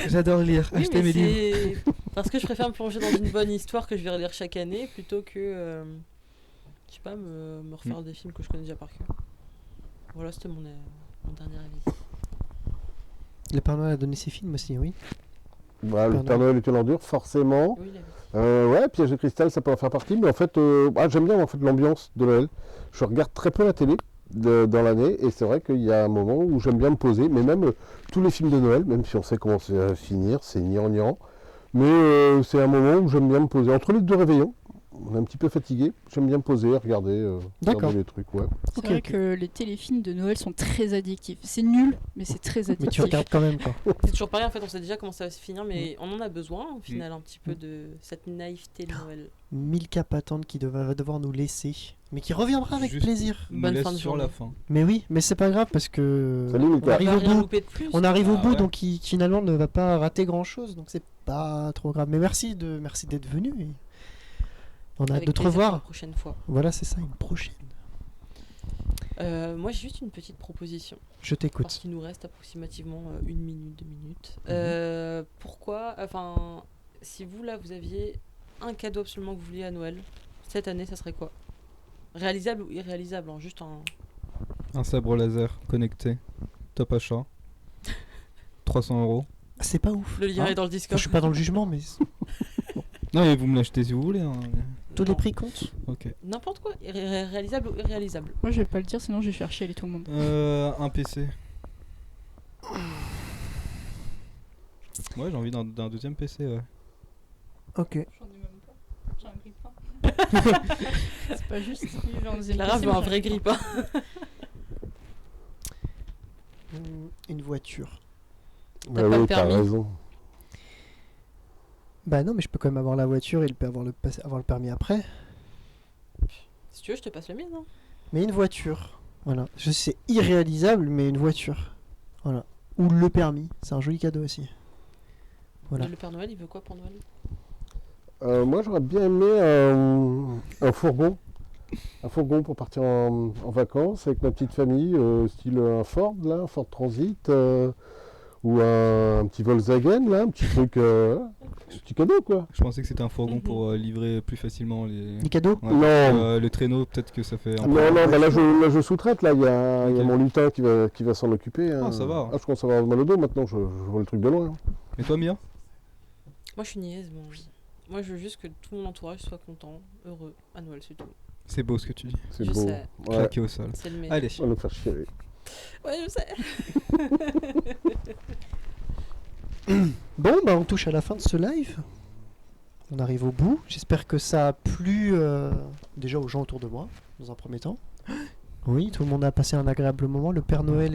J'adore lire. Oui, Achetez mais mes livres. c'est parce que je préfère me plonger dans une bonne histoire que je vais relire chaque année plutôt que Je sais pas, me refaire des films que je connais déjà par cœur. Voilà, c'était mon dernier avis. Le Père Noël a donné ses films aussi, oui. Bah, le Père Noël est une ordure, forcément. Oui, il avait dit. Ouais, Piège de cristal, ça peut en faire partie, mais en fait, j'aime bien en fait l'ambiance de Noël. Je regarde très peu la télé dans l'année, et c'est vrai qu'il y a un moment où j'aime bien me poser, mais même tous les films de Noël, même si on sait comment ça va finir, c'est gnangnan, mais c'est un moment où j'aime bien me poser. Entre les 2 réveillons, on est un petit peu fatigué, j'aime bien me poser, regarder les trucs, ouais. C'est vrai que les téléfilms de Noël sont très addictifs. C'est nul, mais c'est très addictif. Mais tu regardes quand même, quoi. C'est toujours pareil, en fait, on sait déjà comment ça va se finir, mais on en a besoin, au final, un petit peu de cette naïveté de Noël. Milka Patente qui va devoir nous laisser, mais qui reviendra avec Juste plaisir. Bonne fin de sur journée. la fin. Mais oui, mais c'est pas grave parce que Salut, Milka. on arrive va au rien bout. louper de plus. On arrive au Ah bout, ouais. donc qui finalement ne va pas rater grand chose, donc c'est pas trop grave. Mais merci d'être venu. Et on a hâte Avec de te plaisir pour revoir. la prochaine fois. Voilà, c'est ça, une prochaine. Moi, j'ai juste une petite proposition. Je Parce t'écoute. qu'il nous reste approximativement 1 minute, 2 minutes. Pourquoi, enfin, si vous, là, vous aviez un cadeau absolument que vous vouliez à Noël, cette année, ça serait quoi? Réalisable ou irréalisable, hein, juste un... Un sabre laser connecté, top achat, 300 €. C'est pas ouf. Le lien hein. est dans le Moi, Discord. je suis pas dans le jugement, mais Non mais vous me l'achetez si vous voulez. Hein. tous les Non. prix comptent. Ok. N'importe quoi, réalisable ou irréalisable. Moi, je vais pas le dire, sinon je vais faire chialer tout le monde. Un PC. Ouais, j'ai envie d'un deuxième PC, ouais. Ok. J'en ai même pas. J'ai un grippin. C'est pas juste. Clara veut un vrai grippin. Une voiture. T'as pas le t'as permis. raison. Bah non, mais je peux quand même avoir la voiture et avoir le permis après. Si tu veux, je te passe le mien, non? Mais une voiture. Voilà. Je sais, c'est irréalisable, mais une voiture. Voilà. Ou le permis. C'est un joli cadeau aussi. Voilà. Le Père Noël, il veut quoi pour Noël? Moi, j'aurais bien aimé un fourgon. Un fourgon pour partir en vacances avec ma petite famille, style un Ford, là, un Ford Transit, ou un petit Volkswagen, là, un petit truc, un petit cadeau, quoi. Je pensais que c'était un fourgon pour livrer plus facilement les... Les cadeaux Ouais. Non. Le traîneau, peut-être que ça fait un peu... Non, bah là je sous-traite, là, il y a Ok. mon lutin qui va s'en occuper. Hein. Ah, ça va. Ah, je commence à avoir mal au dos maintenant, je vois le truc de loin. Et toi, Mia? Moi, je suis niaise, moi, je veux juste que tout mon entourage soit content, heureux, à Noël, c'est tout. C'est beau ce que tu dis. C'est Je beau. sais. Ouais. Claqué au sol. C'est le meilleur. Allez. On va nous faire chier. Ouais, je sais. Bon, bah on touche à la fin de ce live. On arrive au bout. J'espère que ça a plu déjà aux gens autour de moi, dans un premier temps. Oui, tout le monde a passé un agréable moment. Le Père Noël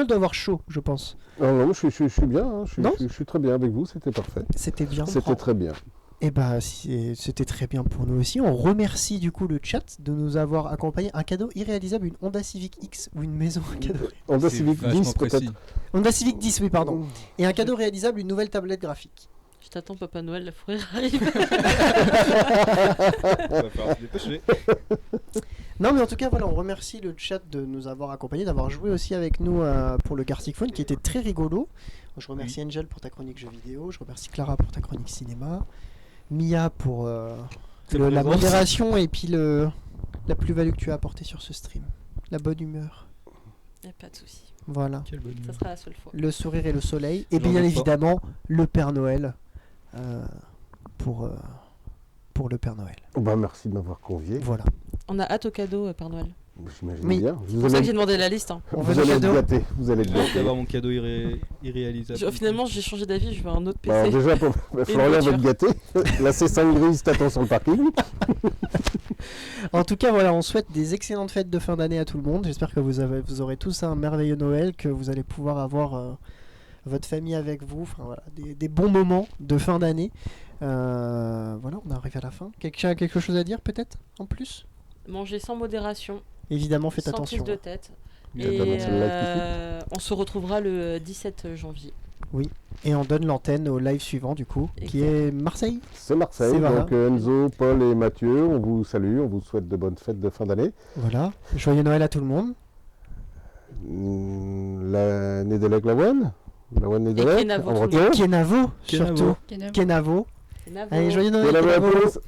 doit avoir chaud, je pense. Non, je suis bien, hein. Non Je suis très bien avec vous, c'était parfait. C'était bien. C'était très bien. Et bah c'était très bien pour nous aussi. On remercie du coup le chat de nous avoir accompagné. Un cadeau irréalisable, une Honda Civic X ou une maison à cadeau. Honda C'est Civic vachement 10 précis. peut-être. Honda Civic 10, oui pardon. Et un cadeau réalisable, une nouvelle tablette graphique. Je t'attends, Papa Noël, la fourrure arrive. On va falloir se dépêcher. Non mais en tout cas voilà, on remercie le chat de nous avoir accompagnés, d'avoir joué aussi avec nous pour le Gartic Phone qui était très rigolo. Je remercie Angel pour ta chronique jeux vidéo, je remercie Clara pour ta chronique cinéma, Mia pour Ta la présence. modération et puis la plus-value que tu as apportée sur ce stream. La bonne humeur. Y'a pas de soucis. Voilà. Quelle bonne Ça sera la seule fois. Le sourire et le soleil. Et J'en bien doute pas. évidemment le Père Noël pour le Père Noël. Bah, merci de m'avoir convié. Voilà. On a hâte au cadeau, Père Noël. J'imagine Oui. bien. C'est pour ça que j'ai demandé la liste. Hein. On Vous veut le allez être cadeau. gâtés. Vous allez être J'ai hâte gâtés. d'avoir mon cadeau irréalisable. Finalement, j'ai changé d'avis, je veux un autre PC. Bah, déjà, Florian va voiture. être gâté. La C5 grise t'attend sur le parking. En tout cas, voilà, on souhaite des excellentes fêtes de fin d'année à tout le monde. J'espère que vous aurez tous un merveilleux Noël, que vous allez pouvoir avoir votre famille avec vous. Enfin, voilà, des bons moments de fin d'année. Voilà, on arrive à la fin. Quelqu'un a quelque chose à dire peut-être en plus? Manger sans modération, Évidemment, faites sans attention. prise de tête. Il y a Et pas mal de live on se retrouvera le 17 janvier. Et on donne l'antenne au live suivant, du coup, qui est Marseille. C'est Marseille. C'est voilà. Donc Enzo, Paul et Mathieu, on vous salue. On vous souhaite de bonnes fêtes de fin d'année. Voilà. Joyeux Noël à tout le monde. La Nédélec Lawan. Lawan Nédélec. Kenavo, En tout le breton. Kenavo, Kenavo. surtout. Kenavo. Kenavo. Allez, joyeux Noël. Kenavo à Kenavo. tous.